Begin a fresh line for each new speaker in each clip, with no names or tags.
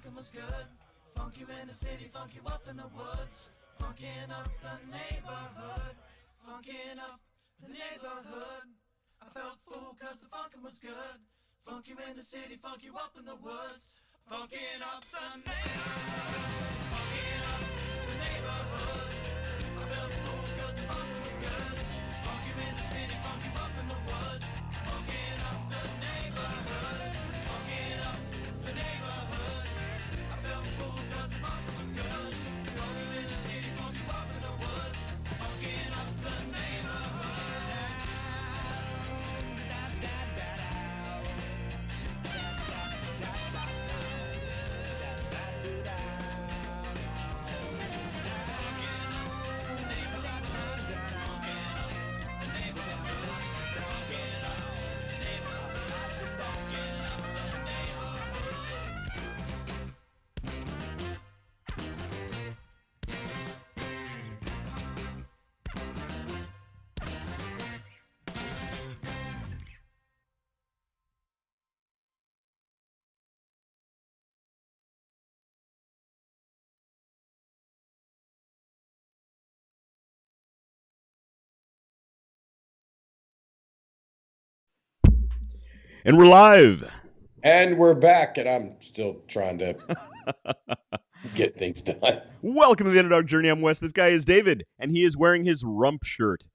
funkin' was good. Funk you in the city, funk you up in the woods. Funkin' up the neighborhood. Funkin' up the neighborhood. I felt fool cause the funkin' was good. Funk you in the city, funk you up in the woods. Funkin' up the neighborhood. Funkin' up the neighborhood. I felt fool cause the funkin' was good. Funk you in the city, funk you up in the woods. Funkin' up the neighborhood. Funkin' up the neighborhood. I felt cool cause the funk was good. Funk you in the city, funk you up in the woods. Funkin' up the neighborhood.
And we're live.
And we're back, and I'm still trying to get things done.
Welcome to the Underdog Journey. I'm Wes. This guy is David, and he is wearing his rump shirt.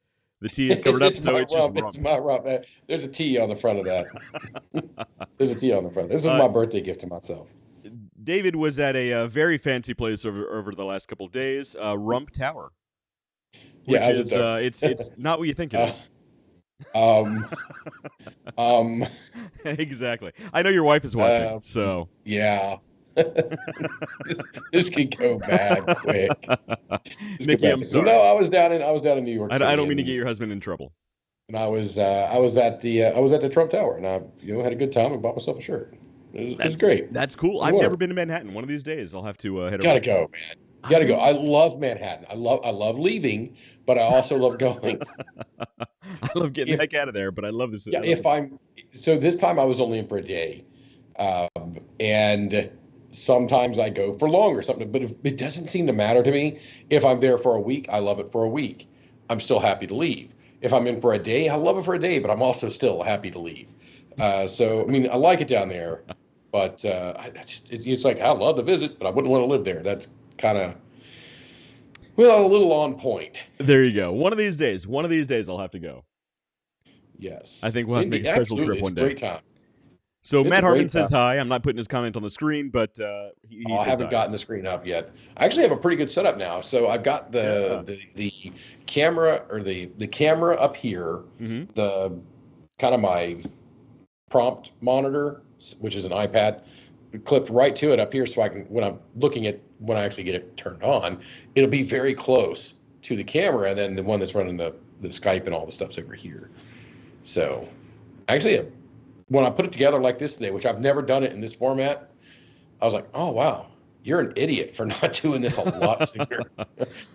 The T is covered up, so it's just rump.
It's my rump. There's a T on the front of that. There's a T on the front. This is my birthday gift to myself.
David was at a very fancy place over the last couple of days, Rump Tower. Which
Yeah,
is it's not what you think it is. Exactly. I know your wife is watching, so
yeah. this could go bad quick.
Nikki, I'm sorry.
No, I was down in New York City.
I don't mean to get your husband in trouble.
And I was at the Trump Tower, and I had a good time and bought myself a shirt. It was great.
That's cool. I've never been to Manhattan. One of these days, I'll have to head over.
Gotta go, man. You gotta go. I love Manhattan. I love leaving, but I also love going.
I love getting the heck out of there, but I love this.
Yeah, so this time I was only in for a day, and sometimes I go for longer, something. But it doesn't seem to matter to me. If I'm there for a week, I love it for a week. I'm still happy to leave. If I'm in for a day, I love it for a day, but I'm also still happy to leave. So I mean, I like it down there, but it's like I love to visit, but I wouldn't want to live there. That's kind of, well, a little on point.
There you go. One of these days I'll have to go.
Yes.
I think we'll have to make a special trip one day.
Great time.
So Matt Hartman says hi. I'm not putting his comment on the screen, but
I haven't gotten the screen up yet. I actually have a pretty good setup now. So I've got the camera, or the camera up here, the kind of my prompt monitor, which is an iPad, clipped right to it up here, so I can, when I actually get it turned on, it'll be very close to the camera, and then the one that's running the Skype and all the stuff's over here. So actually, when I put it together like this today, which I've never done it in this format, I was like, oh wow, you're an idiot for not doing this a lot sooner.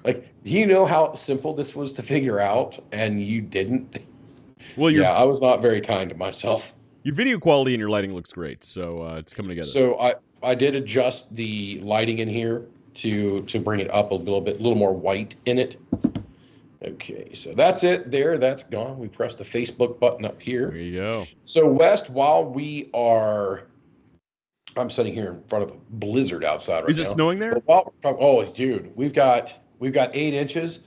Like, do you know how simple this was to figure out, and you didn't? Well, I was not very kind to myself.
Your video quality and your lighting looks great, so it's coming together.
So I did adjust the lighting in here to bring it up a little more white in it. Okay, so that's it there. That's gone. We press the Facebook button up here.
There you go.
So West, while I'm sitting here in front of a blizzard outside right now.
Is it snowing there?
Oh, dude, we've got 8 inches.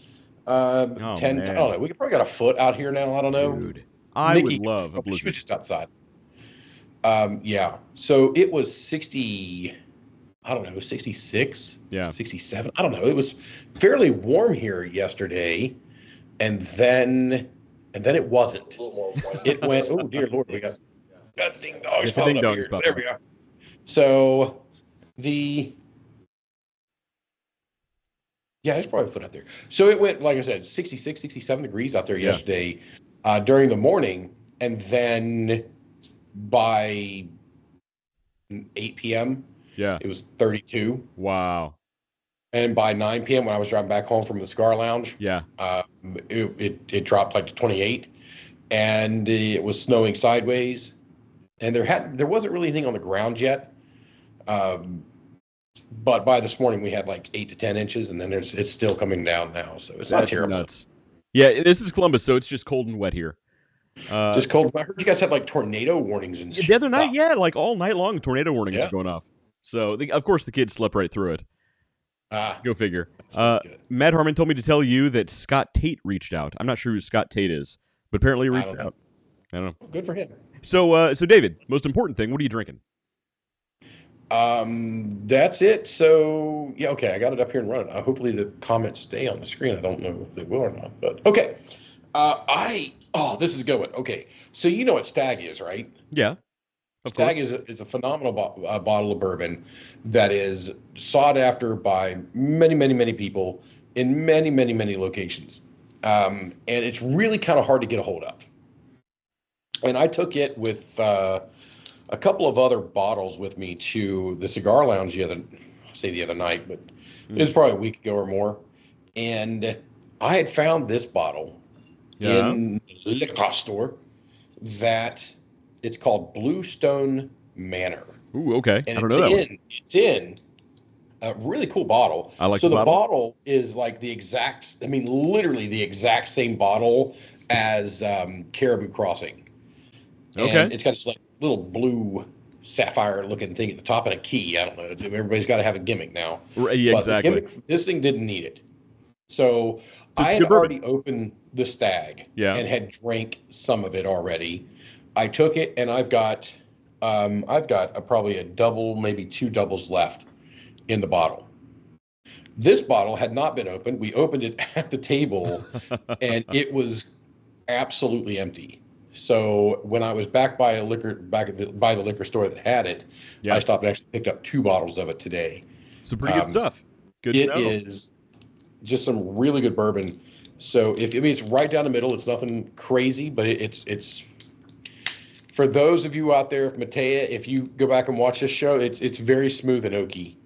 10. Man. I don't know. We probably got a foot out here now. I don't know.
Dude, I would love a blizzard.
She was just outside. Yeah. So it was 60. I don't know, 66.
Yeah.
67. I don't know. It was fairly warm here yesterday, and then it wasn't. It went. Oh dear Lord, we got ding dogs popping up here. There we go. So there's probably a foot out there. So it went, like I said, 66, 67 degrees out there yesterday during the morning. And then by 8 p.m., it was 32.
Wow.
And by 9 p.m., when I was driving back home from the Cigar Lounge, it dropped like to 28. And it was snowing sideways. And there wasn't really anything on the ground yet. But by this morning, we had like 8 to 10 inches, and then it's still coming down now. So it's not terrible.
Nuts. Yeah, this is Columbus, so it's just cold and wet here.
Just cold. I heard you guys had like tornado warnings and
the other night. Yeah, like all night long, tornado warnings are going off. So of course the kids slept right through it. Go figure. Matt Harmon told me to tell you that Scott Tate reached out. I'm not sure who Scott Tate is, but apparently he reached out. I don't know.
Good for him.
So David, most important thing, what are you drinking?
That's it. So yeah, okay, I got it up here and running. Hopefully the comments stay on the screen. I don't know if they will or not, but okay. This is a good one. Okay, so you know what Stag is, right?
Yeah.
Stag is a phenomenal bottle of bourbon that is sought after by many people in many locations, and it's really kind of hard to get a hold of. And I took it with a couple of other bottles with me to the cigar lounge the other night, but it was probably a week ago or more. And I had found this bottle in the liquor store that it's called Bluestone Manor.
Ooh, okay.
And
I don't know that one.
It's in a really cool bottle.
I like
so
the
bottle is like literally the exact same bottle as Caribou Crossing.
Okay.
And it's got this like little blue sapphire looking thing at the top and a key. I don't know. Everybody's got to have a gimmick now.
Right, yeah, exactly.
This thing didn't need it. So I had already opened the Stag and had drank some of it already. I took it and I've got probably a double, maybe 2 doubles left in the bottle. This bottle had not been opened. We opened it at the table and it was absolutely empty. So when I was back by the liquor store that had it, I stopped and actually picked up 2 bottles of it today.
Some pretty good stuff. Good to know.
It is just some really good bourbon. So it's right down the middle. It's nothing crazy, but it's for those of you out there, Matea, if you go back and watch this show, it's very smooth and oaky.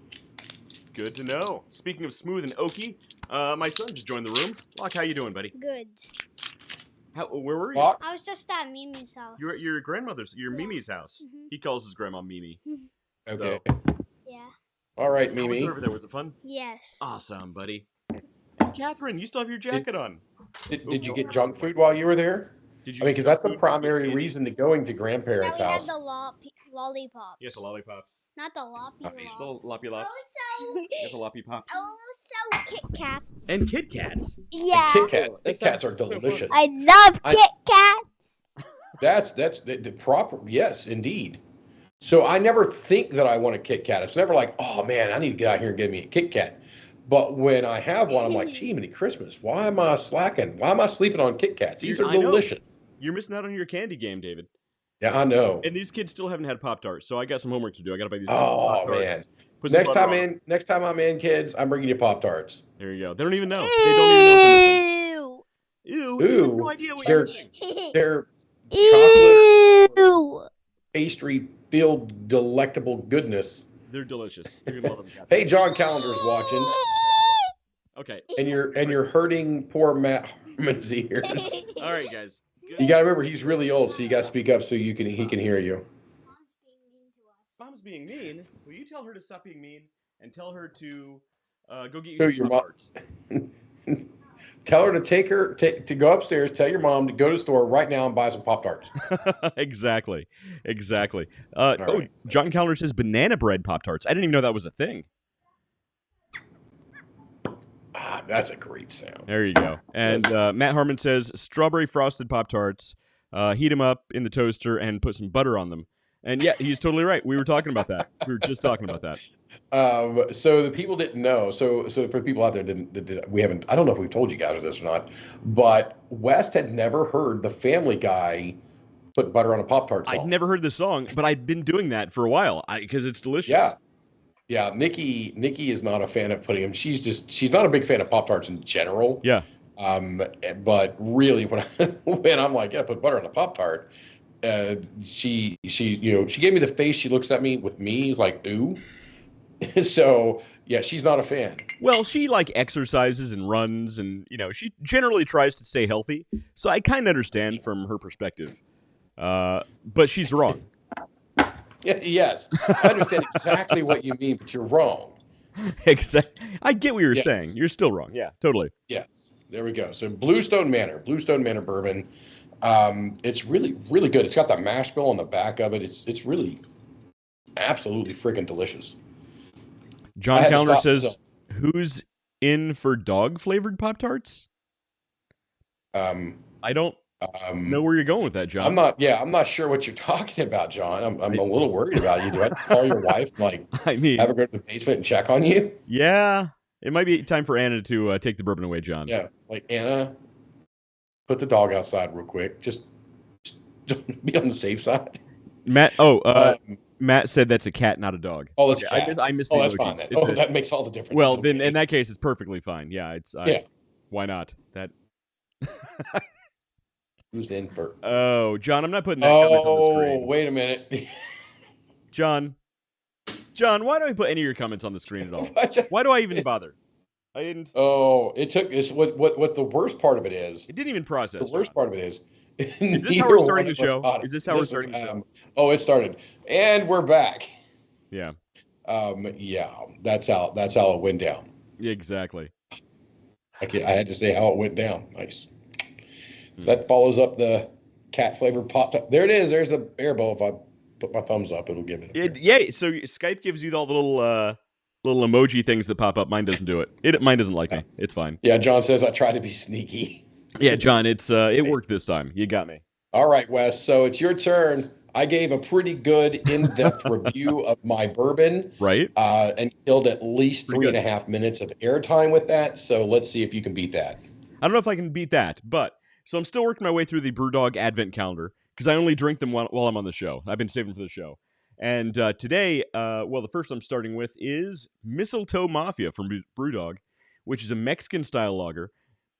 Good to know. Speaking of smooth and oaky, my son just joined the room. Locke, how you doing, buddy?
Good.
Where were you?
I was just at Mimi's house.
You're at your grandmother's, Mimi's house. Mm-hmm. He calls his grandma Mimi.
Okay.
Yeah.
All right, Mimi.
How was it over there? Was it fun?
Yes.
Awesome, buddy. And Catherine, you still have your jacket on.
Did you get junk food while you were there? Because that's the primary reason to going to grandparents' house.
We had the lollipops.
Yes, the lollipops.
Not the loppy lops.
The loppy lops. Yes, the loppy pops.
Also Kit Kats.
And Kit Kats.
Yeah.
Kit Kats are delicious.
I love Kit Kats.
That's the proper. Yes, indeed. So I never think that I want a Kit Kat. It's never like, oh man, I need to get out here and get me a Kit Kat. But when I have one, I'm like, gee, many Christmas. Why am I slacking? Why am I sleeping on Kit Kats? These are delicious.
You're missing out on your candy game, David.
Yeah, I know.
And these kids still haven't had Pop-Tarts, so I got some homework to do. I got to buy these kids some Pop-Tarts.
Man. Next time I'm in, kids, I'm bringing you Pop-Tarts.
There you go. They don't even know. They don't even know. Ew. You have no idea what you're saying.
They're chocolate pastry-filled delectable goodness.
They're delicious. You're gonna love them, Catherine.
Hey, John Calendar's watching.
Okay.
And you're hurting poor Matt Harmon's ears.
All right, guys.
You gotta remember he's really old, so you gotta speak up so he can hear you.
Mom's being mean. Will you tell her to stop being mean and tell her to go get you
some
Pop-Tarts?
Tell her to go upstairs. Tell your mom to go to the store right now and buy some Pop-Tarts.
Exactly.
Right.
John Calendar says banana bread Pop-Tarts. I didn't even know that was a thing.
That's a great sound.
There you go. And Matt Harmon says strawberry frosted Pop-Tarts. Heat them up in the toaster and put some butter on them. And yeah, he's totally right. We were talking about that. We were just talking about that.
So the people didn't know. So for the people out there we haven't. I don't know if we've told you guys this or not, but West had never heard the Family Guy put butter on a Pop-Tart song.
I'd never heard the song, but I'd been doing that for a while because it's delicious.
Yeah. Nikki is not a fan of putting them. She's not a big fan of Pop-Tarts in general.
Yeah.
But really, when I'm like, yeah, put butter on a Pop-Tart, she gave me the face. She looks at me with me like, ooh. So yeah, she's not a fan.
Well, she exercises and runs, and she generally tries to stay healthy. So I kind of understand from her perspective, but she's wrong.
Yes, I understand exactly what you mean, but you're wrong.
Exactly. I get what you're saying. You're still wrong. Yeah, totally.
Yes. There we go. So Bluestone Manor bourbon. It's really, really good. It's got the mash bill on the back of it. It's really absolutely freaking delicious.
John Callender says, "Who's in for dog-flavored Pop-Tarts?" I don't know where you're going with that, John.
I'm not sure what you're talking about, John. I'm a little worried about you. Do I have to call your wife, have her go to the basement and check on you?
Yeah. It might be time for Anna to take the bourbon away, John.
Yeah, Anna, put the dog outside real quick. Just be on the safe side.
Matt, Matt said that's a cat, not a dog.
Oh, that's a cat.
I missed the
that's fine. That makes all the difference.
Well, then in that case, it's perfectly fine. Yeah, why not? That.
Who's in for?
Oh, John, I'm not putting that comment on the screen.
Oh, wait a minute.
John, why do I put any of your comments on the screen at all? Why do I even bother? I didn't.
Oh, it took. What the worst part of it is?
It didn't even process.
The worst part of it is.
Is this how we're starting the show? Is this how we're starting the show?
Oh, it started, and we're back.
Yeah.
Yeah. That's how it went down.
Yeah, exactly.
I had to say how it went down. Nice. That follows up the cat flavored pop. There it is. There's the air bowl. If I put my thumbs up, it'll give it.
Yeah. So Skype gives you all the little emoji things that pop up. Mine doesn't do it. Mine doesn't like me. It's fine.
Yeah. John says I try to be sneaky.
Yeah, John. It worked this time. You got me.
All right, Wes. So it's your turn. I gave a pretty good in-depth review of my bourbon.
Right.
And killed at least 3.5 minutes of airtime with that. So let's see if you can beat that.
I don't know if I can beat that, but so I'm still working my way through the BrewDog Advent Calendar because I only drink them while I'm on the show. I've been saving for the show. And today, the first I'm starting with is Mistletoe Mafia from BrewDog, which is a Mexican-style lager.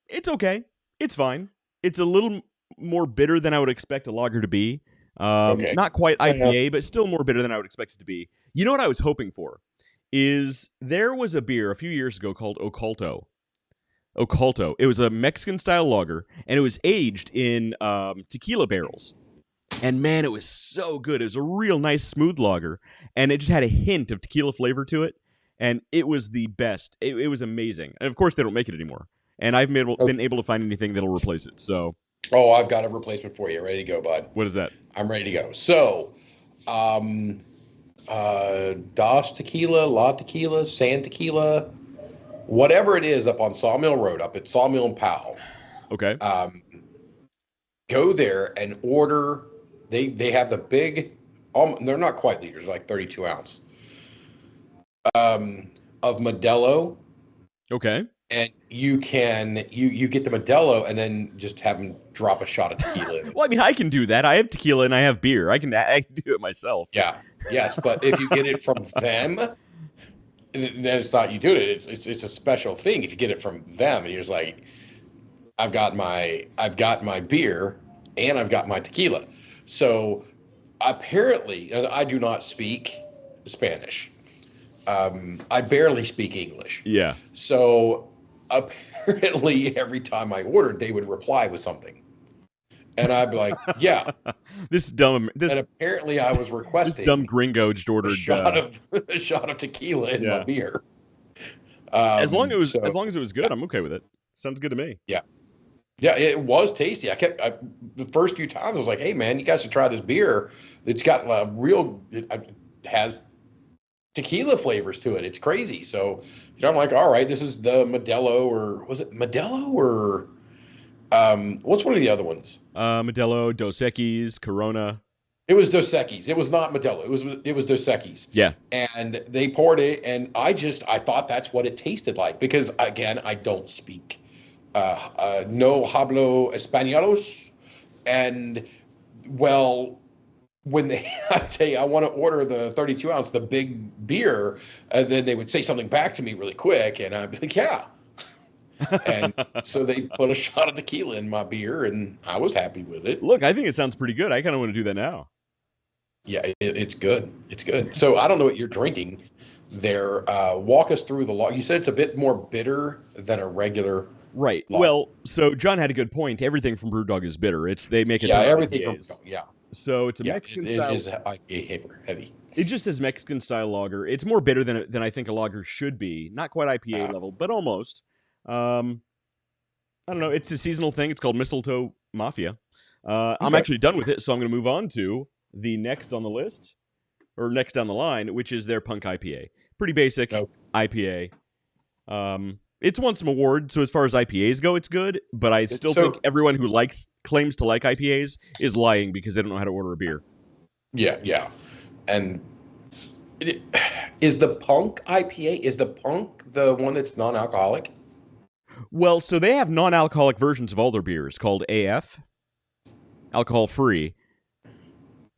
It's okay. It's fine. It's a little more bitter than I would expect a lager to be. Not quite IPA, but still more bitter than I would expect it to be. You know what I was hoping for? Is there was a beer a few years ago called Oculto. It was a Mexican-style lager, and it was aged in tequila barrels. And man, it was so good. It was a real nice, smooth lager, and it just had a hint of tequila flavor to it, and it was the best. It was amazing. And of course, they don't make it anymore, and I've been able to find anything that'll replace it. So,
I've got a replacement for you. Ready to go, bud?
What is that?
I'm ready to go. So, Dos Tequila, La Tequila, San Tequila, whatever it is, up on Sawmill Road, up at Sawmill and Powell.
Okay.
Go there and order. They have the big, they're not quite liters, like 32 ounce, of Modelo.
Okay.
And you can you get the Modelo and then just have them drop a shot of tequila in it.
Well, I mean, I can do that. I have tequila and I have beer. I can do it myself.
Yeah. Yes, but if you get it from them, then it's not you do it. It's a special thing. If you get it from them and you're just like, I've got my beer and I've got my tequila. So apparently, I do not speak Spanish. I barely speak English.
Yeah.
So apparently every time I ordered, they would reply with something. And I'd be like, yeah. And apparently I was requesting
this dumb gringo just ordered
a shot of tequila in my beer.
As long as it was good, I'm okay with it. Sounds good to me.
Yeah. Yeah, it was tasty. The first few times I was like, hey man, you guys should try this beer. It's got it has tequila flavors to it. It's crazy. So, I'm like, all right, this is the Modelo, or was it Modelo, or what's one of the other ones?
Modelo, Dos Equis, Corona.
It was Dos Equis. It was not Modelo. It was Dos Equis.
Yeah.
And they poured it, and I thought that's what it tasted like, because again, I don't speak no hablo españolos, and when I say I want to order the 32 ounce, the big beer, then they would say something back to me really quick, and I'd be like, yeah. And so they put a shot of tequila in my beer, and I was happy with it.
Look, I think it sounds pretty good. I kind of want to do that now.
Yeah, it's good. It's good. So I don't know what you're drinking there. Walk us through the law. You said it's a bit more bitter than a regular.
Right.
lager.
Well, so John had a good point. Everything from BrewDog is bitter. They make it.
Yeah, everything. Yeah.
So it's a Mexican style.
It is IPA heavy.
It just says Mexican style lager. It's more bitter than I think a lager should be. Not quite IPA level, but almost. I don't know. It's a seasonal thing. It's called Mistletoe Mafia. I'm actually done with it, so I'm going to move on to the next on the list, or next down the line, which is their Punk IPA. Pretty basic IPA. It's won some awards, so as far as IPAs go, it's good. But I still think everyone who claims to like IPAs is lying because they don't know how to order a beer.
Yeah. And is the Punk IPA, is the Punk the one that's non-alcoholic?
Well, so they have non-alcoholic versions of all their beers called AF, alcohol-free.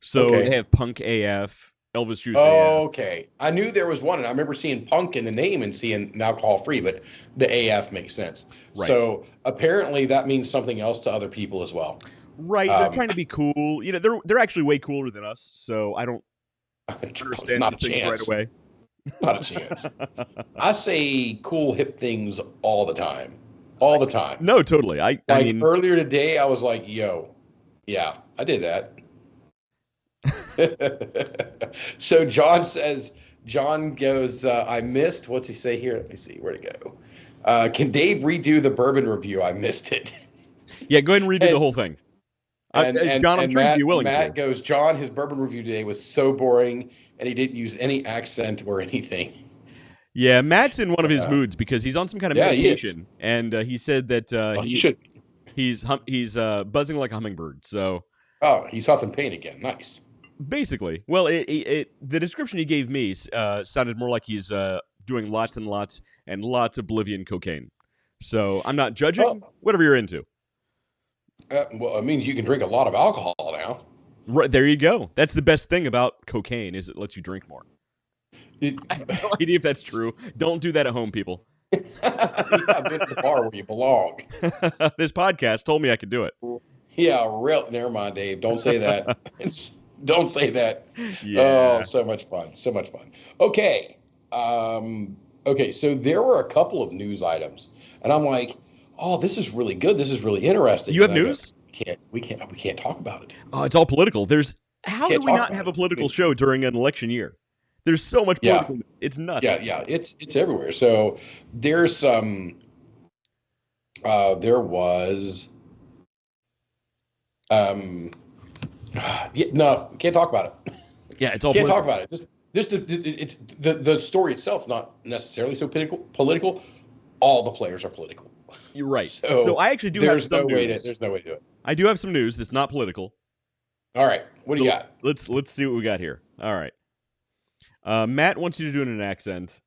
So they have Punk AF, Elvis Juice AF.
Okay. I knew there was one, and I remember seeing Punk in the name and seeing an alcohol-free, but the AF makes sense. Right. So apparently that means something else to other people as well.
Right. They're trying to be cool. You know, they're actually way cooler than us, so I don't understand these things right away.
Not a chance. I say cool, hip things all the time. All the time.
No, totally. I mean,
earlier today, I was like, yo, yeah, I did that. So John goes, I missed, what's he say here? Let me see, where'd it go? Can Dave redo the bourbon review? I missed it.
Yeah, go ahead and redo the whole thing. John, I'm sure you'd be willing to.
Matt goes, John, his bourbon review today was so boring, and he didn't use any accent or anything.
Yeah, Matt's in one of his moods because he's on some kind of medication, and he said that he's buzzing like a hummingbird. So
he's huffing paint again. Nice.
Basically, well, the description he gave me sounded more like he's doing lots and lots of Bolivian cocaine. So I'm not judging. Whatever you're into.
Well, it means you can drink a lot of alcohol now.
Right, there you go. That's the best thing about cocaine is it lets you drink more. I have no idea if that's true. Don't do that at home, people.
Yeah, do it at the bar where you belong.
This podcast told me I could do it.
Yeah, never mind, Dave. Don't say that. Don't say that.
Yeah.
Oh, so much fun. So much fun. Okay. So there were a couple of news items, and I'm like, oh, this is really good. This is really interesting.
You have news?
We can't talk about it.
Oh, it's all political. How do we not have a political show during an election year? There's so much political. Yeah. It's nuts.
Yeah. It's everywhere. So there's there was no, can't talk about it.
Yeah, it's all
can't talk about it. Just it's the story itself not necessarily so political. All the players are political.
You're right. So I actually do have some news.
There's no way to do it.
I do have some news that's not political.
All right. What do you got?
Let's see what we got here. All right. Matt wants you to do it in an accent.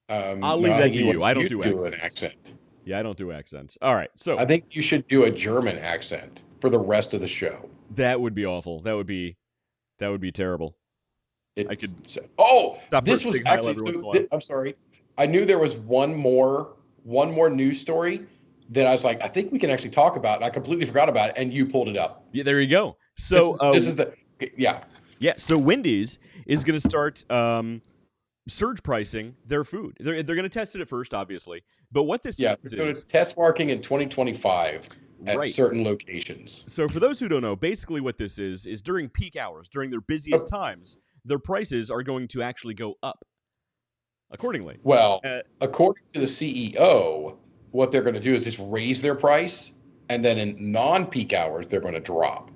I'll leave that to you. I don't do accents.
An accent.
Yeah, I don't do accents. All right. So
I think you should do a German accent for the rest of the show.
That would be awful. That would be terrible.
This was actually. I'm sorry. I knew there was one more news story that I was like, I think we can actually talk about. And I completely forgot about it, and you pulled it up.
Yeah, there you go. So
this is the.
So Wendy's is going to start surge pricing their food. They're going to test it at first, obviously. But what this means is
going to test marking in 2025 at certain locations.
So for those who don't know, basically what this is during peak hours, during their busiest times, their prices are going to actually go up accordingly.
Well, according to the CEO, what they're going to do is just raise their price, and then in non-peak hours, they're going to drop.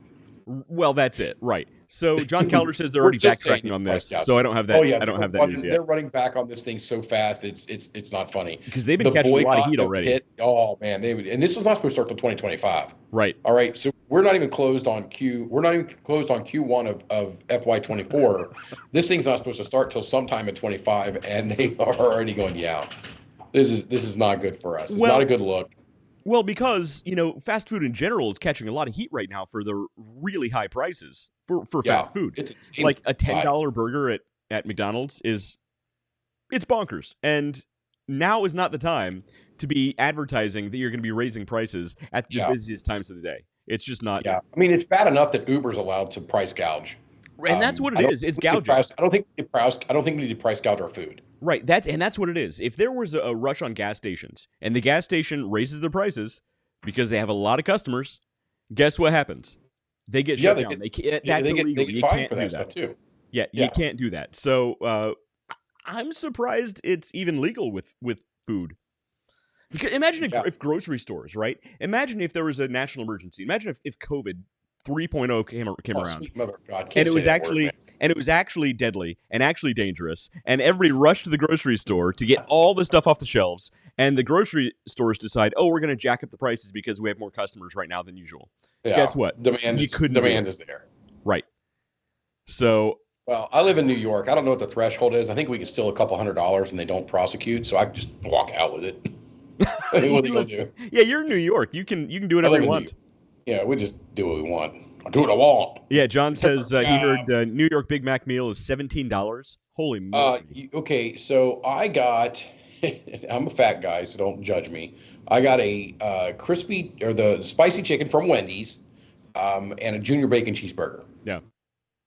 Well, that's it, right? So John Calder says they're already backtracking on this, so I don't have that. Oh, yeah, I don't have that news yet.
They're running back on this thing so fast, it's not funny
because they've been catching a lot of heat already.
Oh man, and this is not supposed to start till 2025.
Right.
All right. So we're not even closed on Q1 of FY24. This thing's not supposed to start till sometime in 25, and they are already going, yeah, this is not good for us. It's not a good look.
Well, because, fast food in general is catching a lot of heat right now for their really high prices for fast food.
It's
like a $10 burger at McDonald's it's bonkers. And now is not the time to be advertising that you're going to be raising prices at the busiest times of the day. It's just not.
Yeah. I mean, it's bad enough that Uber's allowed to price gouge.
And that's what it is. It's gouging.
I don't think we need to price gouge our food.
Right. That's what it is. If there was a rush on gas stations and the gas station raises their prices because they have a lot of customers, guess what happens? They get shut down. That's illegal. You can't do that
too.
Yeah, you can't do that. So I'm surprised it's even legal with food. Because imagine if grocery stores, right? Imagine if there was a national emergency. Imagine if COVID 3.0 came around.
Sweet mother of God.
And it was actually deadly and actually dangerous, and everybody rushed to the grocery store to get all the stuff off the shelves, and the grocery stores decide, oh, we're going to jack up the prices because we have more customers right now than usual.
Yeah.
Guess what?
Demand is there.
Right. So...
Well, I live in New York. I don't know what the threshold is. I think we can steal a couple $100 and they don't prosecute, so I can just walk out with it. What are you gonna do?
Yeah, you're in New York. You can do whatever you want.
Yeah, we just do what we want. I do what I want.
Yeah, John says he heard New York Big Mac meal is $17. Holy moly.
Okay, so I got. I'm a fat guy, so don't judge me. I got a crispy or the spicy chicken from Wendy's, and a junior bacon cheeseburger.
Yeah.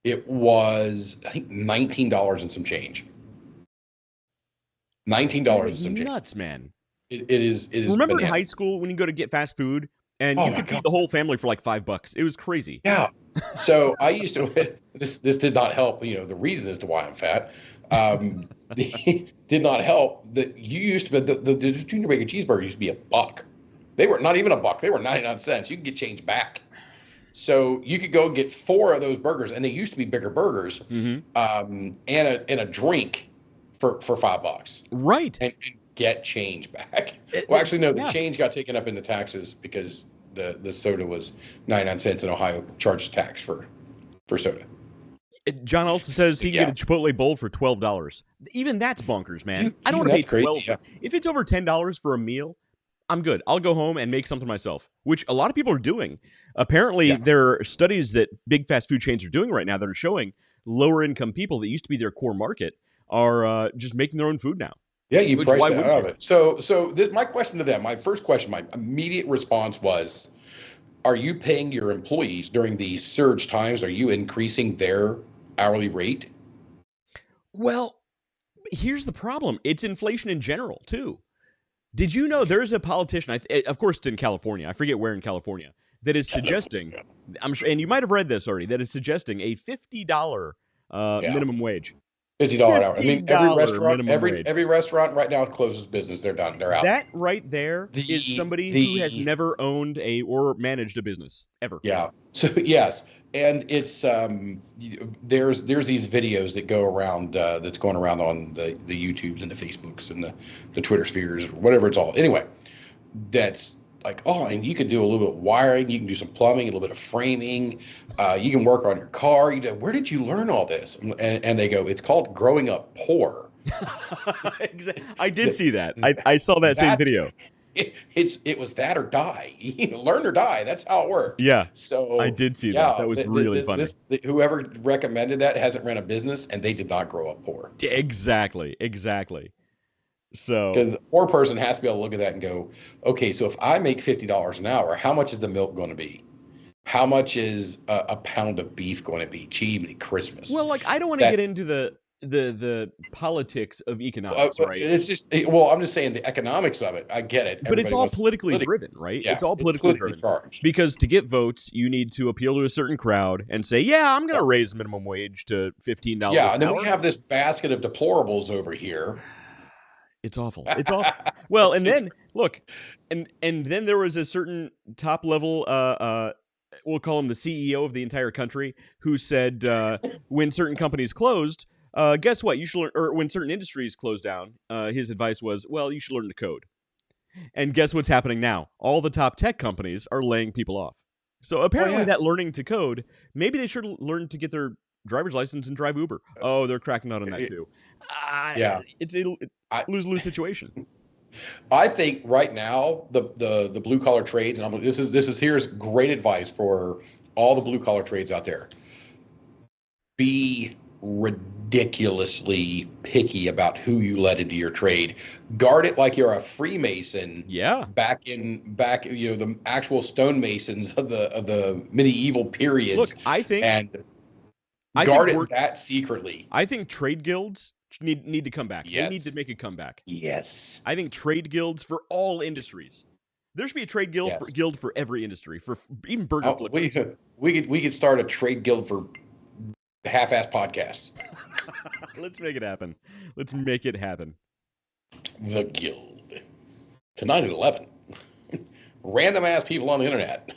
It was, I think, $19 and some change. $19 and some change.
Nuts, man.
It is.
Remember in high school when you go to get fast food and you could feed the whole family for like $5? It was crazy.
Yeah. So I used to. This did not help. You know, the reason as to why I'm fat. Did not help that you used to. The junior bacon cheeseburger used to be $1. They were not even $1. They were 99 cents. You could get change back. So you could go get 4 of those burgers, and they used to be bigger burgers, and a drink for $5.
Right.
And get change back. Well, actually, no, the change got taken up in the taxes because the soda was 99 cents, and Ohio charges tax for soda.
John also says he can get a Chipotle bowl for $12. Even that's bonkers, man.
Dude,
I don't want to pay $12.
Yeah.
If it's over $10 for a meal, I'm good. I'll go home and make something myself, which a lot of people are doing. Apparently, there are studies that big fast food chains are doing right now that are showing lower income people that used to be their core market are just making their own food now.
Yeah, you priced it out of it. So my question to them, my first question, my immediate response was, are you paying your employees during these surge times? Are you increasing their hourly rate?
Well, here's the problem. It's inflation in general, too. Did you know there's a politician, of course it's in California, I forget where in California, that is suggesting, I'm sure, and you might have read this already, that is suggesting a $50 minimum wage.
$50 an hour. I mean, every restaurant right now closes business. They're done. They're out.
That right there is somebody who has never owned or managed a business ever.
Yeah. So yes, and it's there's these videos that go around that's going around on the YouTubes and the Facebooks and the Twitter spheres, whatever it's all. Anyway, that's like, oh, and you can do a little bit of wiring, you can do some plumbing, a little bit of framing, you can work on your car. Where did you learn all this? And they go, it's called growing up poor.
I did see that. I saw that same video.
It was that or die. Learn or die. That's how it worked.
Yeah.
So
I did see that. That was really funny.
Whoever recommended that hasn't run a business, and they did not grow up poor.
Exactly. So,
because a poor person has to be able to look at that and go, okay, so if I make $50 an hour, how much is the milk going to be? How much is a pound of beef going to be? Gee, many Christmas.
Well, like, I don't want to get into the politics of economics, right?
It's just, well, I'm just saying the economics of it. I get it.
But it's all politically driven, right?
Yeah,
it's all politically driven.
Charged.
Because to get votes, you need to appeal to a certain crowd and say, yeah, I'm going to raise minimum wage to $15
Yeah, and then we have this basket of deplorables over here.
It's awful. It's awful. Well, and then look, and then there was a certain top level, we'll call him the CEO of the entire country, who said when certain companies closed, guess what? You should learn, or when certain industries closed down, his advice was, well, you should learn to code. And guess what's happening now? All the top tech companies are laying people off. So apparently that learning to code, maybe they should learn to get their driver's license and drive Uber. Oh, they're cracking out on that too. It's a lose-lose situation.
I think right now the blue collar trades, and here's great advice for all the blue collar trades out there. Be ridiculously picky about who you let into your trade. Guard it like you're a Freemason.
Yeah.
Back the actual stonemasons of the medieval periods.
Look, I think
guard it that secretly.
I think trade guilds need to come back.
Yes.
They need to make a comeback.
Yes.
I think trade guilds for all industries. There should be a trade guild for every industry, for even burger flippers.
We could start a trade guild for half-ass podcasts.
Let's make it happen. Let's make it happen.
The Guild. Tonight at 11. Random ass people on the internet.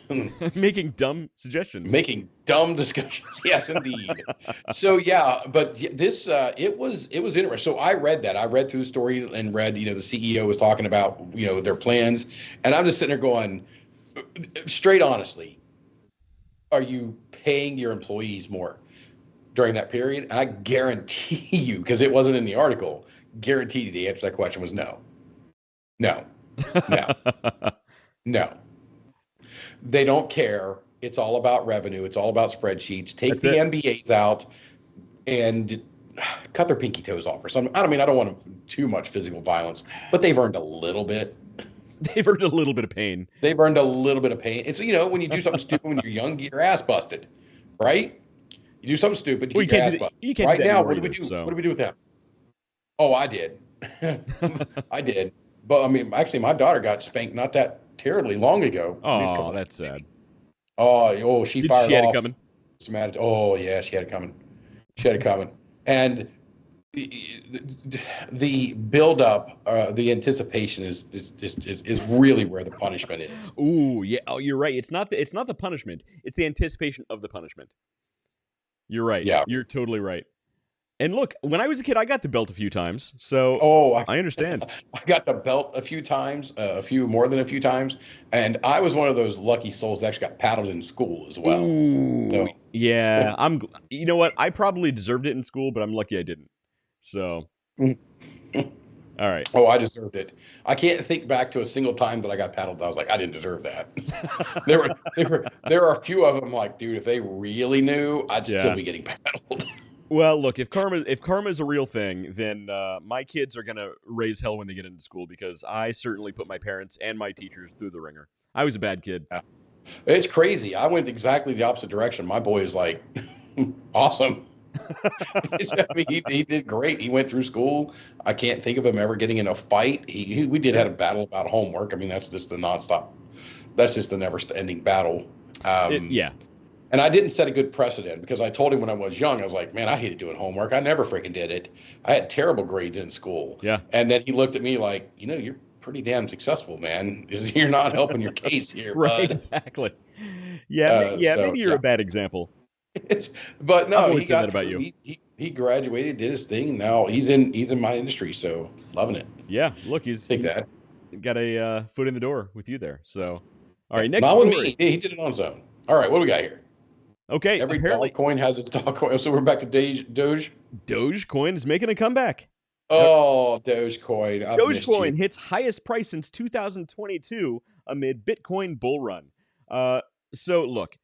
Making dumb suggestions.
Making dumb discussions. Yes, indeed. So yeah, but this it was interesting. So I read that. I read through the story and read, the CEO was talking about, their plans. And I'm just sitting there going, straight honestly, are you paying your employees more during that period? And I guarantee you, because it wasn't in the article, guarantee you the answer to that question was no. No. No. No. They don't care. It's all about revenue. It's all about spreadsheets. Take the MBAs out and cut their pinky toes off or something. I don't want them too much physical violence, but they've earned a little bit.
They've earned a little bit of pain.
They've earned a little bit of pain. It's, when you do something stupid when you're young, you get your ass busted, right? You do something stupid, you get your ass busted.
You can't
right
do that
now,
anymore
what do we do? What do we do with them? Oh, I did. I did. But, actually, my daughter got spanked not that terribly long ago.
Oh, that's sad.
She fired off.
She had it coming?
Oh, yeah, she had it coming. She had it coming. And the build-up, the anticipation is really where the punishment is.
Ooh, yeah. Oh, you're right. It's not the punishment. It's the anticipation of the punishment. You're right.
Yeah.
You're totally right. And look, when I was a kid, I got the belt a few times, so I understand.
I got the belt a few times, more than a few times, and I was one of those lucky souls that actually got paddled in school as well.
Ooh, so, yeah. You know what? I probably deserved it in school, but I'm lucky I didn't. So, all right.
Oh, I deserved it. I can't think back to a single time that I got paddled. I was like, I didn't deserve that. there are a few of them. Like, dude, if they really knew, I'd still be getting paddled.
Well, look, if karma is a real thing, then my kids are gonna raise hell when they get into school because I certainly put my parents and my teachers through the ringer. I was a bad kid.
Yeah. It's crazy. I went exactly the opposite direction. My boy is like, awesome. He did great. He went through school. I can't think of him ever getting in a fight. We did have a battle about homework. That's just the nonstop. That's just the never-ending battle.
Yeah.
And I didn't set a good precedent because I told him when I was young, I was like, man, I hated doing homework. I never freaking did it. I had terrible grades in school.
Yeah.
And then he looked at me like, you're pretty damn successful, man. You're not helping your case here,
right,
bud.
Exactly. Yeah, maybe you're a bad example.
But no,
he got that about you.
He graduated, did his thing. Now he's in my industry, so loving it.
Yeah, look,
take that.
Got a foot in the door with you there. So, all right, next
not
story.
With me. He did it on his own. All right, what do we got here?
Okay,
every coin has its dog coin. So we're back to Doge.
Dogecoin is making a comeback.
Oh, Dogecoin.
Dogecoin hits highest price since 2022 amid Bitcoin bull run. So look,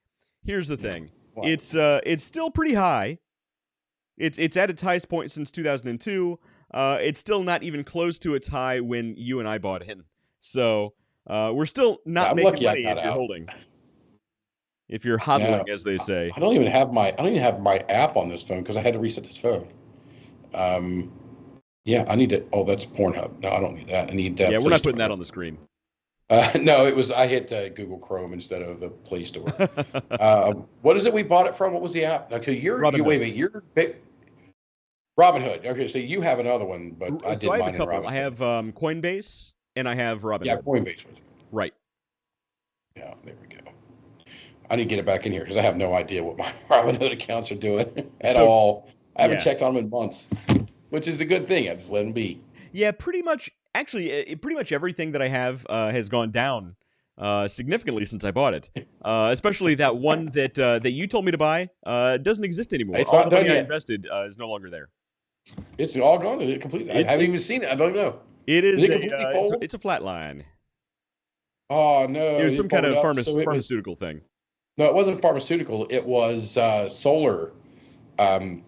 here's the thing. Wow. It's still pretty high. It's at its highest point since 2002. It's still not even close to its high when you and I bought in. So we're still not making money if you're holding. If you're hodling, as they say.
I don't even have my app on this phone because I had to reset this phone. Yeah, I need to. Oh, that's Pornhub. No, I don't need that. I need that.
Yeah, we're not putting that on the screen.
No, it was. I hit Google Chrome instead of the Play Store. What is it we bought it from? What was the app? Okay, you're Robinhood. Okay, so you have another one, but I did mine.
I have a couple. I have Coinbase and I have Robinhood.
Yeah, Coinbase.
Right.
Yeah, there we go. I need to get it back in here because I have no idea what my Robinhood accounts are doing at all. I haven't checked on them in months, which is a good thing. I just let them be.
Yeah, pretty much. Actually, pretty much everything that I have has gone down significantly since I bought it. Especially that one that you told me to buy doesn't exist anymore.
It's
all
not
the money
done
I
yet.
Invested is no longer there.
It's all gone. Completely. I haven't even seen it. I don't know.
It is. It's a flat line.
Oh no!
It was some kind of pharmaceutical thing.
No, it wasn't pharmaceutical. It was solar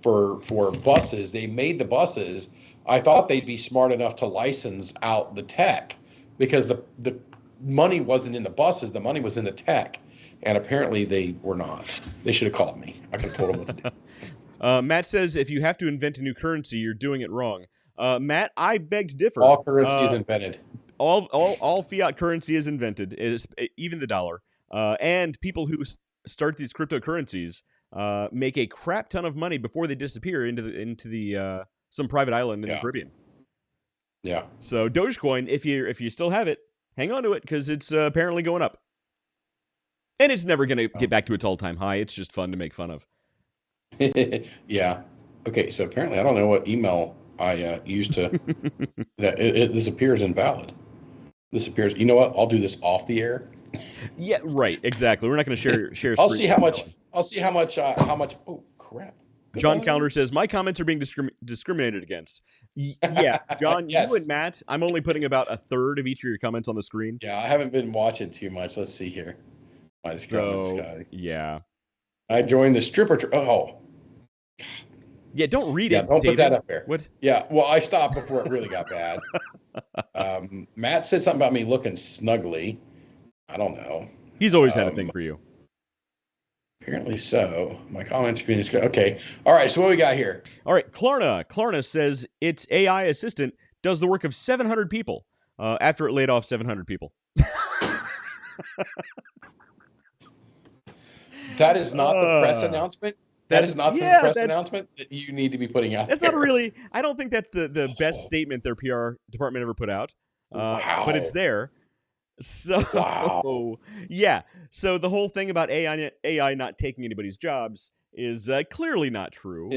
for buses. They made the buses. I thought they'd be smart enough to license out the tech because the money wasn't in the buses. The money was in the tech. And apparently they were not. They should have called me. I could have told them what to do.
Matt says if you have to invent a new currency, you're doing it wrong. Matt, I beg to differ.
All currency is invented.
All fiat currency is invented, even the dollar. And people who start these cryptocurrencies make a crap ton of money before they disappear into the some private island in the Caribbean.
Yeah.
So Dogecoin, if you still have it, hang on to it because it's apparently going up, and it's never going to get back to its all-time high. It's just fun to make fun of.
Yeah. Okay. So apparently, I don't know what email I used to. This appears invalid. This appears. You know what? I'll do this off the air.
Yeah. Right. Exactly. We're not going to share.
I'll see how much. Oh crap.
John Calendar says, my comments are being discriminated against. Yeah, John,
yes.
You and Matt, I'm only putting about a third of each of your comments on the screen.
Yeah, I haven't been watching too much. Let's see here.
Yeah.
I joined the stripper.
Yeah, don't read it.
Don't
David.
Put that up there.
What?
Yeah, well, I stopped before it really got bad. Matt said something about me looking snuggly. I don't know.
He's always had a thing for you.
Apparently so. My comments are being good. Okay. All right. So what we got here?
All right. Klarna says its AI assistant does the work of 700 people after it laid off 700 people.
That is not the press announcement. That is not the press announcement that you need to be putting out.
That's not really. I don't think that's the best statement their PR department ever put out.
Wow.
But it's there. So
wow.
Yeah. So the whole thing about AI not taking anybody's jobs is clearly not true.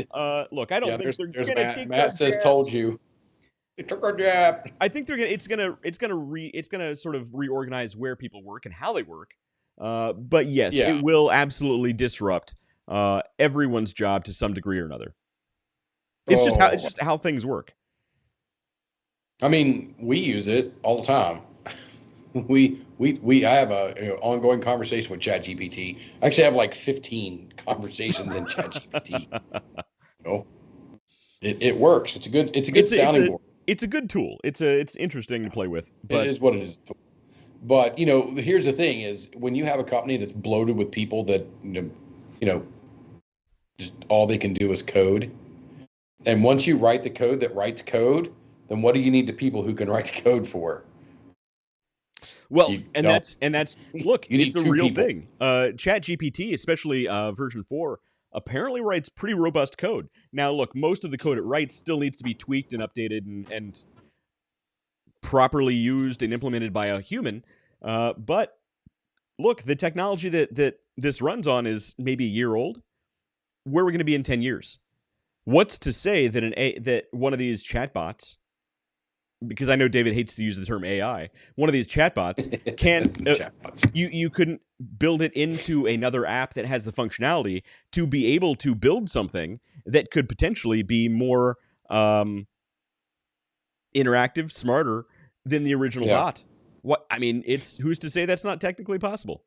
Look, I don't think they're going to take
Matt says jobs. Told you. They took our job.
I think it's gonna sort of reorganize where people work and how they work. But yes, it will absolutely disrupt everyone's job to some degree or another. It's just how things work.
I mean, we use it all the time. I have a ongoing conversation with ChatGPT. I actually have like 15 conversations in ChatGPT. It works. It's a good sounding board.
It's a good tool. It's interesting to play with. But
it is what it is. But here's the thing: is when you have a company that's bloated with people that just all they can do is code, and once you write the code that writes code, then what do you need the people who can write the code for?
Well, that's look, it's a real thing. ChatGPT, especially version 4, apparently writes pretty robust code. Now, look, most of the code it writes still needs to be tweaked and updated and properly used and implemented by a human. But look, the technology that this runs on is maybe a year old. Where are we going to be in 10 years? What's to say that that one of these chatbots, because I know David hates to use the term AI, one of these chatbots can't. You couldn't build it into another app that has the functionality to be able to build something that could potentially be more interactive, smarter than the original bot. Who's to say that's not technically possible?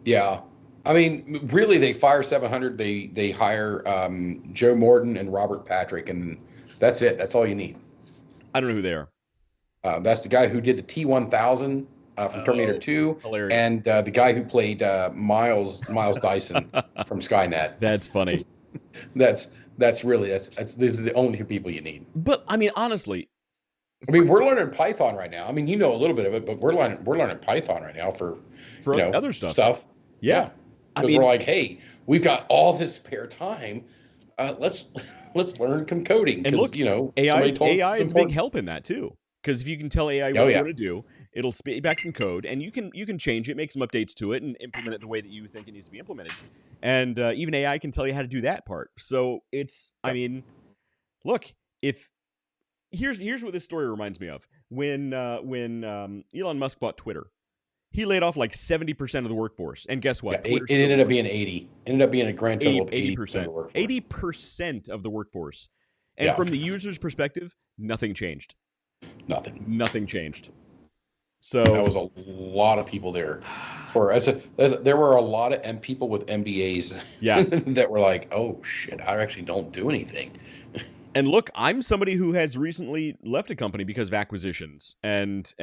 Yeah.
I mean, really, they fire 700. They hire Joe Morton and Robert Patrick, and that's it. That's all you need.
I don't know who they are.
That's the guy who did the T-1000 from Terminator 2,
hilarious.
And the guy who played Miles Dyson from Skynet.
That's funny.
These are the only two people you need.
But I mean, honestly,
we're learning Python right now. I mean, a little bit of it, but we're learning Python right now for
other stuff. Yeah.
Because we're like, hey, we've got all this spare time. Let's learn some coding.
And look, AI is a big help in that too. Because if you can tell AI what you want to do, it'll spit back some code, and you can change it, make some updates to it, and implement it the way that you think it needs to be implemented. And even AI can tell you how to do that part. So look, here's what this story reminds me of. When Elon Musk bought Twitter, he laid off like 70% of the workforce. And guess what?
It ended up being 80. It ended up being a grand total of
80%. 80% of the workforce. And from the user's perspective, nothing changed. Nothing changed. So
that was a lot of people there. There were a lot of people with MBAs that were like, oh shit, I actually don't do anything.
And look, I'm somebody who has recently left a company because of acquisitions and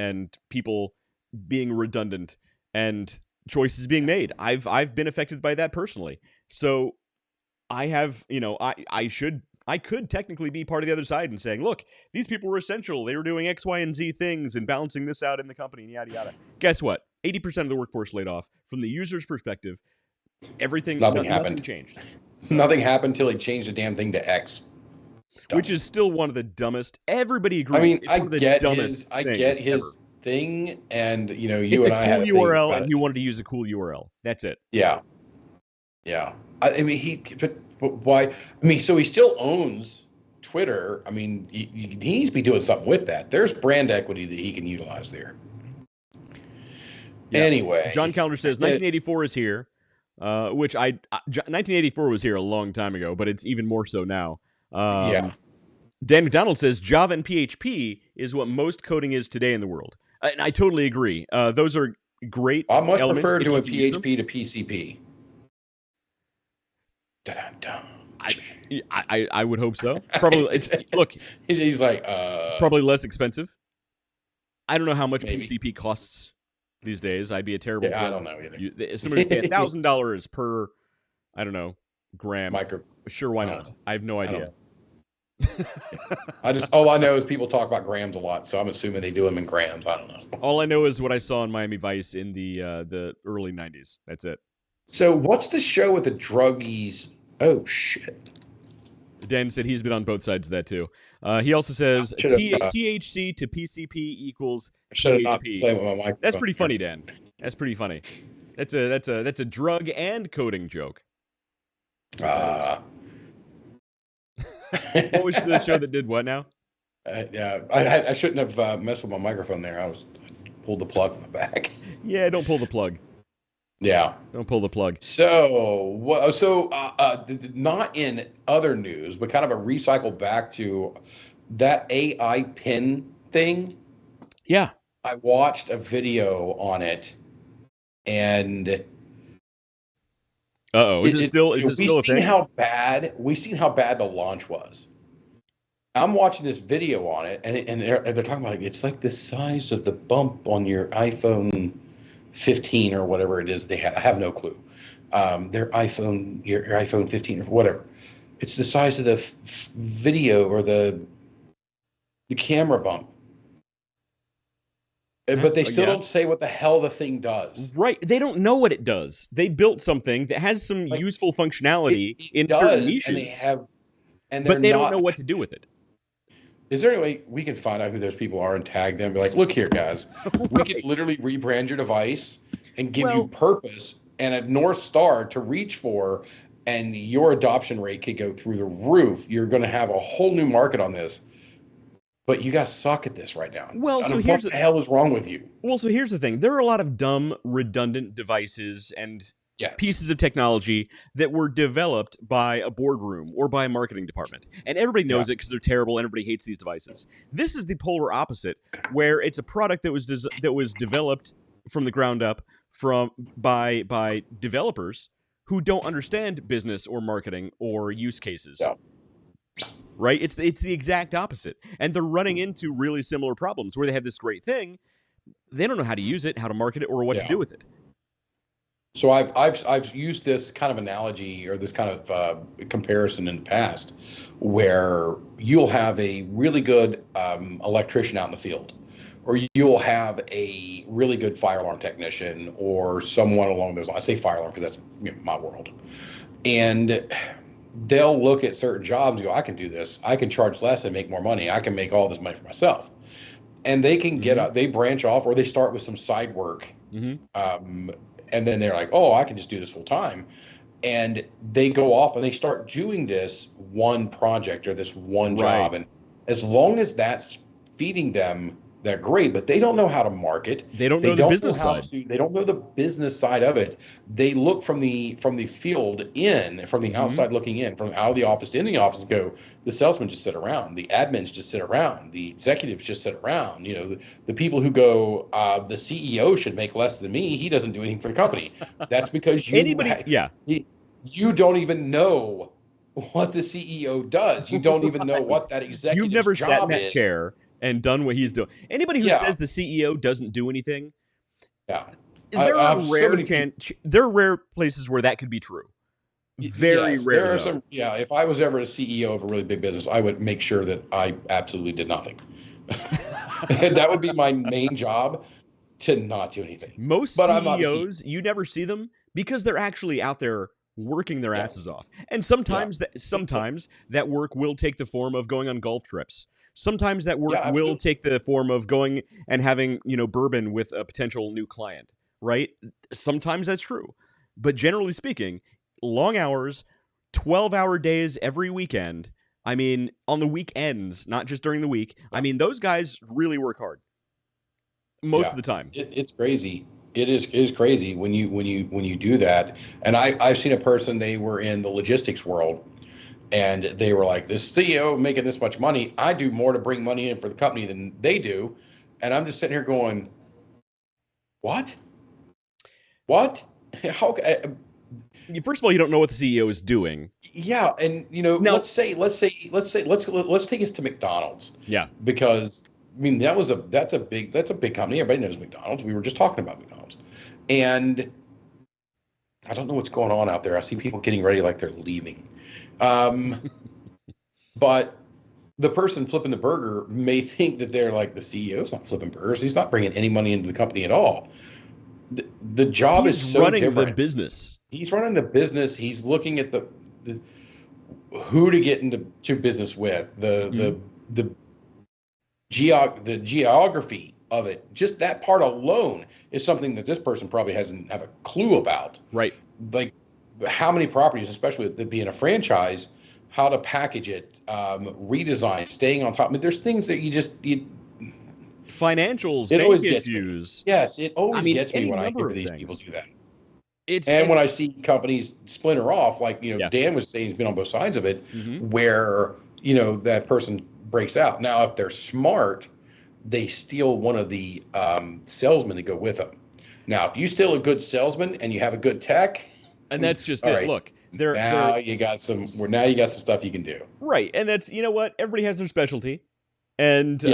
people being redundant and choices being made. I've been affected by that personally. So I have, I could technically be part of the other side and saying, look, these people were essential. They were doing X, Y, and Z things and balancing this out in the company and yada, yada. Guess what? 80% of the workforce laid off. From the user's perspective,
Nothing
changed. So.
Nothing happened until he changed the damn thing to X.
Which is still one of the dumbest. Everybody agrees. I mean, it's one of the dumbest
I get his
ever.
thing, and you
it's
and I had a
cool URL, and he wanted to use a cool URL. That's it.
Yeah. I mean, but why? I mean, so he still owns Twitter. I mean, he needs to be doing something with that. There's brand equity that he can utilize there. Yeah. Anyway,
John Calendar says 1984 is here, which 1984 was here a long time ago, but it's even more so now. Dan McDonald says Java and PHP is what most coding is today in the world. And I totally agree. Those are great.
I much prefer doing PHP to PCP.
I would hope so. Probably. Look.
He's like.
It's probably less expensive. I don't know how much PCP costs these days. I'd be a terrible.
I don't know either.
If somebody would say $1,000 per, I don't know, gram. Sure, why not? I have no idea.
All I know is people talk about grams a lot, so I'm assuming they do them in grams. I don't know.
All I know is what I saw in Miami Vice in the early 90s. That's it.
So what's the show with the druggies? Oh shit.
Dan said he's been on both sides of that too. He also says THC to PCP equals PHP. That's pretty funny, Dan. That's pretty funny. That's a drug and coding joke. What was the show that did what now?
I shouldn't have messed with my microphone there. I pulled the plug on the back.
Yeah, don't pull the plug.
Yeah,
don't pull the plug.
So, not in other news, but kind of a recycle back to that AI pin thing.
Yeah,
I watched a video on it, and
is it still a thing?
We've seen how bad the launch was. I'm watching this video on it, and they're talking about it's like the size of the bump on your iPhone 15 or whatever it is they have. I have no clue. Their iPhone, your iPhone 15 or whatever. It's the size of the video or the camera bump. But they still don't say what the hell the thing does.
Right. They don't know what it does. They built something that has some useful functionality in certain niches. But they don't know what to do with it.
Is there any way we can find out who those people are and tag them? And be like, look here, guys. Right. We could literally rebrand your device and give you purpose and a North Star to reach for, and your adoption rate could go through the roof. You're going to have a whole new market on this. But you guys suck at this right now.
Well, so
what the hell is wrong with you?
Well, so here's the thing. There are a lot of dumb, redundant devices and pieces of technology that were developed by a boardroom or by a marketing department. And everybody knows it because they're terrible and everybody hates these devices. This is the polar opposite, where it's a product that was developed from the ground up by developers who don't understand business or marketing or use cases. Yeah. Right? It's the exact opposite. And they're running into really similar problems where they have this great thing. They don't know how to use it, how to market it, or what to do with it.
So I've used this kind of analogy or this kind of comparison in the past, where you'll have a really good electrician out in the field, or you'll have a really good fire alarm technician, or someone along those lines. I say fire alarm because that's my world, and they'll look at certain jobs and go, I can do this. I can charge less and make more money. I can make all this money for myself. And they can they branch off, or they start with some side work. And then they're like, oh, I can just do this full time. And they go off and they start doing this one project or this one job. And as long as that's feeding them, they're great, but they don't know how to market.
They don't know the business side.
They don't know the business side of it. They look from the field in, from the outside looking in, from out of the office to in the office, and go, the salesmen just sit around, the admins just sit around, the executives just sit around. You know, the people who go, the CEO should make less than me. He doesn't do anything for the company. That's because you don't even know what the CEO does. You don't even know what that executive's
You've never
job
sat in that chair and done what he's doing. Anybody who says the CEO doesn't do anything, there are rare places where that could be true. Very rare.
There are some. Yeah, if I was ever a CEO of a really big business, I would make sure that I absolutely did nothing. That would be my main job, to not do anything.
Most CEOs, you never see them, because they're actually out there working their asses off. And sometimes that work will take the form of going on golf trips. Sometimes that work will take the form of going and having, bourbon with a potential new client, right? Sometimes that's true. But generally speaking, long hours, 12-hour days every weekend. I mean, on the weekends, not just during the week. I mean, those guys really work hard most of the time.
It's crazy. It is crazy when you do that. And I've seen a person, they were in the logistics world, and they were like, this CEO making this much money, I do more to bring money in for the company than they do. And I'm just sitting here going, what? How?
First of all, you don't know what the CEO is doing.
Yeah, and let's take us to McDonald's.
Yeah,
because I mean that's a big company. Everybody knows McDonald's. We were just talking about McDonald's, and I don't know what's going on out there. I see people getting ready like they're leaving, but the person flipping the burger may think that they're like, the CEO's not flipping burgers. He's not bringing any money into the company at all. The job is so
running
different.
The business.
He's running the business. He's looking at the who to get into business with, the geography of it. Just that part alone is something that this person probably doesn't have a clue about.
Right.
Like how many properties, especially with it being a franchise, how to package it, redesign, staying on top. I mean, there's things that you
financials, bank issues.
Yes, it always gets me when I hear these people do that. When I see companies splinter off, like Dan was saying, he's been on both sides of it, where that person breaks out. Now, if they're smart, they steal one of the salesmen to go with them. Now, if you steal a good salesman and you have a good tech,
and that's just it. Right. Look,
you got some stuff you can do.
Right, and that's what everybody has their specialty, and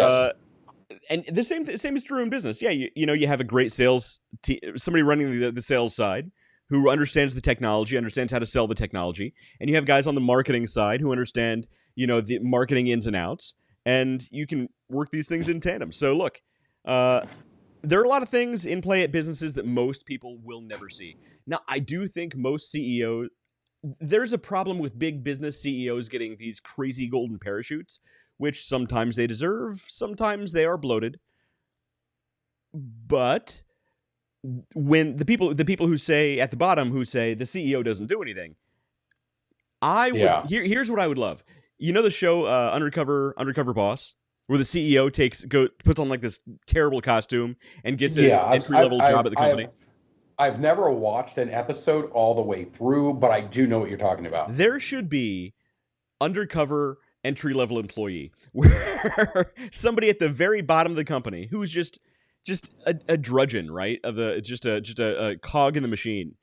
and the same is true in business. Yeah, you have a great sales team, somebody running the sales side who understands the technology, understands how to sell the technology, and you have guys on the marketing side who understand the marketing ins and outs, and you can work these things in tandem. So look, there are a lot of things in play at businesses that most people will never see. Now, I do think most CEOs, there's a problem with big business CEOs getting these crazy golden parachutes, which sometimes they deserve, sometimes they are bloated. But when the people who say at the bottom who say the CEO doesn't do anything, here's what I would love. The show Undercover Boss, where the CEO puts on like this terrible costume and gets an entry-level job at the company.
I've never watched an episode all the way through, but I do know what you're talking about.
There should be Undercover entry-level employee, where somebody at the very bottom of the company who's just a drudgeon, right? Just a cog in the machine.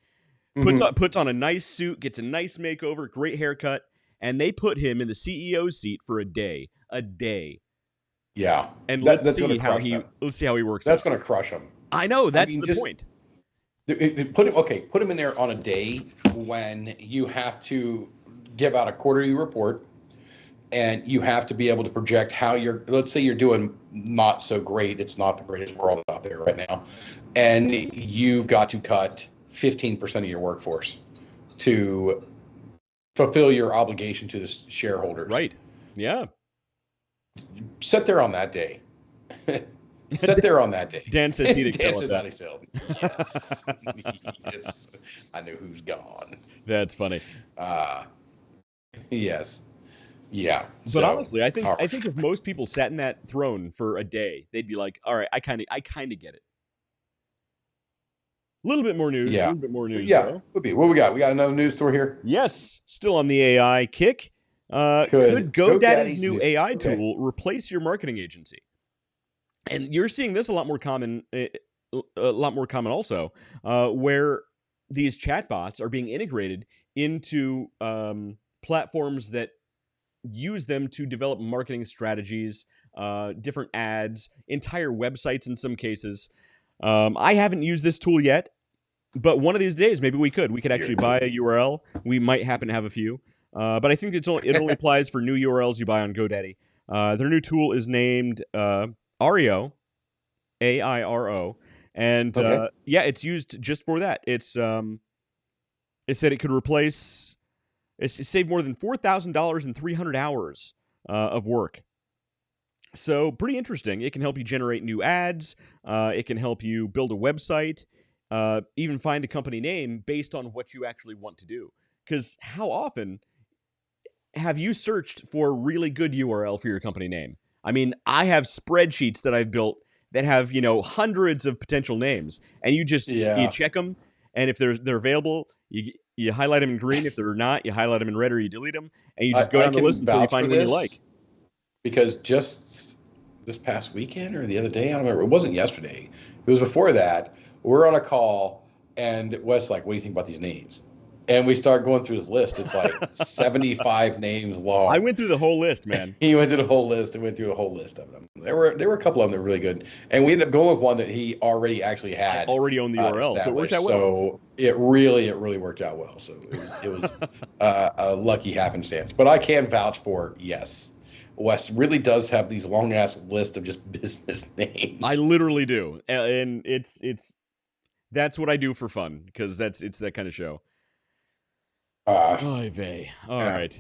Puts on a nice suit, gets a nice makeover, great haircut, and they put him in the CEO's seat for a day.
Yeah.
And let's see how he works.
That's going to crush him.
I know, that's the point.
Put him in there on a day when you have to give out a quarterly report, and you have to be able to project how let's say you're doing not so great. It's not the greatest world out there right now. And you've got to cut 15% of your workforce to fulfill your obligation to the shareholders.
Right. Yeah.
Sit there on that day. Sit there on that day.
Dan says he'd excel.
Yes. Yes. I know who's gone.
That's funny.
Yes. Yeah.
But honestly, I think if most people sat in that throne for a day, they'd be like, all right, I kind of get it. A little bit more news.
Yeah.
A little bit more news.
Yeah. Could be. What we got? We got another news story here.
Yes. Still on the AI kick. Could GoDaddy's new AI tool replace your marketing agency? And you're seeing this a lot more common also, where these chatbots are being integrated into platforms that use them to develop marketing strategies, different ads, entire websites in some cases. I haven't used this tool yet, but one of these days maybe we could. We could actually buy a URL. We might happen to have a few, but I think it only applies for new URLs you buy on GoDaddy. Their new tool is named Airo, AIRO, and it's used just for that. It's It said it could replace. It saved more than $4,000 in 300 hours of work. So pretty interesting. It can help you generate new ads. It can help you build a website. Even find a company name based on what you actually want to do. Because how often have you searched for a really good URL for your company name? I mean, I have spreadsheets that I've built that have, hundreds of potential names, and you just you check them, and if they're available, you highlight them in green. If they're not, you highlight them in red or you delete them, and you just go down the list until you find one you like.
Because just this past weekend or the other day, I don't remember. It wasn't yesterday. It was before that. We're on a call, and Wes like, "What do you think about these names?" And we start going through this list. It's like 75 names long.
I went through the whole list, man.
He went through the whole list and went through a whole list of them. There were a couple of them that were really good. And we ended up going with one that he already actually had.
I already owned the URL, so it worked out well.
So it really worked out well. So it was a lucky happenstance. But I can vouch for, yes, Wes really does have these long-ass list of just business names.
I literally do. And that's what I do for fun, because it's that kind of show. All right.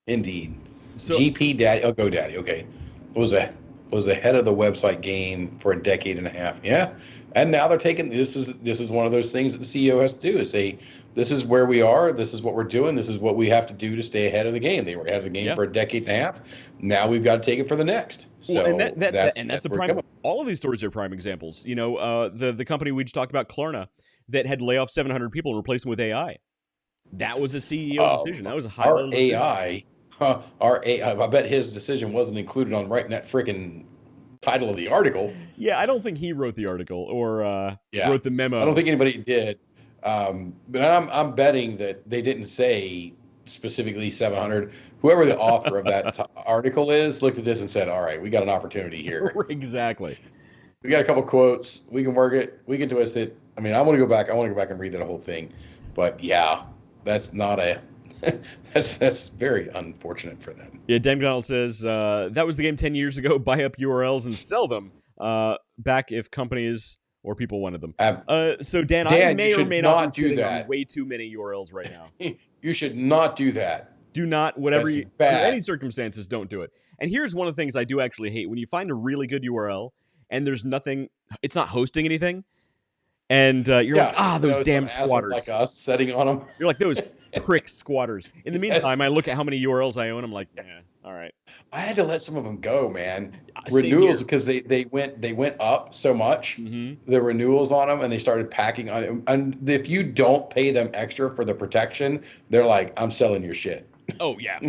Indeed. So, GP Daddy, GoDaddy. Okay, was ahead of the website game for a decade and a half. Yeah, and now they're taking this is one of those things that the CEO has to do is say, this is where we are, this is what we're doing, this is what we have to do to stay ahead of the game. They were ahead of the game for a decade and a half. Now we've got to take it for the next. So
that's a prime. All of these stories are prime examples. The company we just talked about, Klarna, that had to lay off 700 people and replace them with AI. That was a CEO decision. That was a high level
AI. Our AI. I bet his decision wasn't included on writing that freaking title of the article.
Yeah, I don't think he wrote the article or wrote the memo.
I don't think anybody did. But I'm betting that they didn't say specifically 700. Whoever the author of that article is looked at this and said, "All right, we got an opportunity here."
Exactly.
We got a couple quotes. We can work it. We can twist it. I mean, I want to go back and read that whole thing. But yeah. That's not that's very unfortunate for them.
Yeah, Dan McDonald says that was the game 10 years ago. Buy up URLs and sell them back if companies or people wanted them. So Dan, I may or may not be sitting on way too many URLs right now.
You should not do that.
Do not, whatever you, under any circumstances, don't do it. And here's one of the things I do actually hate: when you find a really good URL and there's nothing, it's not hosting anything. And you're like, those damn squatters.
Like us sitting on them.
You're like, those prick squatters. In the meantime, I look at how many URLs I own. I'm like, all right.
I had to let some of them go, man. Renewals, because they went up so much. Mm-hmm. The renewals on them, and they started packing on them. And if you don't pay them extra for the protection, they're like, I'm selling your shit.
Oh yeah.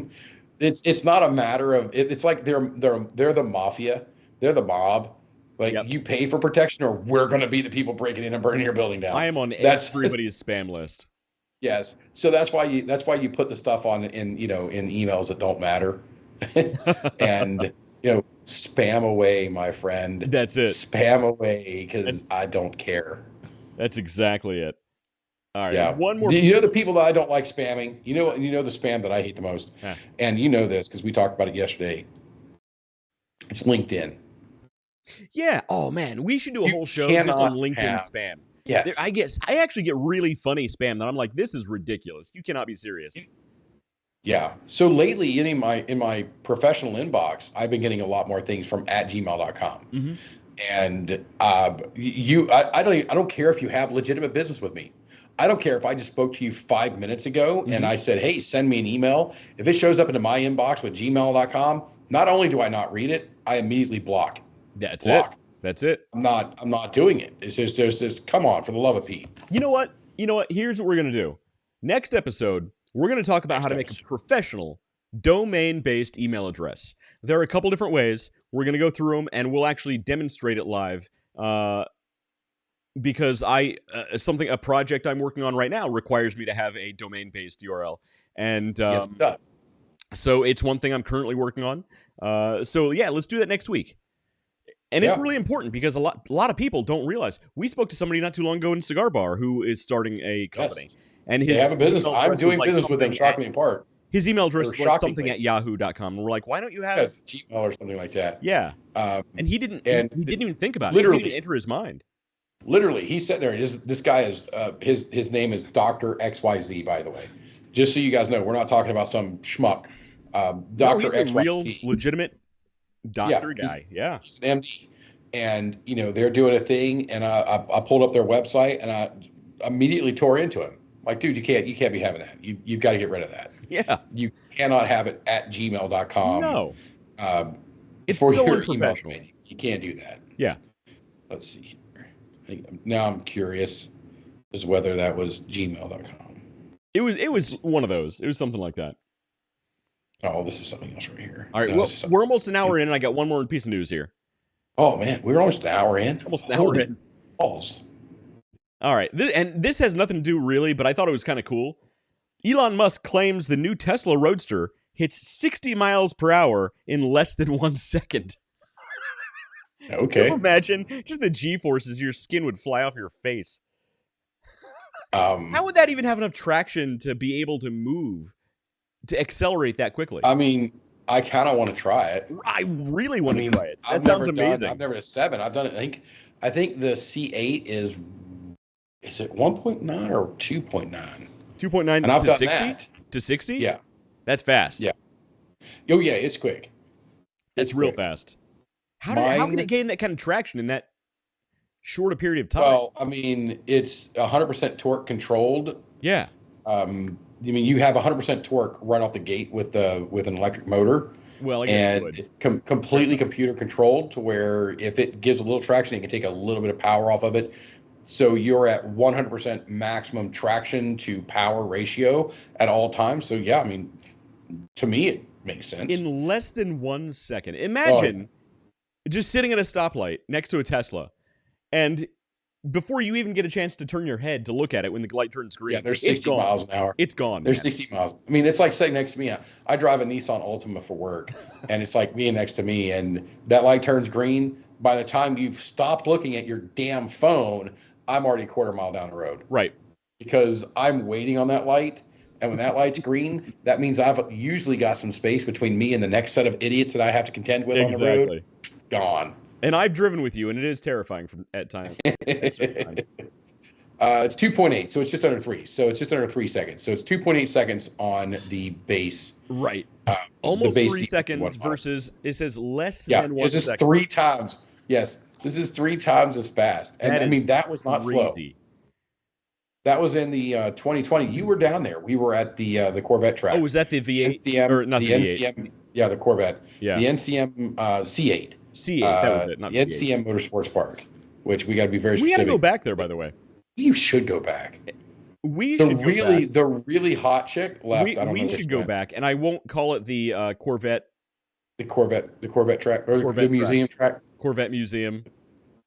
It's not a matter of it's like they're the mafia. They're the mob. Like, you pay for protection, or we're going to be the people breaking in and burning your building down.
I am on everybody's spam list.
Yes, so that's why you put the stuff on in emails that don't matter, and spam away, my friend.
That's it.
Spam away, because I don't care.
That's exactly it. All right.
Yeah.
One more.
The people that I don't like spamming. You know the spam that I hate the most, and you know this because we talked about it yesterday. It's LinkedIn.
Yeah. Oh man, we should do a whole show just on LinkedIn spam.
Yes.
I actually get really funny spam that I'm like, this is ridiculous. You cannot be serious.
Yeah. So lately, in my professional inbox, I've been getting a lot more things from @gmail.com. Mm-hmm. And I don't care if you have legitimate business with me. I don't care if I just spoke to you 5 minutes ago and I said, hey, send me an email. If it shows up into my inbox with gmail.com, not only do I not read it, I immediately block.
That's it.
I'm not doing it. It's just come on, for the love of Pete.
You know what? Here's what we're going to do. Next episode, we're going to talk about how to make a professional domain-based email address. There are a couple different ways. We're going to go through them, and we'll actually demonstrate it live. Because a project I'm working on right now requires me to have a domain-based URL. And
yes, it does.
So it's one thing I'm currently working on. So yeah, let's do that next week. And it's really important because a lot of people don't realize. We spoke to somebody not too long ago in Cigar Bar who is starting a company.
Yes.
And
they have a business. I'm doing business with them, shockingly apart.
His email address was like something at yahoo.com. And we're like, why don't you have
Gmail or something like that?
Yeah. And he didn't even think about it. He didn't even enter his mind.
literally, he's sitting there. This guy is his name is Dr. XYZ, by the way. Just so you guys know, we're not talking about some schmuck. Dr.
No, he's
XYZ,
a real legitimate doctor guy.
He's an MD, and they're doing a thing, and I pulled up their website, and I immediately tore into him. Like, dude, you can't be having that. You've got to get rid of that.
Yeah,
you cannot have it at gmail.com.
No, it's
for
so
your
unprofessional.
email. You can't do that.
Yeah.
Let's see here. Now I'm curious as whether that was gmail.com.
It was one of those. It was something like that.
Oh, this is something else right here.
All right, well, we're almost an hour in, and I got one more piece of news here.
Oh man, we're almost an hour in.
Almost an hour in.
Balls.
All right, and this has nothing to do really, but I thought it was kind of cool. Elon Musk claims the new Tesla Roadster hits 60 miles per hour in less than 1 second.
Okay.
Can you imagine just the G-forces, your skin would fly off your face. How would that even have enough traction to be able to move, to accelerate that quickly?
I mean, I kind of want to try it.
I really want to try it. That sounds amazing.
I've never done 7. I've done it. I think the C8 is it 1.9 or 2.9?
2.9
and I've
to
done
60?
that.
To 60?
Yeah.
That's fast.
Yeah. Oh yeah, it's quick.
It's real fast. How can it gain that kind of traction in that short a period of time?
Well, I mean, it's 100% torque controlled.
Yeah.
I mean, you have 100% torque right off the gate with an electric motor.
Well, I guess
completely computer controlled to where if it gives a little traction, it can take a little bit of power off of it. So you're at 100% maximum traction to power ratio at all times. So yeah, I mean, to me, it makes sense.
In less than 1 second. Imagine just sitting at a stoplight next to a Tesla, and before you even get a chance to turn your head to look at it when the light turns green,
there's 60 miles an hour.
It's gone.
There's 60 miles. I mean, it's like sitting next to me. I drive a Nissan Altima for work, and it's like being next to me, and that light turns green. By the time you've stopped looking at your damn phone, I'm already a quarter mile down the road.
Right.
Because I'm waiting on that light, and when that light's green, that means I've usually got some space between me and the next set of idiots that I have to contend with on the road. Gone.
And I've driven with you, and it is terrifying at times.
It's 2.8, so it's just under 3. So it's just under 3 seconds. So it's 2.8 seconds on the base.
Right. Almost 3 seconds versus, it says less than 1 second.
It's just 3 times. Yes, this is 3 times as fast. And I mean, that was not slow. That was in the 2020. You were down there. We were at the Corvette track.
Oh, was that the V8?
NCM,
or not the V8?
NCM, yeah, the Corvette.
Yeah.
The NCM C8.
C8, that was it, not
the NCM Motorsports Park, which we got to be very specific.
We got to go back there, by the way.
You should go back. The really hot chick left.
We should go back, and I won't call it the Corvette.
The Corvette track, or
Corvette
the museum track.
Corvette Museum.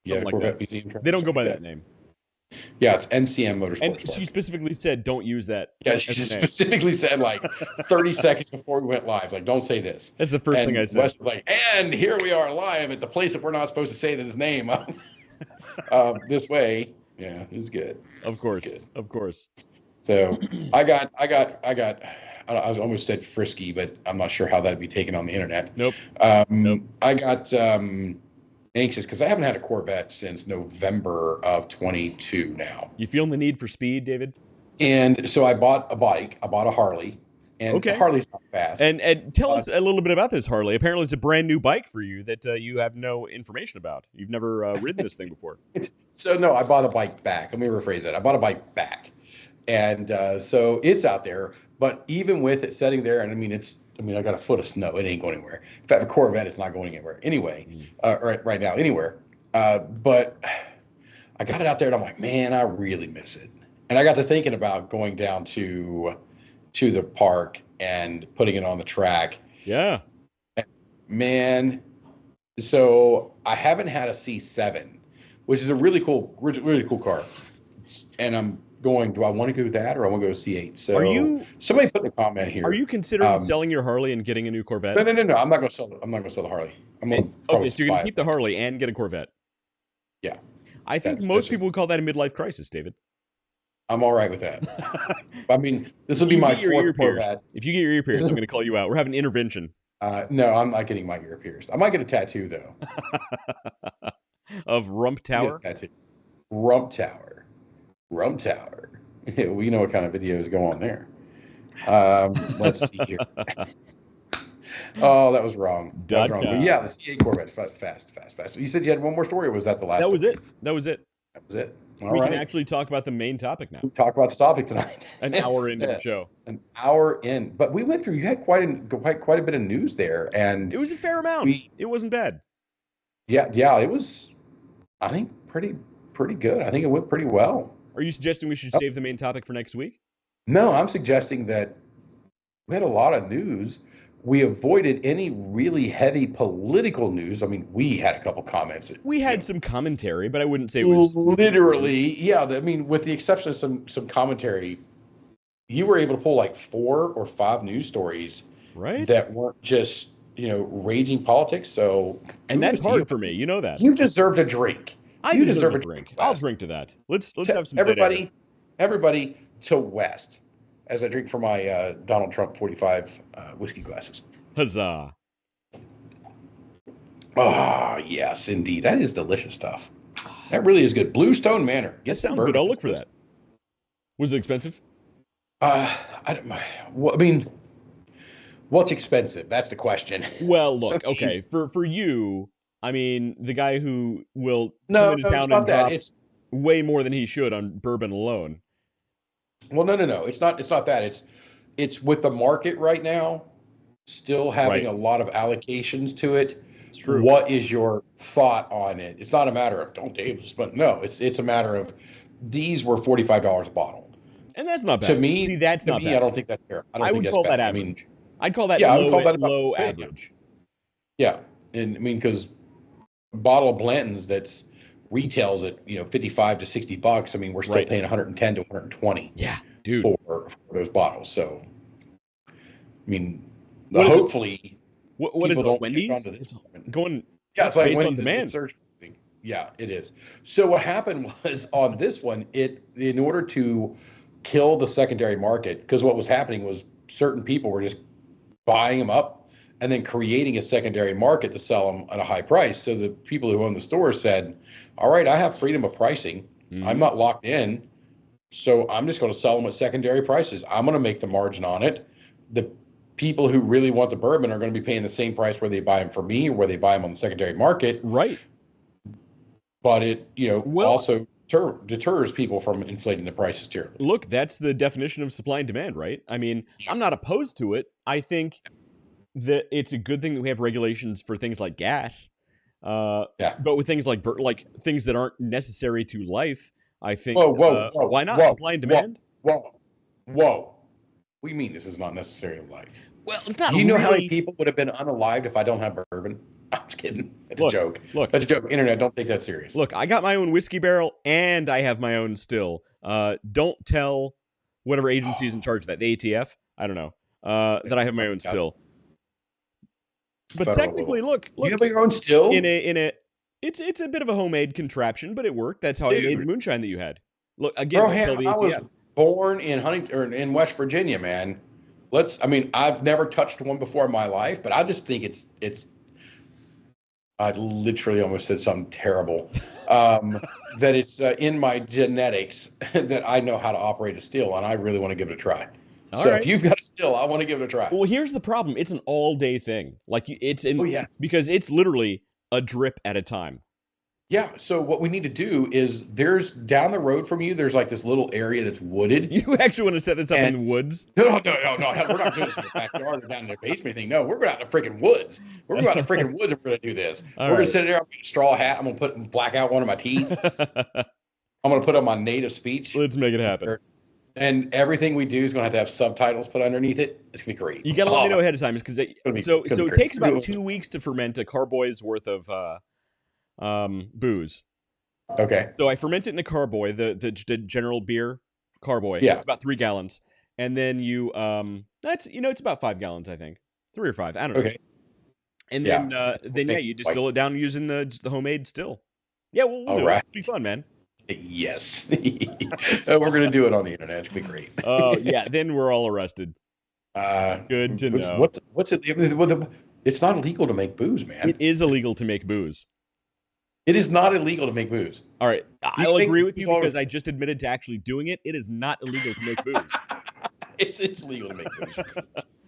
Yeah, Corvette Museum track.
They don't go by that name.
Yeah, it's NCM Motorsports
And
Park.
she specifically said, "Don't use that."
Yeah, she specifically said, like 30 seconds before we went live, like, "Don't say this."
That's the first thing I said.
Wes was like, "And here we are live at the place that we're not supposed to say his name this way." Yeah, it was good.
Of course, of course.
So I was almost said frisky, but I'm not sure how that'd be taken on the internet.
Nope.
I got anxious because I haven't had a Corvette since November of 22 now.
You feeling the need for speed, David?
And so I bought a bike. I bought a Harley. And Harley's not fast.
And tell us a little bit about this Harley. Apparently it's a brand new bike for you that you have no information about. You've never ridden this thing before.
No, I bought a bike back. Let me rephrase that. I bought a bike back. And so it's out there. But even with it sitting there, and I got a foot of snow. It ain't going anywhere. In fact, the Corvette is not going anywhere anyway, right now, anywhere. But I got it out there, and I'm like, man, I really miss it. And I got to thinking about going down to the park and putting it on the track.
Yeah.
And man, so I haven't had a C7, which is a really cool car. And I'm going, do I want to go with that or I want to go to C8? So somebody put in a comment here.
Are you considering selling your Harley and getting a new Corvette?
No. I'm not going to sell the Harley.
Okay, so you're going to keep the Harley and get a Corvette.
Yeah.
I think most people would call that a midlife crisis, David.
I'm all right with that. I mean, this will be my fourth Corvette.
If you get your ear pierced, I'm going to call you out. We're having intervention.
No, I'm not getting my ear pierced. I might get a tattoo, though.
Of Rump Tower?
Rump Tower. Rump Tower. We know what kind of videos go on there. Let's see here. Oh, that was wrong. That was wrong. But yeah, the C8 Corvette. Fast. You said you had one more story, or was that the last?
That was it. That was it.
All right.
We can actually talk about the main topic now.
Talk about the topic tonight.
An hour into the show.
An hour in, but we went through. You had quite a bit of news there, and
it was a fair amount. It wasn't bad.
Yeah, it was. I think pretty good. I think it went pretty well.
Are you suggesting we should save the main topic for next week?
No, I'm suggesting that we had a lot of news. We avoided any really heavy political news. I mean, we had a couple comments.
We had some commentary, but I wouldn't say it was
literally. Yeah, I mean, with the exception of some commentary, you were able to pull like 4 or 5 news stories,
right?
That weren't just raging politics. So,
and that's hard for me. You know that.
You deserved a drink.
You deserve a drink. I'll drink to that. Let's have some.
Everybody to West. As I drink from my Donald Trump 45 whiskey glasses.
Huzzah.
Ah, yes, indeed. That is delicious stuff. That really is good. Bluestone Manor.
That sounds good. I'll look for that. Was it expensive?
I mean, what's expensive? That's the question.
Well, look, okay. For you, I mean, the guy who will come into town and drop way more than he should on bourbon alone.
Well, no. It's not that. It's with the market right now, still having a lot of allocations to it.
It's true.
What is your thought on it? It's not a matter of don't Dave, but no, it's a matter of these were $45 a bottle.
And that's not bad.
To me,
see, that's not bad.
I don't think that's fair.
I would call that average. I mean, I'd call that low average.
Yeah, and I mean, because a bottle of Blanton's that's retails at $55 to $60. I mean, we're still paying 110 to 120.
Yeah, dude,
for those bottles. So, I mean, hopefully,
what is it? Wendy's? It's going. Yeah, it's
like
based on demand.
Yeah, it is. So what happened was on this one, in order to kill the secondary market, because what was happening was certain people were just buying them up and then creating a secondary market to sell them at a high price. So the people who own the store said, all right, I have freedom of pricing. Mm-hmm. I'm not locked in. So I'm just going to sell them at secondary prices. I'm going to make the margin on it. The people who really want the bourbon are going to be paying the same price whether they buy them from me or whether they buy them on the secondary market.
Right.
But it, also deters people from inflating the prices terribly.
Look, that's the definition of supply and demand, right? I mean, I'm not opposed to it. I think that it's a good thing that we have regulations for things like gas. But with things like things that aren't necessary to life, I think.
Whoa,
why not supply and demand?
Whoa. What do you mean this is not necessary to life?
Well, it's not.
Do you know how many people would have been unalived if I don't have bourbon? I'm just kidding. It's a joke. That's a joke. Internet, don't take that serious.
Look, I got my own whiskey barrel and I have my own still. Don't tell whatever agency is in charge of that. The ATF? I don't know. That I have my own still. But technically, look.
You have your own still?
It's a bit of a homemade contraption, but it worked. That's how I made the moonshine that you had. Look, again,
I was born in Huntington, in West Virginia, man. I've never touched one before in my life, but I just think it's. I literally almost said something terrible. That it's in my genetics that I know how to operate a still, and I really want to give it a try. If you've got a still, I want to give it a try.
Well, here's the problem. It's an all-day thing. Because it's literally a drip at a time.
Yeah. So what we need to do is there's down the road from you, there's like this little area that's wooded.
You actually want to set this up in the woods?
No. We're not doing this in the backyard or down in the basement thing. No, we're going out in the freaking woods. We're going out in the freaking woods and we're going to do this. We're going to sit there, I'm going to straw hat. I'm going to black out one of my teeth. I'm going to put on my native speech.
Let's make it happen.
And everything we do is going to have subtitles put underneath it. It's going to be great.
You got to let me know ahead of time. Because it takes about 2 weeks to ferment a carboy's worth of booze.
Okay.
So I ferment it in a carboy, the general beer carboy.
Yeah.
It's about 3 gallons. And then you it's about 5 gallons, I think. 3 or 5. I don't know. Okay. And then you distill it down using the homemade still. Yeah, we'll do it. It'll be fun, man.
Yes. We're going to do it on the internet. It's going to be great.
Oh, yeah. Then we're all arrested. Good to know.
What's it? It's not illegal to make booze, man.
It is illegal to make booze.
It is not illegal to make booze.
All right. I'll agree with you because I just admitted to actually doing it. It is not illegal to make booze.
It's legal to make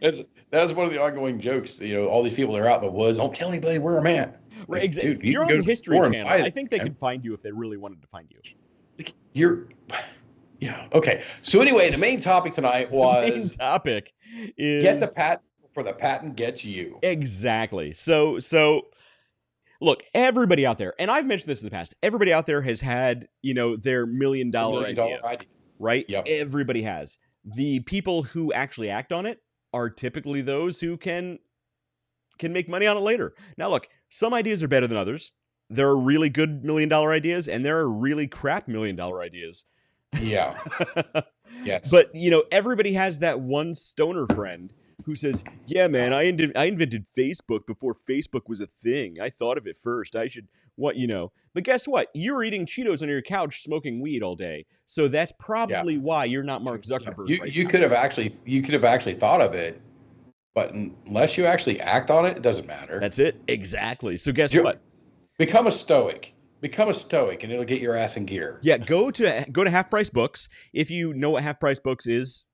booze. That's one of the ongoing jokes. All these people that are out in the woods, don't tell anybody where I'm at.
Right, exactly. Dude, you're on the History Channel. I think they could find you if they really wanted to find you.
Yeah. Okay. So anyway, the main topic tonight was...
The main topic is...
Get the patent before the patent gets you.
Exactly. So look, everybody out there, and I've mentioned this in the past, everybody out there has had, their $1 million idea. Right?
Yep.
Everybody has. The people who actually act on it are typically those who can make money on it later. Now, look, some ideas are better than others. There are really good $1 million ideas, and there are really crap $1 million ideas.
Yeah. Yes.
But, everybody has that one stoner friend who says, yeah, man, I invented Facebook before Facebook was a thing. I thought of it first. I should, But guess what? You're eating Cheetos on your couch smoking weed all day. So that's probably why you're not Mark Zuckerberg.
You could have actually thought of it, but unless you actually act on it, it doesn't matter.
That's it. Exactly. So guess what?
Become a stoic, and it'll get your ass in gear.
Yeah, go to Half Price Books. If you know what Half Price Books is,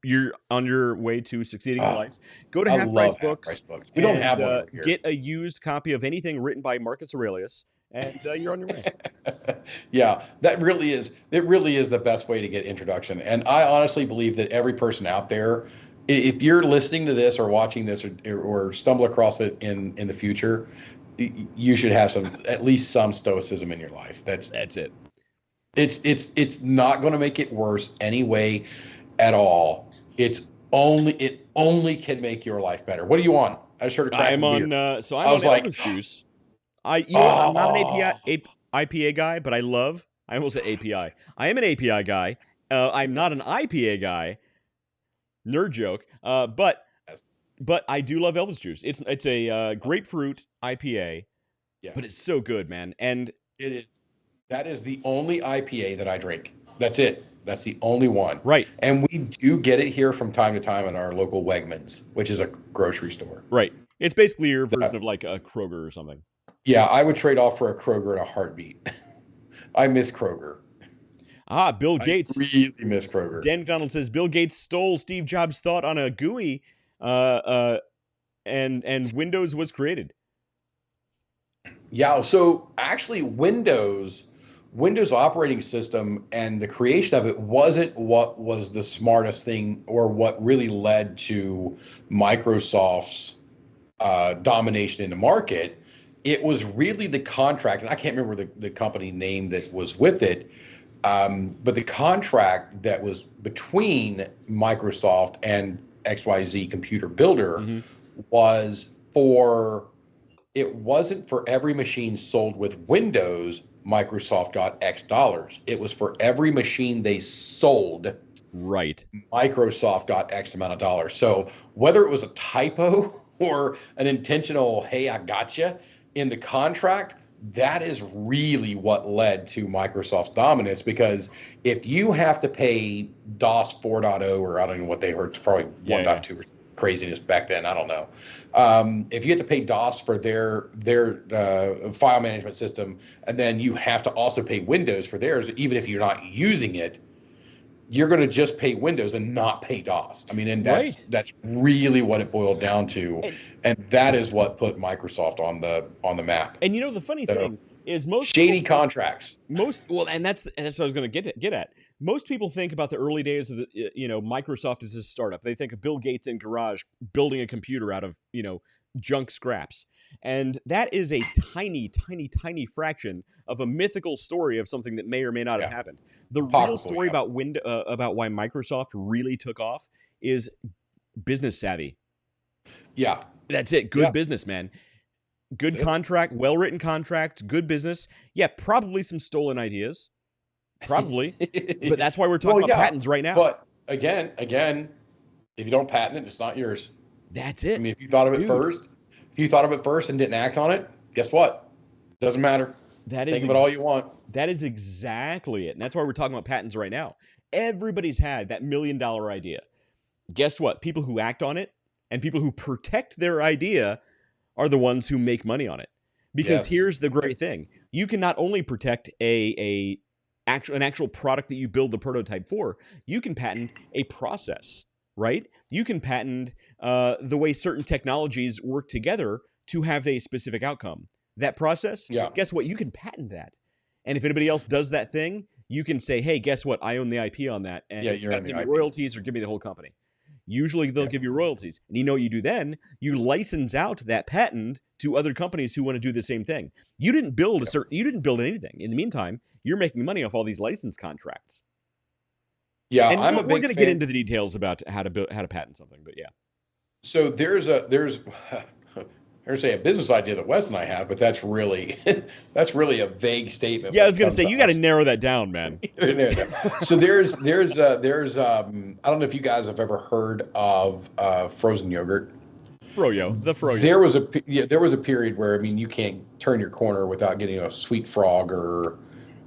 you're on your way to succeeding in life. Go to Half Price Books.
We don't have one here.
Get a used copy of anything written by Marcus Aurelius, and you're on your way.
Yeah, it really is the best way to get introduction. And I honestly believe that every person out there, if you're listening to this or watching this or stumble across it in the future, you should have at least some stoicism in your life. That's
it.
It's not going to make it worse anyway at all. It only can make your life better. What are you on? I just heard a crack.
I'm on Elvis juice. I'm not an IPA guy, but I almost said API. I am an API guy. I'm not an IPA guy. Nerd joke. But I do love Elvis juice. It's a grapefruit IPA.
Yeah.
But it's so good, man. And
it is. That is the only IPA that I drink. That's it. That's the only one.
Right.
And we do get it here from time to time in our local Wegmans, which is a grocery store.
Right. It's basically your version of like a Kroger or something.
Yeah, I would trade off for a Kroger in a heartbeat. I miss Kroger.
Bill Gates.
I really miss Kroger.
Dan McDonald says Bill Gates stole Steve Jobs' thought on a GUI, and Windows was created.
Yeah, so actually Windows operating system and the creation of it wasn't what was the smartest thing or what really led to Microsoft's domination in the market. It was really the contract, and I can't remember the company name that was with it, but the contract that was between Microsoft and XYZ Computer Builder it wasn't for every machine sold with Windows, Microsoft got X dollars. It was for every machine they sold.
Right.
Microsoft got X amount of dollars. So whether it was a typo or an intentional, hey, I gotcha in the contract, that is really what led to Microsoft's dominance. Because if you have to pay DOS 4.0, or I don't know what they were, it's probably 1.2 or craziness back then, I don't know. If you have to pay DOS for their file management system, and then you have to also pay Windows for theirs, even if you're not using it, you're going to just pay Windows and not pay DOS. I mean, and that's really what it boiled down to, and that is what put Microsoft on the map.
And the funny thing is, most
shady contracts.
And that's what I was going to get at. Most people think about the early days of Microsoft as a startup. They think of Bill Gates in garage building a computer out of junk scraps, and that is a tiny, tiny, tiny fraction of a mythical story of something that may or may not have happened. The real story about why Microsoft really took off is business savvy.
Yeah,
that's it. Good business, man. Good contract, well-written contracts, good business. Yeah, probably some stolen ideas. Probably. But that's why we're talking about patents right now.
But again, if you don't patent it, it's not yours.
That's it.
I mean, if you thought of it first and didn't act on it, guess what? Doesn't matter. Think of it all you want.
That is exactly it. And that's why we're talking about patents right now. Everybody's had that $1 million idea. Guess what? People who act on it and people who protect their idea are the ones who make money on it. Because here's the great thing. you can not only protect an actual product that you build the prototype for, you can patent a process, right? You can patent the way certain technologies work together to have a specific outcome. That process, guess what? You can patent that. And if anybody else does that thing, you can say, hey, guess what? I own the IP on that. And
you're in the
give me
IP.
royalties or give me the whole company. Usually they'll give you royalties. And you know what you do then? You license out that patent to other companies who want to do the same thing. You didn't build you didn't build anything. In the meantime, you're making money off all these license contracts.
Yeah,
and we're going to get into the details about how to patent something, but yeah.
So there's a business idea that Wes and I have, but that's really a vague statement.
Yeah, I was going to say you got to narrow that down, man.
So there's I don't know if you guys have ever heard of frozen yogurt.
Froyo.
There was a period where you can't turn your corner without getting a Sweet Frog or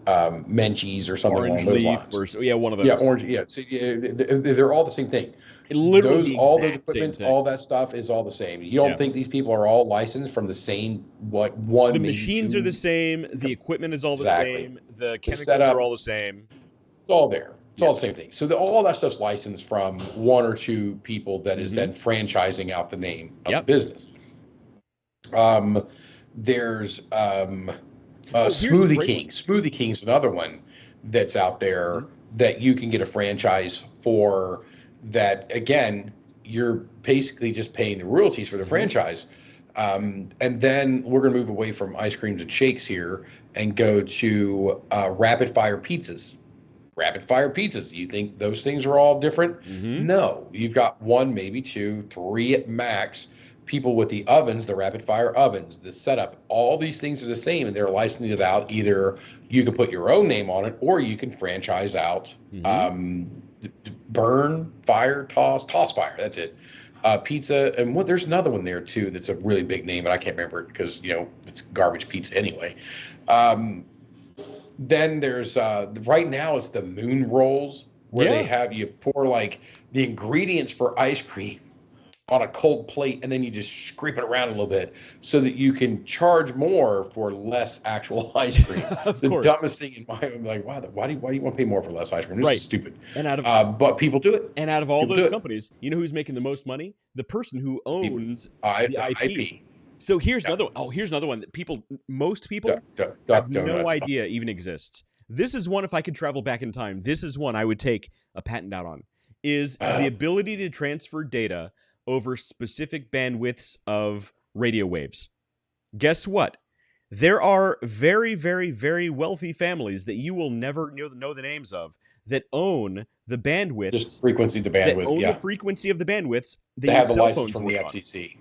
Menchie's or something
orange
along those
lines. One of those.
Yeah, orange. Yeah, so, they're all the same thing.
Literally,
all those equipment, all that stuff is all the same. You don't think these people are all licensed from the same one?
The machines are the same. The equipment is all the same. The chemicals are all the same.
It's all there. It's all the same thing. So all that stuff's licensed from one or two people that is then franchising out the name of the business. There's Smoothie King. Smoothie King's another one that's out there that you can get a franchise for. That again, you're basically just paying the royalties for the franchise. And then we're going to move away from ice creams and shakes here and go to rapid fire pizzas. Rapid fire pizzas. Do you think those things are all different? No. You've got one, maybe two, three at max. People with the ovens, the rapid fire ovens, the setup, all these things are the same, and they're licensing it out. Either you can put your own name on it, or you can franchise out. Burn, fire, toss fire. That's it. Pizza, and there's another one there too that's a really big name, but I can't remember it because it's garbage pizza anyway. Then there's right now it's the moon rolls where they have you pour like the ingredients for ice cream on a cold plate, and then you just scrape it around a little bit so that you can charge more for less actual ice cream. The dumbest thing in my mind, I'm like, why do you want to pay more for less ice cream? This is stupid.
And
but people do it.
And out of all those companies, you know who's making the most money? The person who owns the IP. So here's another one. Here's another one that most people have no idea even exists. This is one, if I could travel back in time, this is one I would take a patent out on, is the ability to transfer data over specific bandwidths of radio waves. Guess what? There are very, very, very wealthy families that you will never know the names of that own the bandwidths.
Just frequency of the bandwidth.
That own the frequency of the bandwidths.
They have the license from the FCC.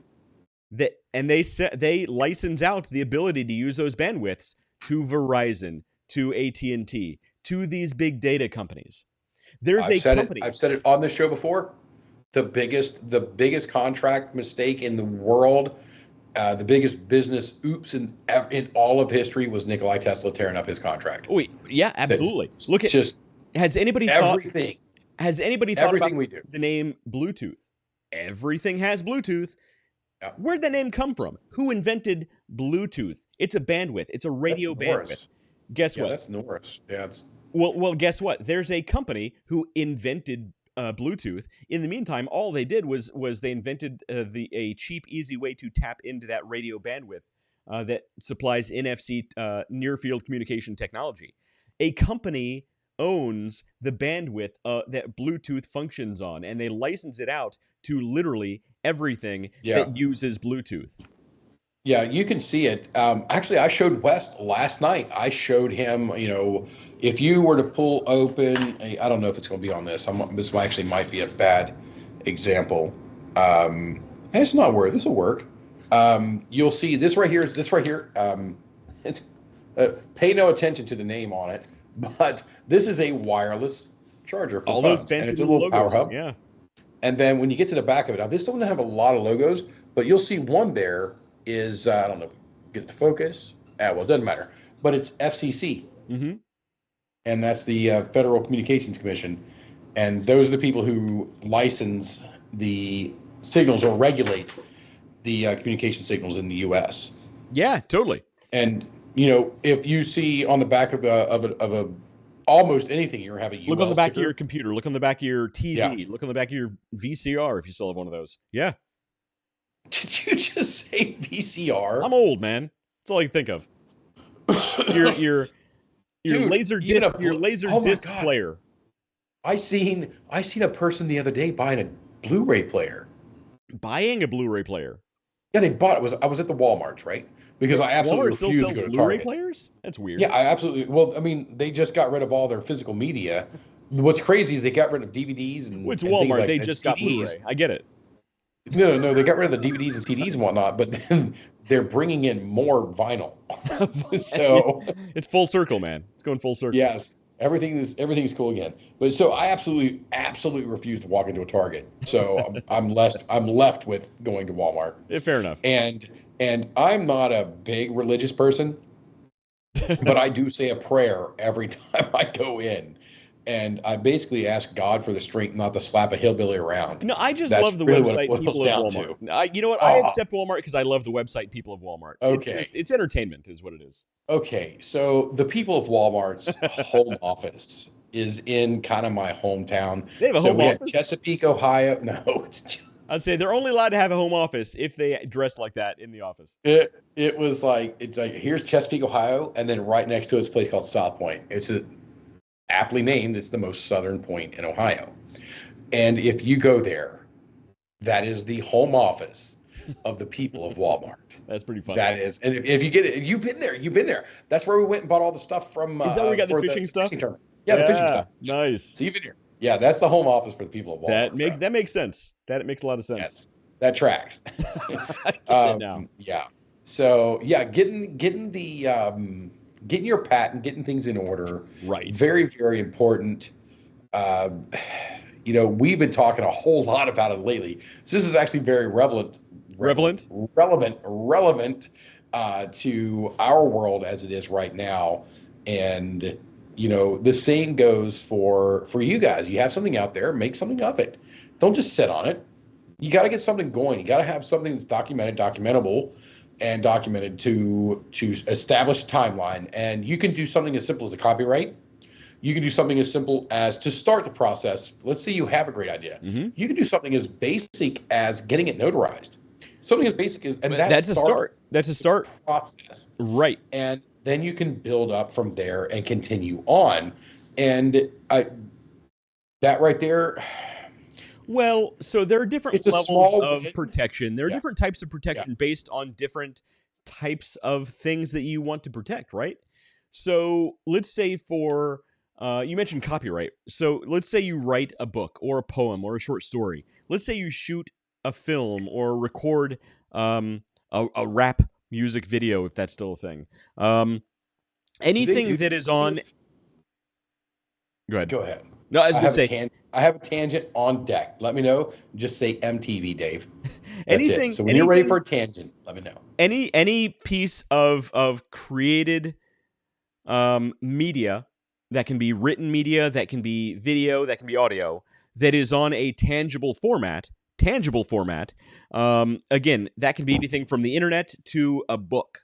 They license out the ability to use those bandwidths to Verizon, to AT&T, to these big data companies. I've said it on this show before. The biggest contract mistake in the world, the biggest business oops in all of history was Nikola Tesla tearing up his contract. Oh, yeah, absolutely. Look at has anybody
everything.
Has anybody thought about the name Bluetooth? Everything has Bluetooth. Yeah. Where'd that name come from? Who invented Bluetooth? It's a bandwidth. It's a radio bandwidth. Guess what?
That's Norris. Yeah.
Well, guess what? There's a company who invented Bluetooth. In the meantime, all they did was they invented a cheap, easy way to tap into that radio bandwidth that supplies NFC near field communication technology. A company owns the bandwidth that Bluetooth functions on, and they license it out to literally everything that uses Bluetooth.
Yeah, you can see it. Actually, I showed Wes last night. I showed him, if you were to pull open, I don't know if it's going to be on this. This actually might be a bad example. It's not worth. This will work. You'll see this right here. It's pay no attention to the name on it, but this is a wireless charger for
all
phones,
those fancy
and it's a little
logos.
power hub.
Yeah.
And then when you get to the back of it, now this doesn't have a lot of logos, but you'll see one there is, I don't know, get the focus. Well, it doesn't matter, but it's FCC.
Mm-hmm.
And that's the Federal Communications Commission. And those are the people who license the signals or regulate the communication signals in the U.S.
Yeah, totally.
And if you see on the back of a almost anything, you have a UL
look on the back
sticker.
of your computer. Look on the back of your TV.
Yeah.
Look on the back of your VCR if you still have one of those. Yeah.
Did you just say VCR?
I'm old, man. That's all I can think of. Your
Dude,
laser disc, disc player.
I seen a person the other day buying a Blu-ray player.
Buying a Blu-ray player.
Yeah, they bought it. I was at the Walmarts, right? Because I absolutely
Walmart
refuse to go to
Blu-ray
Target.
players? That's weird.
Yeah, I absolutely. Well, I mean, they just got rid of all their physical media. What's crazy is they got rid of DVDs and
It's
and
Walmart.
things like
They
that,
just
CDs.
got Blu-ray. I get it.
No, they got rid of the DVDs and CDs and whatnot, but they're bringing in more vinyl. So
it's full circle, man. It's going full circle.
Yes, everything's cool again. But so I absolutely refuse to walk into a Target. So I'm left with going to Walmart.
Yeah, fair enough.
And I'm not a big religious person, but I do say a prayer every time I go in. And I basically ask God for the strength not to slap a hillbilly around.
No, I just
That's
love the
really
website
what it
people
boils
of
down
Walmart. You know what? I accept Walmart because I love the website people of Walmart.
Okay.
It's entertainment is what it is.
Okay, so the people of Walmart's home office is in kind of my hometown.
They have a home office?
Chesapeake, Ohio. No,
I'd say they're only allowed to have a home office if they dress like that in the office.
It's like here's Chesapeake, Ohio, and then right next to it's a place called South Point. It's aptly named. It's the most southern point in Ohio. And if you go there, that is the home office of the people of Walmart.
That's pretty funny.
That is. And if you get it, you've been there. That's where we went and bought all the stuff from.
Is that where we got the fishing stuff?
Yeah, the fishing stuff.
Nice.
So you've been here. Yeah, that's the home office for the people of Walmart.
That makes sense. That makes a lot of sense.
Yes, that tracks.
I get that now.
Yeah. So yeah, getting your patent, getting things in order.
Right.
Very, very important. We've been talking a whole lot about it lately. So this is actually very relevant to our world as it is right now. And the same goes for you guys. You have something out there, make something of it. Don't just sit on it. You got to get something going. You got to have something that's documentable, and documented to establish a timeline. And you can do something as simple as a copyright. You can do something as simple as to start the process. Let's say you have a great idea.
Mm-hmm.
You can do something as basic as getting it notarized. Something as basic as, and
that's a start. That's a start
process.
Right.
And then you can build up from there and continue on. And that right there.
Well, so there are different levels of protection. There are different types of protection based on different types of things that you want to protect, right? So let's say you mentioned copyright. So let's say you write a book or a poem or a short story. Let's say you shoot a film or record a rap music video, if that's still a thing. Anything that is on... Go ahead. No, I was going to say...
I have a tangent on deck. Let me know. Just say MTV, Dave. That's it. So when you're ready for a tangent, let me know.
Any piece of created media, that can be written media, that can be video, that can be audio, that is on a tangible format. Again, that can be anything from the internet to a book.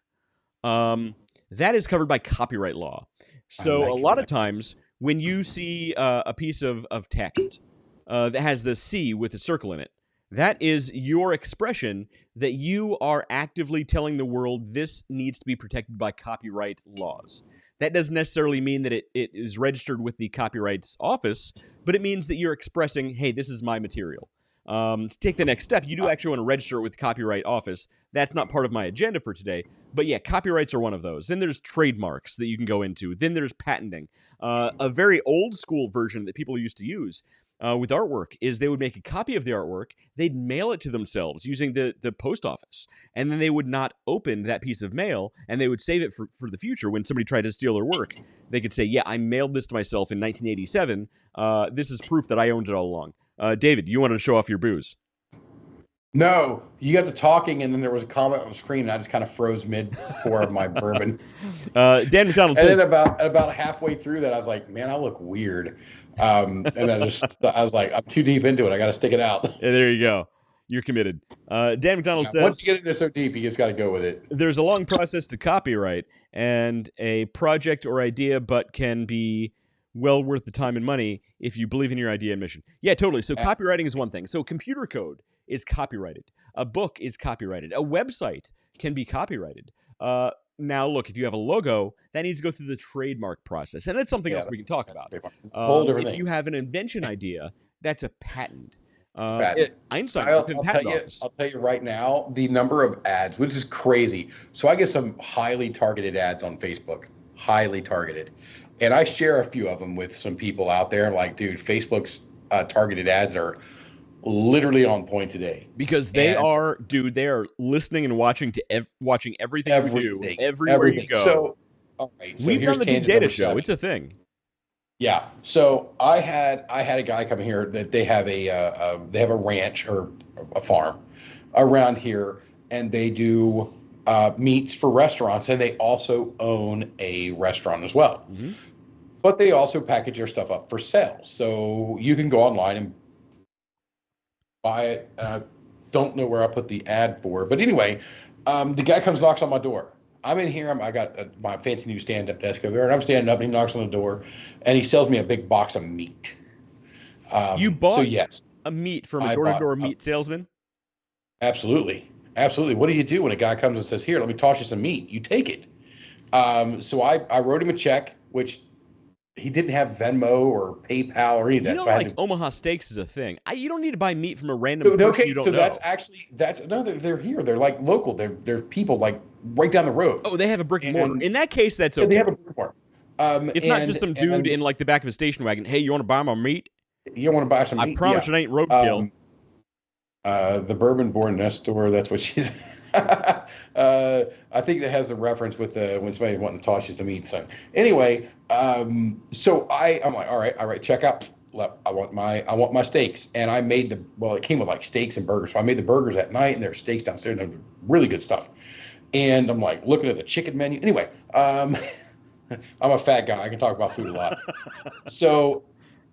That is covered by copyright law. So a lot of times when you see a piece of text that has the C with a circle in it, that is your expression that you are actively telling the world this needs to be protected by copyright laws. That doesn't necessarily mean that it is registered with the Copyrights Office, but it means that you're expressing, hey, this is my material. To take the next step, you do actually want to register it with the Copyright Office. That's not part of my agenda for today. But yeah, copyrights are one of those. Then there's trademarks that you can go into. Then there's patenting. A very old school version that people used to use with artwork is they would make a copy of the artwork. They'd mail it to themselves using the post office. And then they would not open that piece of mail, and they would save it for the future. When somebody tried to steal their work, they could say, yeah, I mailed this to myself in 1987. This is proof that I owned it all along. David, you wanted to show off your booze.
No, you got the talking, and then there was a comment on the screen, and I just kind of froze mid-pour of my bourbon.
Dan McDonald says...
And then about halfway through that, I was like, man, I look weird. And I was like, I'm too deep into it. I got to stick it out.
Yeah, there you go. You're committed. Dan McDonald says,
once you get into so deep, you just got to go with it.
There's a long process to copyright and a project or idea, but can be well worth the time and money if you believe in your idea and mission. Yeah, totally. So copywriting is one thing. So computer code is copyrighted. A book is copyrighted. A website can be copyrighted. Now, look, if you have a logo, that needs to go through the trademark process. And that's something else we can talk about. If you have an invention idea, that's a patent. Einstein,
I'll tell you right now, the number of ads, which is crazy. So I get some highly targeted ads on Facebook, highly targeted. And I share a few of them with some people out there. Like, dude, Facebook's targeted ads are literally on point today.
Because they are listening and watching everything you do, everywhere you go.
So, all right. So
we've done the big data show. It's a thing.
Yeah. So I had a guy come here that they have a ranch or a farm around here, and they do meats for restaurants, and they also own a restaurant as well. Mm-hmm. But they also package their stuff up for sale. So you can go online and buy it. Don't know where I put the ad for, but anyway, the guy comes, knocks on my door. I'm in here. I got my fancy new stand-up desk over there, and I'm standing up, and he knocks on the door, and he sells me a big box of meat.
You bought a meat from a door-to-door meat salesman?
Absolutely. Absolutely. What do you do when a guy comes and says, here, let me toss you some meat? You take it. So I wrote him a check, which he didn't have Venmo or PayPal or any of that.
You know, so Omaha Steaks is a thing. You don't need to buy meat from a random person you don't know.
They're here. They're like local. They're people like right down the road.
Oh, they have a brick and mortar. In that case, that's okay.
They have a brick and mortar.
It's not just some dude in like the back of a station wagon. Hey, you want to buy my meat?
You want to buy some meat?
I promise it ain't roadkill.
The bourbon-born Nestor, that's what she's... I think that has the reference with when somebody wanting to toss you some meat thing. Anyway, so I'm like, all right, check out. I want my steaks, and I made it came with like steaks and burgers. So I made the burgers at night, and there's steaks downstairs, and really good stuff. And I'm like looking at the chicken menu. Anyway, I'm a fat guy. I can talk about food a lot. So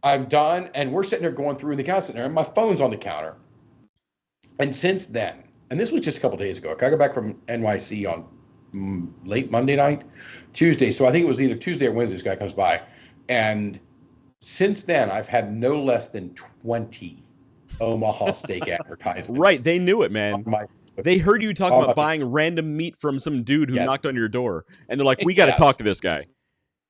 I'm done, and we're sitting there going through, and the guy's sitting there, and my phone's on the counter. And since then, and this was just a couple days ago, I got back from NYC on late Monday night, Tuesday. So I think it was either Tuesday or Wednesday. This guy comes by, and since then I've had no less than 20 Omaha Steak advertisements.
Right, they knew it, man. They heard you talking about buying random meat from some dude who knocked on your door, and they're like, "We got to talk to this guy."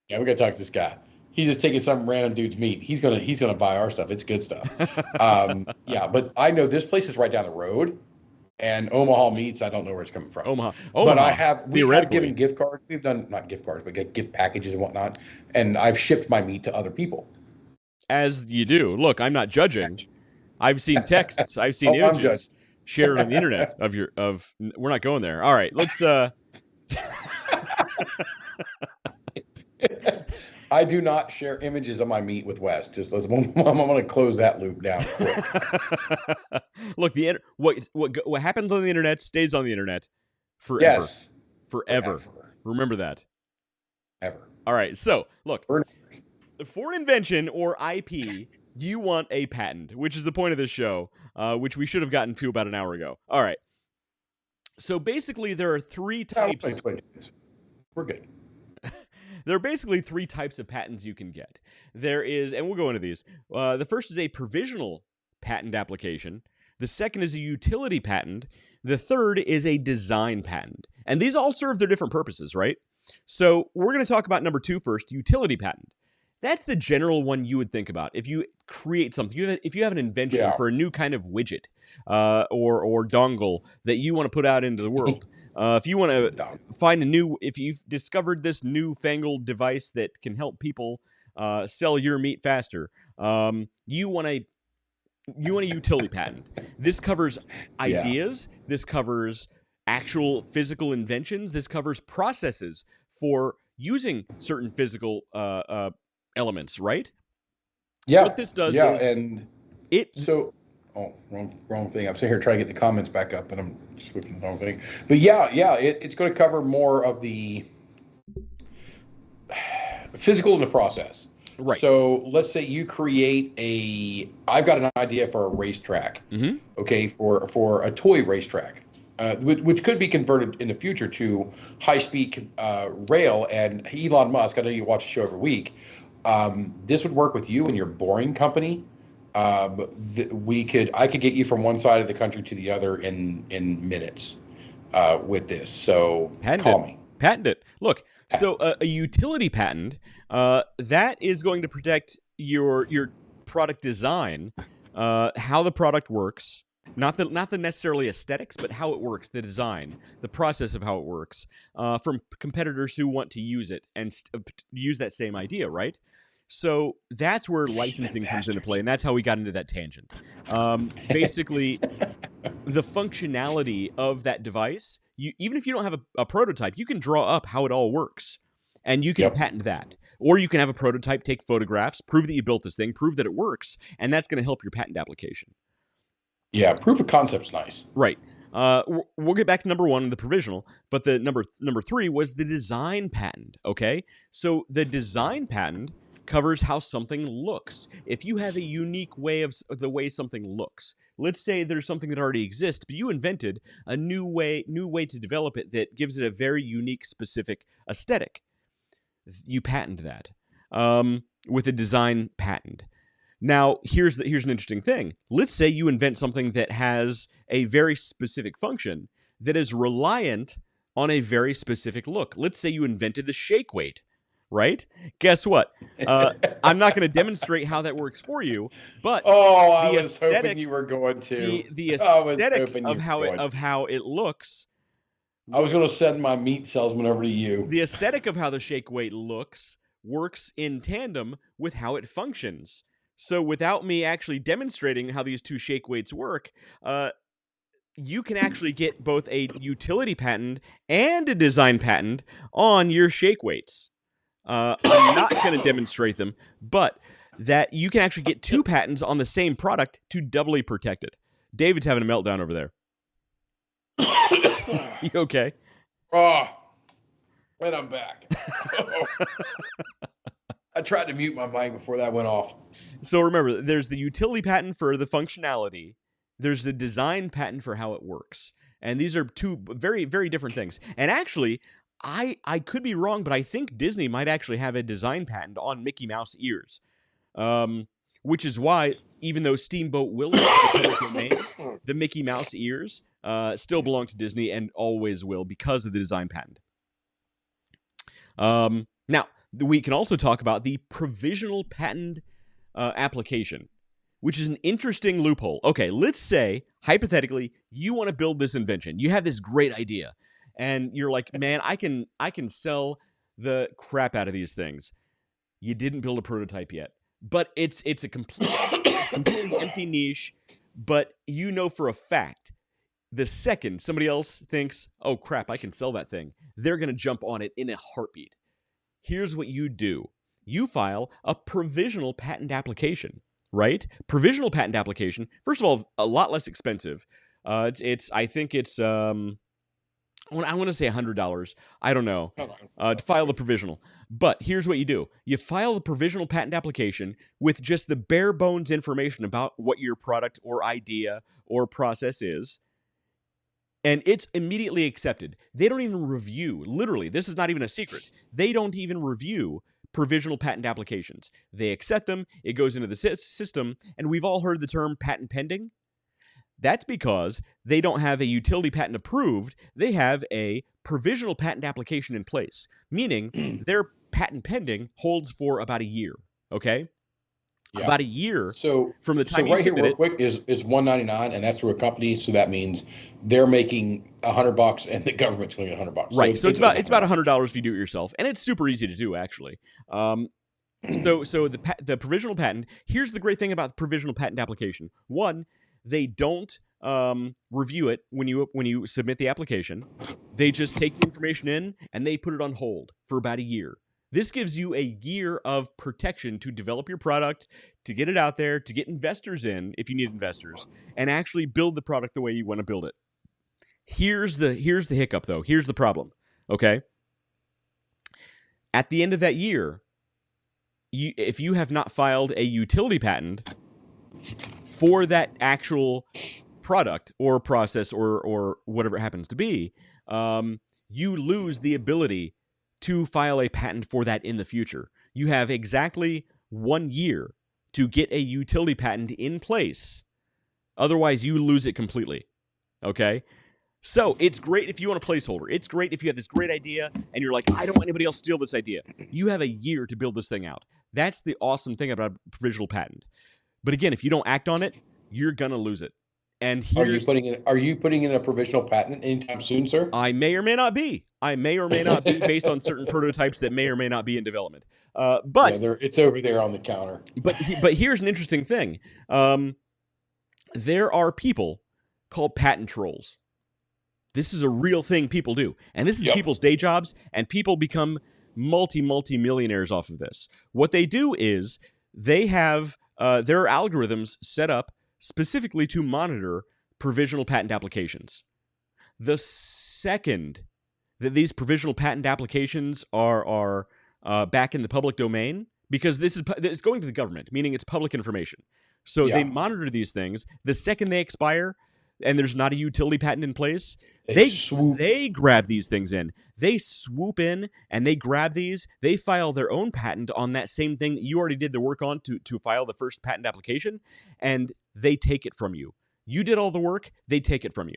Yeah, we got to talk to this guy. He's just taking some random dude's meat. He's gonna buy our stuff. It's good stuff. Yeah, but I know this place is right down the road, and Omaha Meats. I don't know where it's coming from.
Omaha.
But we have given gift cards. We've done not gift cards, but gift packages and whatnot. And I've shipped my meat to other people.
As you do. Look, I'm not judging. I've seen texts. I've seen images shared on the internet of. We're not going there. All right, let's.
I do not share images of my meat with Wes. I'm going to close that loop down quick.
Look, what happens on the internet stays on the internet forever.
Yes,
forever. Remember that.
Ever.
All right. So, look, for an invention or IP, you want a patent, which is the point of this show, which we should have gotten to about an hour ago. All right. So basically, there are three types.
We're good.
There are basically three types of patents you can get. There is, and we'll go into these. The first is a provisional patent application. The second is a utility patent. The third is a design patent. And these all serve their different purposes, right? So we're going to talk about number 2 first, utility patent. That's the general one you would think about. If you create something, if you have an invention for a new kind of widget or dongle that you want to put out into the world, if you want to find if you've discovered this newfangled device that can help people sell your meat faster, you want a utility patent. This covers ideas. This covers actual physical inventions. This covers processes for using certain physical elements, right?
Yeah.
What this does is
and wrong thing. I'm sitting here trying to get the comments back up, and I'm switching the wrong thing. But it's going to cover more of the physical in the process.
Right.
So let's say you create I've got an idea for a racetrack, okay, for a toy racetrack, which could be converted in the future to high-speed rail. And Elon Musk, I know you watch the show every week, this would work with you and your boring company. I could get you from one side of the country to the other in minutes with this. So call me.
Patent it. Look, so a utility patent that is going to protect your product design, how the product works, not the necessarily aesthetics, but how it works, the design, the process of how it works, from competitors who want to use it and use that same idea, right? So that's where licensing comes into play, and that's how we got into that tangent. Basically, the functionality of that device, even if you don't have a prototype, you can draw up how it all works, and you can patent that. Or you can have a prototype, take photographs, prove that you built this thing, prove that it works, and that's going to help your patent application.
Yeah, proof of concept's nice.
Right. We'll get back to number 1, the provisional, but the number 3 was the design patent, okay? So the design patent covers how something looks. If you have a unique way of the way something looks, let's say there's something that already exists, but you invented a new way to develop it that gives it a very unique, specific aesthetic. You patent that with a design patent. Now, here's an interesting thing. Let's say you invent something that has a very specific function that is reliant on a very specific look. Let's say you invented the ShakeWeight, right? Guess what? I'm not going to demonstrate how that works for you, but
I was hoping you were going to.
The aesthetic of how it looks.
I was going to send my meat salesman over to you.
The aesthetic of how the ShakeWeight works in tandem with how it functions. So without me actually demonstrating how these two ShakeWeights work, you can actually get both a utility patent and a design patent on your ShakeWeights. I'm not going to demonstrate them, but that you can actually get 2 patents on the same product to doubly protect it. David's having a meltdown over there. You okay?
Oh, and I'm back. I tried to mute my mic before that went off.
So remember, there's the utility patent for the functionality. There's the design patent for how it works. And these are 2 very, very different things. And actually, I could be wrong, but I think Disney might actually have a design patent on Mickey Mouse ears. Which is why, even though Steamboat Willie is the public domain, the Mickey Mouse ears still belong to Disney and always will because of the design patent. Now, we can also talk about the provisional patent application, which is an interesting loophole. Okay, let's say, hypothetically, you want to build this invention. You have this great idea, and you're like, man, I can sell the crap out of these things. You didn't build a prototype yet, but it's a completely empty niche, but you know for a fact, the second somebody else thinks, oh crap, I can sell that thing, they're going to jump on it in a heartbeat. Here's what you do. You file a provisional patent application, right? Provisional patent application, first of all, a lot less expensive. I think it's I want to say $100. I don't know, to file the provisional. But here's what you do. You file the provisional patent application with just the bare bones information about what your product or idea or process is, and it's immediately accepted. They don't even review. Literally, this is not even a secret. They don't even review provisional patent applications. They accept them, it goes into the system, and we've all heard the term patent pending. That's because they don't have a utility patent approved. They have a provisional patent application in place, meaning their patent pending holds for about a year, okay? Yeah. About a year from the time you submit it. So right here, real
quick, is $199, and that's through a company, so that means they're making $100, and the government's going to get $100.
Right. So it's about $100 if you do it yourself, and it's super easy to do actually. So the provisional patent. Here's the great thing about the provisional patent application. One, they don't review it when you submit the application. They just take the information in and they put it on hold for about a year. This gives you a year of protection to develop your product, to get it out there, to get investors in if you need investors, and actually build the product the way you want to build it. Here's the hiccup though. Here's the problem. Okay? At the end of that year, if you have not filed a utility patent for that actual product or process or whatever it happens to be, you lose the ability to file a patent for that in the future. You have exactly 1 year to get a utility patent in place. Otherwise, you lose it completely. Okay? So it's great if you want a placeholder. It's great if you have this great idea and you're like, I don't want anybody else to steal this idea. You have a year to build this thing out. That's the awesome thing about a provisional patent. But again, if you don't act on it, you're going to lose it. And
are you putting in a provisional patent anytime soon, sir?
I may or may not be. I may or may not be based on certain prototypes that may or may not be in development. But
yeah, it's over there on the counter.
But here's an interesting thing. There are people called patent trolls. This is a real thing people do. And this is people's day jobs, and people become multi-millionaires off of this. What they do is they have their algorithms set up specifically to monitor provisional patent applications. The second that these provisional patent applications are back in the public domain, because it's going to the government, meaning it's public information. So they monitor these things. The second they expire and there's not a utility patent in place, they grab these things in. They swoop in and they grab these. They file their own patent on that same thing that you already did the work on to file the first patent application, and they take it from you. You did all the work, they take it from you.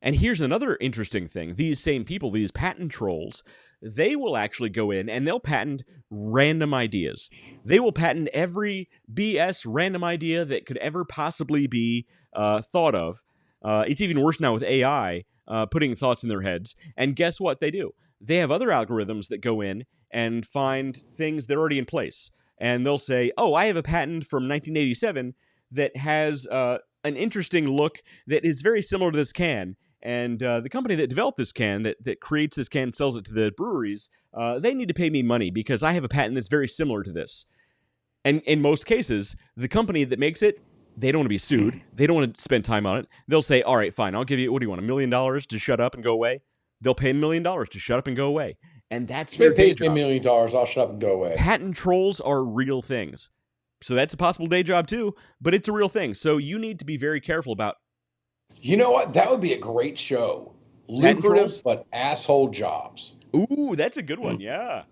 And here's another interesting thing. These same people, these patent trolls, they will actually go in and they'll patent random ideas. They will patent every BS random idea that could ever possibly be thought of. It's even worse now with AI putting thoughts in their heads. And guess what they do? They have other algorithms that go in and find things that are already in place. And they'll say, oh, I have a patent from 1987 that has an interesting look that is very similar to this can. And the company that developed this can, that creates this can and sells it to the breweries, they need to pay me money because I have a patent that's very similar to this. And in most cases, the company that makes it, they don't want to be sued. They don't want to spend time on it. They'll say, all right, fine, I'll give you, what do you want, $1 million to shut up and go away? They'll pay $1 million to shut up and go away. And that's their day job.
$1 million, I'll shut up and go away.
Patent trolls are real things. So that's a possible day job too, but it's a real thing. So you need to be very careful about.
You know what? That would be a great show. Lucrative but asshole jobs.
Ooh, that's a good one. Yeah.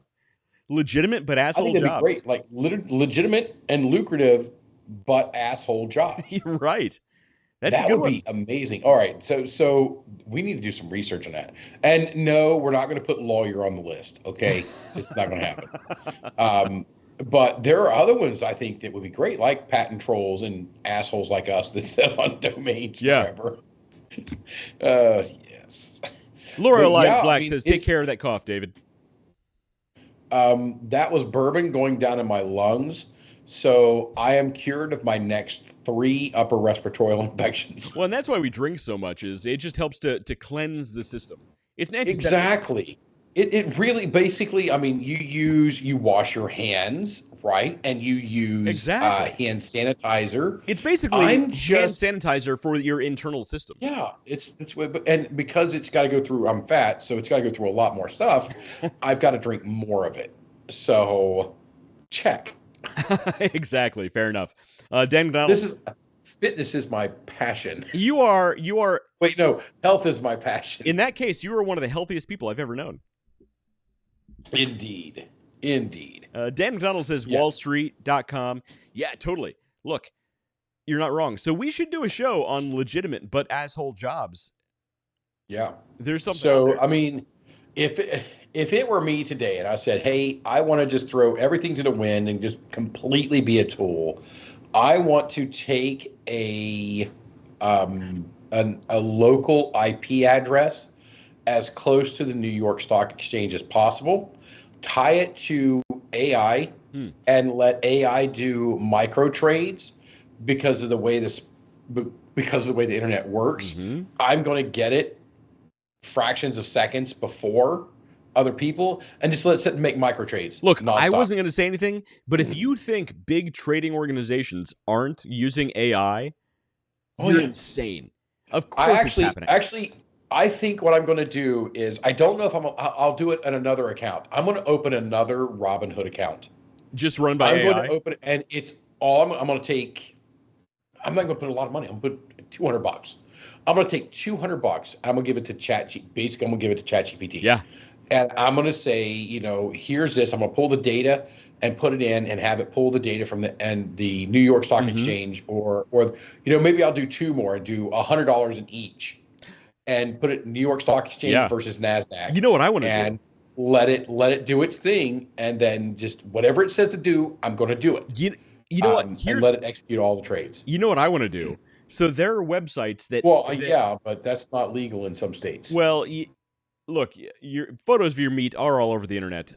Legitimate but asshole jobs. I think that'd
be great. Like legitimate and lucrative but asshole jobs.
You're right.
That would be amazing. All right. So we need to do some research on that. And no, we're not going to put lawyer on the list. Okay. It's not going to happen. But there are other ones I think that would be great, like patent trolls and assholes like us that sit on domains forever. Yes.
Laura Elias Black says, take care of that cough, David.
That was bourbon going down in my lungs. So I am cured of my next 3 upper respiratory infections.
Well, and that's why we drink so much, is it just helps to cleanse the system. It's an antiseptic.
Exactly. It really basically, I mean, you wash your hands, right? And you use hand sanitizer.
It's basically hand sanitizer for your internal system.
Yeah, and because it's got to go through, I'm fat, so it's got to go through a lot more stuff. I've got to drink more of it. So check.
Exactly. Fair enough. Dan McDonald.
Fitness is my passion.
You are.
Wait, no, health is my passion.
In that case, you are one of the healthiest people I've ever known.
Indeed.
Dan McDonald says wallstreet.com. Yeah, totally. Look, you're not wrong. So we should do a show on legitimate but asshole jobs.
Yeah.
There's something.
So, I mean, if it were me today and I said, hey, I want to just throw everything to the wind and just completely be a tool, I want to take a local IP address as close to the New York Stock Exchange as possible, tie it to AI, and let AI do micro trades because of the way the internet works. Mm-hmm. I'm going to get it fractions of seconds before other people and just let it make micro trades.
Look, nonstop. I wasn't going to say anything, but if you think big trading organizations aren't using AI, you're insane. Of course it's happening.
Actually, I think what I'm going to do is, I don't know if I'll do it on another account. I'm going to open another Robinhood account.
Just run by
I'm
AI?
going to open it, and it's all I'm going to take. I'm not going to put a lot of money. I'm going to put $200. I'm going to take $200. I'm going to give it to ChatGPT. Basically, I'm going to give it to ChatGPT.
Yeah.
And I'm going to say, here's this. I'm going to pull the data and put it in and have it pull the data from the New York Stock Exchange, or maybe I'll do two more and do $100 in each, and put it in New York Stock Exchange versus NASDAQ.
You know what I want to do?
And let it do its thing, and then just whatever it says to do, I'm going to do it.
You know what?
And let it execute all the trades.
You know what I want to do? So there are websites that.
Yeah, but that's not legal in some states.
Well, look, your photos of your meat are all over the internet.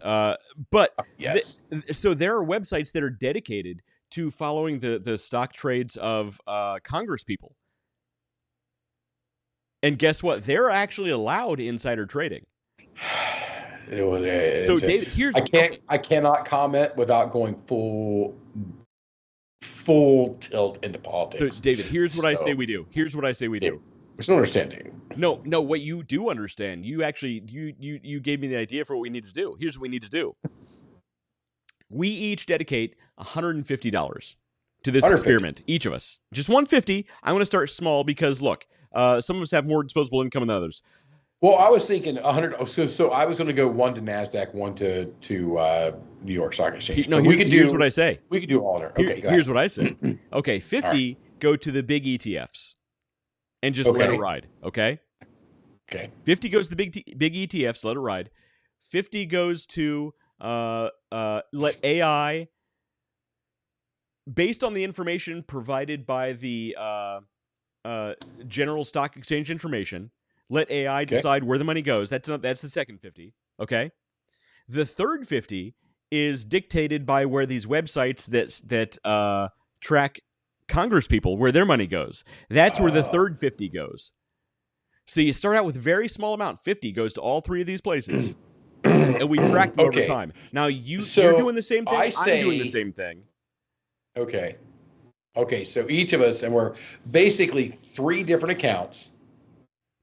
But
yes.
So there are websites that are dedicated to following the stock trades of Congress people. And guess what? They're actually allowed insider trading.
So David, I cannot comment without going full tilt into politics.
So David, here's what I say we do.
There's no understanding.
No. What you do understand, you actually you gave me the idea for what we need to do. Here's what we need to do. We each dedicate $150 to this experiment. Each of us, just $150. I want to start small because look, some of us have more disposable income than others.
Well, I was thinking 100. So I was going to go one to NASDAQ, one to New York Stock Exchange.
No, here's what I say.
We could do all there. Okay,
here's what I say. Okay, 50 go to the big ETFs, and just let it ride. Okay. 50 goes to the big ETFs. Let it ride. 50 goes to let AI, based on the information provided by the general stock exchange information. Let AI decide where the money goes. That's the second 50. Okay. The third 50 is dictated by where these websites that track Congress people, where their money goes. That's where the third 50 goes. So you start out with a very small amount. 50 goes to all three of these places, and we track them over time. Now you're doing the same thing. I'm doing the same thing.
Okay. So each of us, and we're basically three different accounts.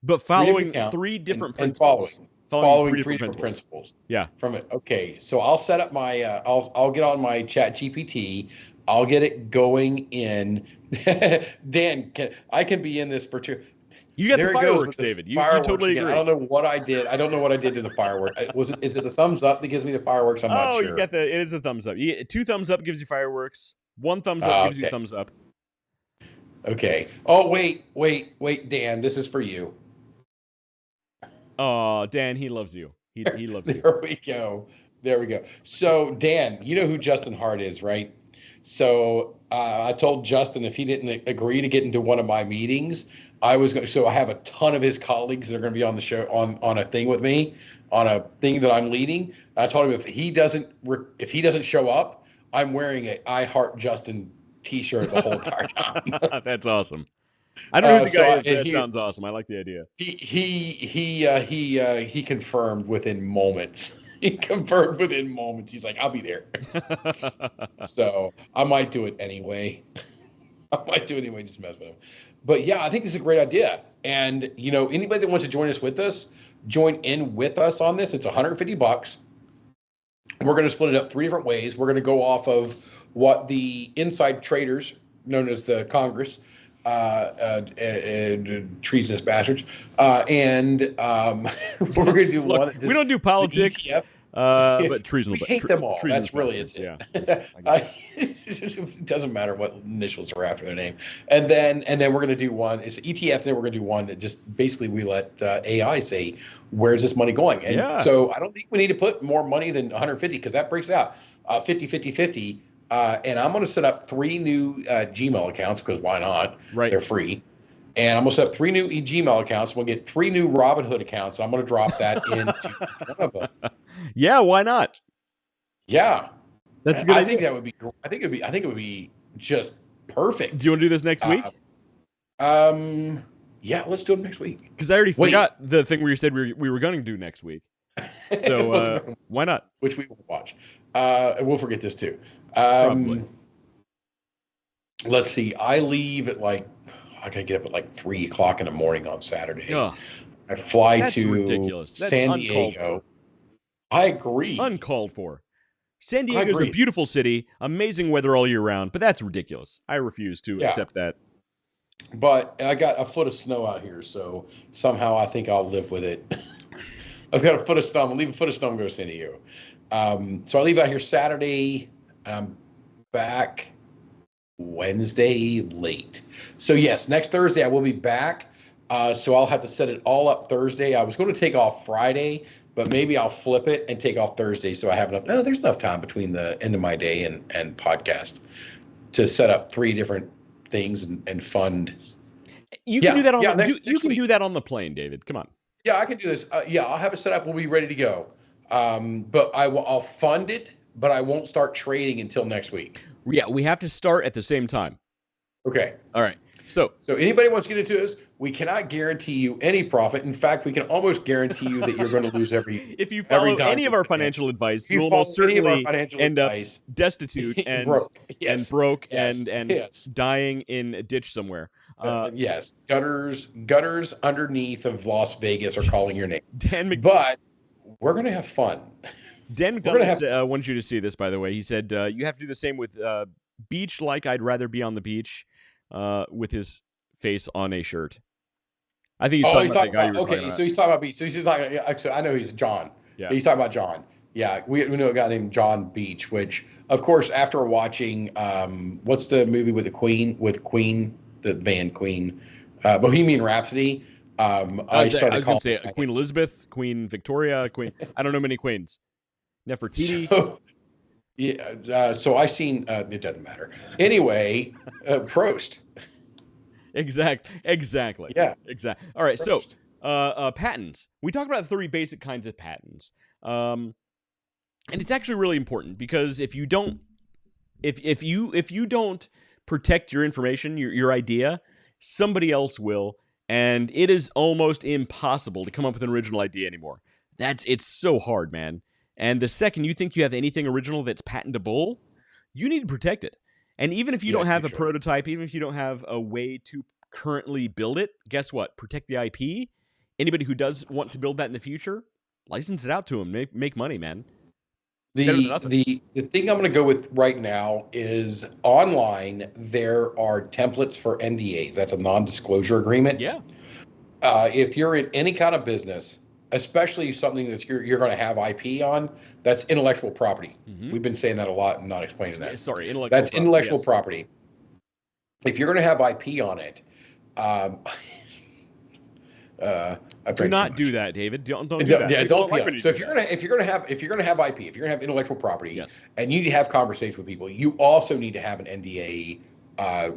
But following three different principles.
Following three different principles.
Yeah.
From it. Okay. So I'll set up my. I'll get on my ChatGPT. I'll get it going in. Dan, I can be in this for two.
You got the fireworks, David. You totally agree.
I don't know what I did. I don't know what I did to the fireworks. Is it the thumbs up that gives me the fireworks? I'm not sure.
It is the thumbs up. 2 thumbs up gives you fireworks. 1 thumbs up gives you thumbs up.
Okay. Oh wait, Dan. This is for you.
Oh, Dan, he loves you. He loves you.
There we go. So, Dan, you know who Justin Hart is, right? So I told Justin if he didn't agree to get into one of my meetings, I was going to. So I have a ton of his colleagues that are going to be on the show on a thing with me, on a thing that I'm leading. I told him if he doesn't show up, I'm wearing a I Heart Justin T-shirt the whole entire time.
That's awesome. I don't know who the guy is, but that sounds awesome. I like the idea.
He confirmed within moments. He's like, I'll be there. So I might do it anyway. Just mess with him. But yeah, I think this is a great idea. And anybody that wants to join in with us on this, it's $150. We're going to split it up 3 different ways. We're going to go off of what the inside traders, known as the Congress, treasonous bastards, and we're going to do one.
We don't do politics, but treasonable.
We hate them all. That's really it.
Yeah.
It doesn't matter what initials are after their name. And then we're going to do one. It's ETF. And then we're going to do one that just basically we let AI say where's this money going. And so I don't think we need to put more money than 150 because that breaks out 50. And I'm going to set up 3 new Gmail accounts because why not?
Right.
They're free. And I'm going to set up 3 new Gmail accounts. We'll get 3 new Robinhood accounts. I'm going to drop that into one of them.
Yeah, why not?
Yeah,
that's a good.
I think that would be. I think it would be just perfect.
Do you want to do this next week?
Yeah, let's do it next week.
Because I already forgot the thing where you said we were going to do next week. So why not?
Which we will watch. And we'll forget this too.
Probably.
Let's see. I leave at I gotta get up at 3 o'clock in the morning on Saturday.
Ugh.
I fly
That's
to
ridiculous. That's
San Diego. I agree.
Uncalled for. San Diego's a beautiful city, amazing weather all year round, but that's ridiculous. I refuse to accept that.
But I got a foot of snow out here, so somehow I think I'll live with it. I've got a foot of snow. I'm leaving a foot of snow and go to San Diego. So I leave out here Saturday. I'm back Wednesday late. So yes, next Thursday I will be back. So I'll have to set it all up Thursday. I was going to take off Friday, but maybe I'll flip it and take off Thursday so I have enough. No, there's enough time between the end of my day and podcast to set up 3 different things and fund.
You can do that on you can do that on the plane, David. Come on.
Yeah, I can do this. I'll have it set up. We'll be ready to go. But I'll fund it, but I won't start trading until next week.
Yeah, we have to start at the same time.
Okay.
All right. So
anybody wants to get into this, we cannot guarantee you any profit. In fact, we can almost guarantee you that you're going to lose every.
If you follow any of our financial advice, you will most certainly end up destitute and broke and dying in a ditch somewhere.
Yes, gutters underneath of Las Vegas are calling your name. But we're going to have fun.
Dan McDonald wanted you to see this, by the way. He said you have to do the same with beach, like I'd rather be on the beach. With his face on a shirt. I think he's talking about the guy you were talking about.
So he's talking about Beach. So he's talking. I know he's John.
Yeah.
He's talking about John. Yeah, we know a guy named John Beach. Which, of course, after watching what's the movie with Queen, the band Queen, Bohemian Rhapsody. I was going to
say Queen Elizabeth, Queen Victoria, Queen. I don't know many queens. Nefertiti.
So I seen. It doesn't matter. Anyway, Prost.
Exactly.
Yeah.
Exactly. All right. Prost. So, patents. We talked about 3 basic kinds of patents, and it's actually really important because if you don't, if you don't protect your information, your idea, somebody else will, and it is almost impossible to come up with an original idea anymore. It's so hard, man. And the second you think you have anything original that's patentable, you need to protect it. And even if you don't have a prototype, even if you don't have a way to currently build it, guess what? Protect the IP. Anybody who does want to build that in the future, license it out to them. Make money, man.
The thing I'm going to go with right now is online. There are templates for NDAs. That's a non-disclosure agreement.
Yeah.
If you're in any kind of business, especially something that you're going to have IP on, that's intellectual property. Mm-hmm. We've been saying that a lot and not explaining that.
Sorry,
intellectual property. If you're going to have IP on it,
do not do that, David. Don't do that.
Yeah, don't. So if you're gonna have IP, if you're gonna have intellectual property, and you need to have conversations with people, you also need to have an NDA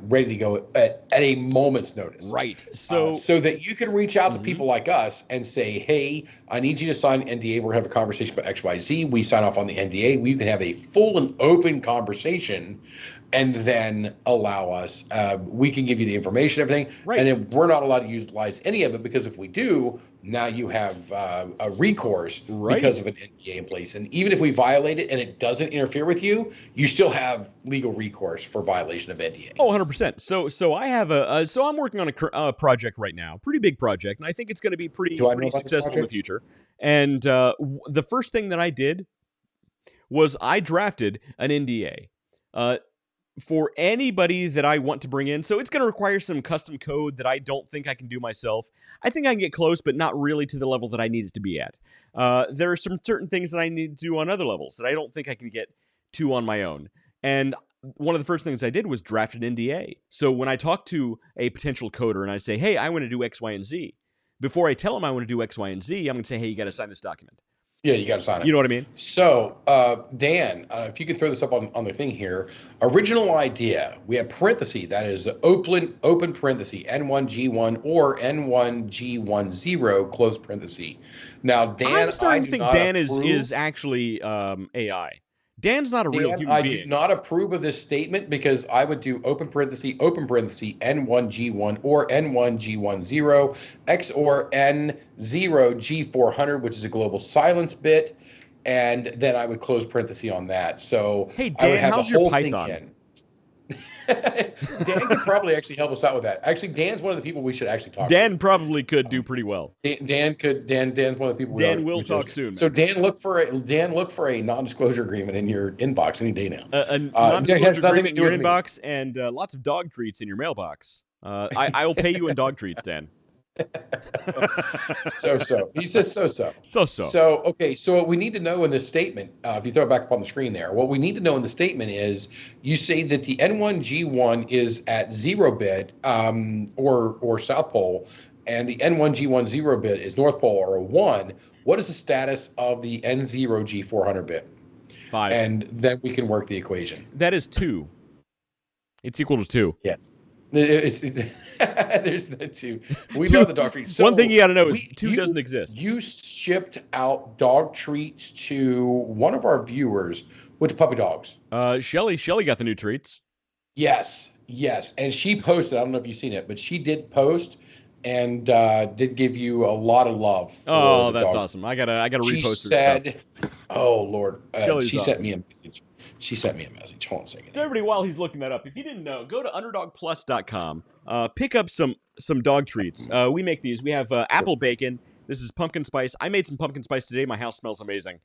ready to go at a moment's notice.
Right.
So that you can reach out to people like us and say, hey, I need you to sign an NDA. We're going to have a conversation about XYZ. We sign off on the NDA. We can have a full and open conversation and then allow us. We can give you the information, everything. Right. And then we're not allowed to utilize any of it because if we do, now you have a recourse because of an NDA in place. And even if we violate it and it doesn't interfere with you, you still have legal recourse for violation of NDA.
Oh, 100%. So I have so I'm working on a project right now, pretty big project, and I think it's going to be pretty successful in the future. And the first thing that I did was I drafted an NDA for anybody that I want to bring in. So it's going to require some custom code that I don't think I can do myself. I think I can get close, but not really to the level that I need it to be at. There are some certain things that I need to do on other levels that I don't think I can get to on my own. And one of the first things I did was draft an NDA. So when I talk to a potential coder and I say, hey, I want to do X, Y, and Z, before I tell him I want to do X, Y, and Z, I'm going to say, hey, you got to sign this document.
Yeah, you got to sign it.
You know what I mean?
So, Dan, if you could throw this up on the thing here. Original idea. We have parenthesis. That is open parenthesis, N1G1 or N1G10, close parenthesis. Now, Dan,
I'm starting to think Dan is actually AI. Dan's not a real human being.
I do not approve of this statement because I would do open parenthesis, N1G1 or N1G10, X or N0G400, which is a global silence bit, and then I would close parenthesis on that. So
hey, Dan,
I would have
how's
the whole
your Python?
thing in. Dan could probably actually help us out with that. Actually, Dan's one of the people we should actually talk to.
Dan probably could do pretty well.
Dan's one of the people.
Dan will talk soon.
So Dan, look for a non-disclosure agreement in your inbox any day now.
A non-disclosure agreement in your inbox and lots of dog treats in your mailbox. I will pay you in dog treats, Dan.
So. He says so. So, okay. So what we need to know in this statement, if you throw it back up on the screen there, what we need to know in the statement is you say that the N1G1 is at 0-bit or South Pole, and the N1G1 0-bit is North Pole or a 1. What is the status of the N0G 400-bit?
5.
And then we can work the equation.
That is 2. It's equal to 2.
Yes. There's the 2. We love the dog treats. So
one thing you got to know is 2 doesn't exist.
You shipped out dog treats to one of our viewers with the puppy dogs.
Shelly got the new treats.
Yes, and she posted. I don't know if you've seen it, but she did post and did give you a lot of love.
Oh, that's awesome! I gotta repost.
She said, "Oh Lord," she sent me a message. Hold on a second.
Everybody, while he's looking that up, if you didn't know, go to underdogplus.com. Pick up some dog treats. We make these. We have apple bacon. This is pumpkin spice. I made some pumpkin spice today. My house smells amazing.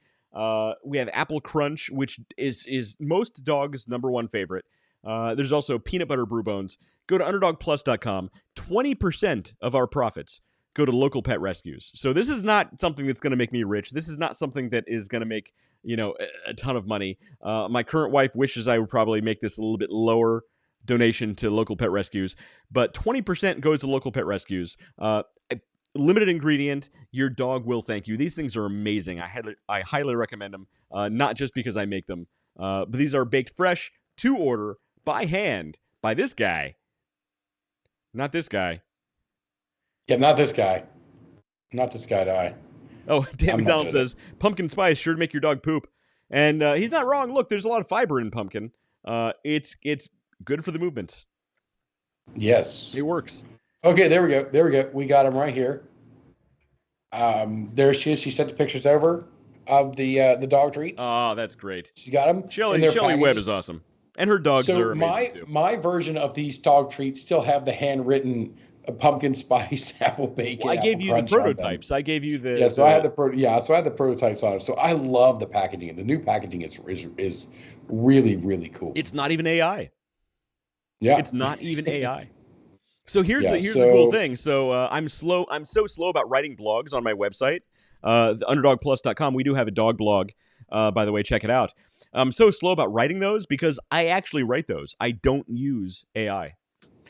We have apple crunch, which is most dogs' #1 favorite. There's also peanut butter brew bones. Go to underdogplus.com. 20% of our profits go to local pet rescues. So this is not something that's going to make me rich. This is not something that is going to make a ton of money. My current wife wishes I would probably make this a little bit lower donation to local pet rescues, but 20% goes to local pet rescues. Limited ingredient, your dog will thank you. These things are amazing. I highly recommend them, not just because I make them, but these are baked fresh to order by hand by this guy. Not this guy.
Yeah, not this guy. Not this guy, die.
Oh, Dan McDonald says, pumpkin spice sure to make your dog poop. And he's not wrong. Look, there's a lot of fiber in pumpkin. It's good for the movement.
Yes.
It works.
Okay, there we go. We got him right here. There she is. She sent the pictures over of the dog treats.
Oh, that's great.
She's got them.
Shelly Webb is awesome. And her dogs are amazing too.
My version of these dog treats still have the handwritten pumpkin spice, apple bacon.
Well, I gave you the prototypes. I gave you the.
Yeah, so I had the prototypes on it. So I love the packaging. The new packaging is really, really cool.
It's not even AI.
Yeah,
it's not even AI. So here's the cool thing. So I'm so slow about writing blogs on my website, the underdogplus.com. We do have a dog blog, by the way. Check it out. I'm so slow about writing those because I actually write those. I don't use AI.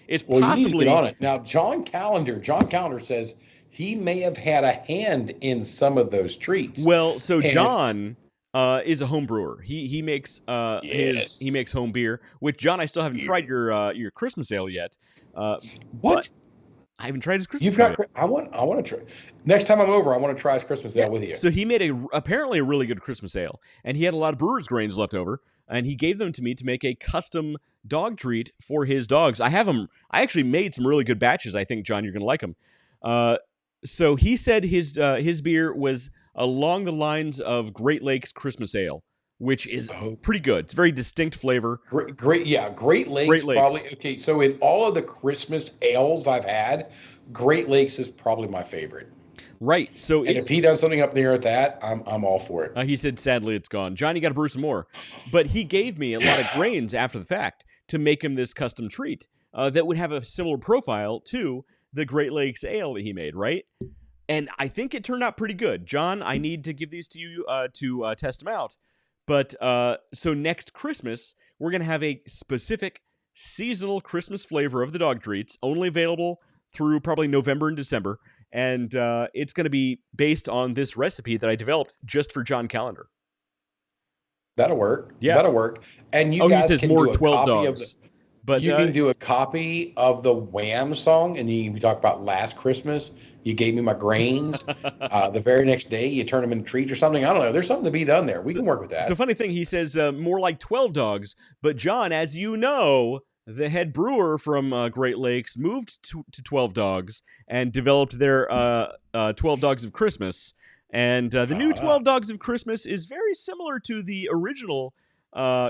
It's possibly
you need to get on it. Now, John Calendar says he may have had a hand in some of those treats.
Well, so John is a home brewer. He makes he makes home beer. Which, John, I still haven't tried your Christmas ale yet.
What?
I haven't tried his Christmas ale.
I want to try. Next time I'm over, I want to try his Christmas ale with you.
So he made apparently a really good Christmas ale, and he had a lot of brewer's grains left over, and he gave them to me to make a custom dog treat for his dogs. I actually made some really good batches. I think, John, you're going to like them. So he said his beer was along the lines of Great Lakes Christmas Ale, which is pretty good. It's a very distinct flavor.
Great Lakes. Probably, okay, so in all of the Christmas ales I've had, Great Lakes is probably my favorite.
Right. So
if he done something up there at that, I'm all for it.
He said, sadly, it's gone. John, you got to brew some more. But he gave me a lot of grains after the fact to make him this custom treat that would have a similar profile to the Great Lakes Ale that he made, right? And I think it turned out pretty good. John, I need to give these to you to test them out. But so next Christmas, we're going to have a specific seasonal Christmas flavor of the dog treats, only available through probably November and December. And it's going to be based on this recipe that I developed just for John Calendar.
That'll work.
Yeah.
That'll work. And you guys can do a
12
copy
dogs.
But you can do a copy of the Wham song, and you talk about last Christmas. You gave me my grains. The very next day, you turn them into treats or something. I don't know. There's something to be done there. We can work with that.
So funny thing, he says more like 12 dogs. But John, as you know, the head brewer from Great Lakes moved to 12 dogs and developed their 12 Dogs of Christmas. And the new 12 Dogs of Christmas is very similar to the original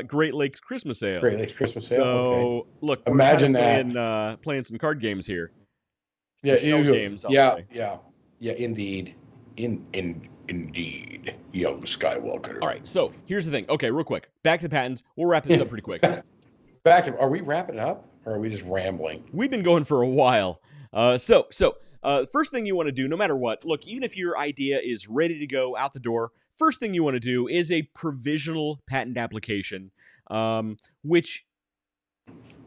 Great Lakes Christmas Ale.
Great Lakes Christmas Ale.
So look, we're
imagine
playing some card games here.
Yeah,
shell games.
Yeah, indeed, indeed, young Skywalker.
All right, so here's the thing. Okay, real quick, back to the patents. We'll wrap this up pretty quick.
Are we wrapping up, or are we just rambling?
We've been going for a while. So first thing you want to do, no matter what, look, even if your idea is ready to go out the door, first thing you want to do is a provisional patent application, which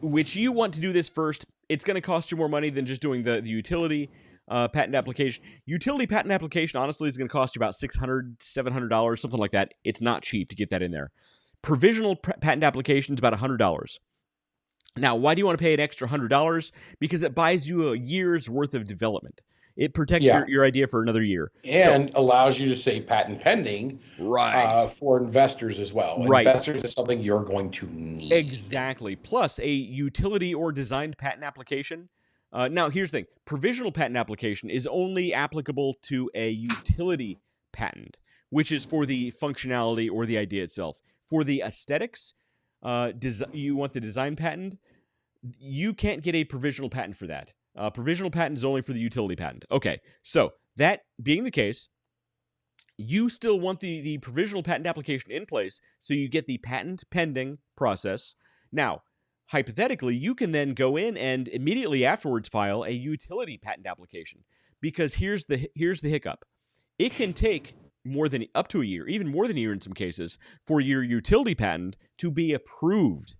you want to do this first. It's going to cost you more money than just doing the utility patent application. Utility patent application, honestly, is going to cost you about $600, $700, something like that. It's not cheap to get that in there. Provisional patent application is about $100. Now, why do you want to pay an extra $100? Because it buys you a year's worth of development. It protects your idea for another year.
And allows you to say patent pending for investors as well.
Right.
Investors is something you're going to need.
Exactly. Plus, a utility or designed patent application. Now, here's the thing. Provisional patent application is only applicable to a utility patent, which is for the functionality or the idea itself. For the aesthetics, you want the design patent, you can't get a provisional patent for that. Provisional patent is only for the utility patent. Okay, so that being the case, you still want the provisional patent application in place, so you get the patent pending process. Now, hypothetically, you can then go in and immediately afterwards file a utility patent application, because here's the hiccup. It can take up to a year, even more than a year in some cases, for your utility patent to be approved.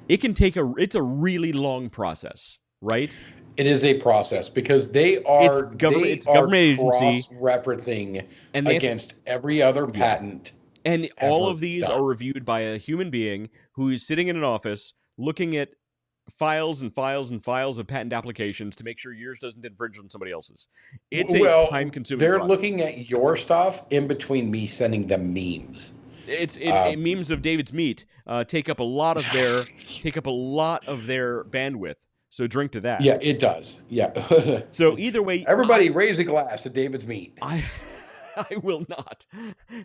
It can take it's a really long process, right?
It is a process because it's government
agency
cross-referencing against every other patent.
And all of these are reviewed by a human being who is sitting in an office looking at files and files and files of patent applications to make sure yours doesn't infringe on somebody else's. It's a time-consuming
process.
They're
looking at your stuff in between me sending them memes.
Memes of David's meat take up a lot of their bandwidth. So drink to that.
Yeah, it does. Yeah.
So either way,
everybody raise a glass to David's meat.
I will not.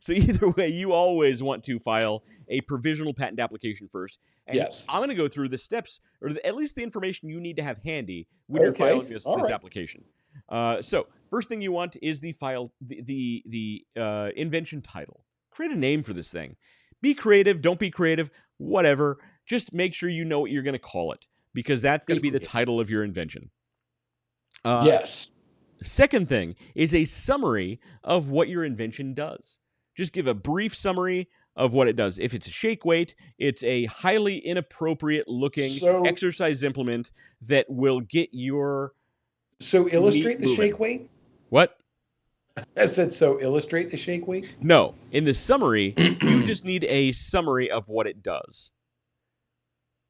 So either way, you always want to file a provisional patent application first. And
yes.
I'm going to go through the steps, or at least the information you need to have handy when you're filing this application. So first thing you want is the invention title. Create a name for this thing. Be creative. Don't be creative. Whatever. Just make sure you know what you're going to call it, because that's going to be the title of your invention.
Yes.
Second thing is a summary of what your invention does. Just give a brief summary of what it does. If it's a ShakeWeight, it's a highly inappropriate looking exercise implement that will get your
illustrate the ShakeWeight?
What?
I said illustrate the ShakeWeight?
No. In the summary, you just need a summary of what it does.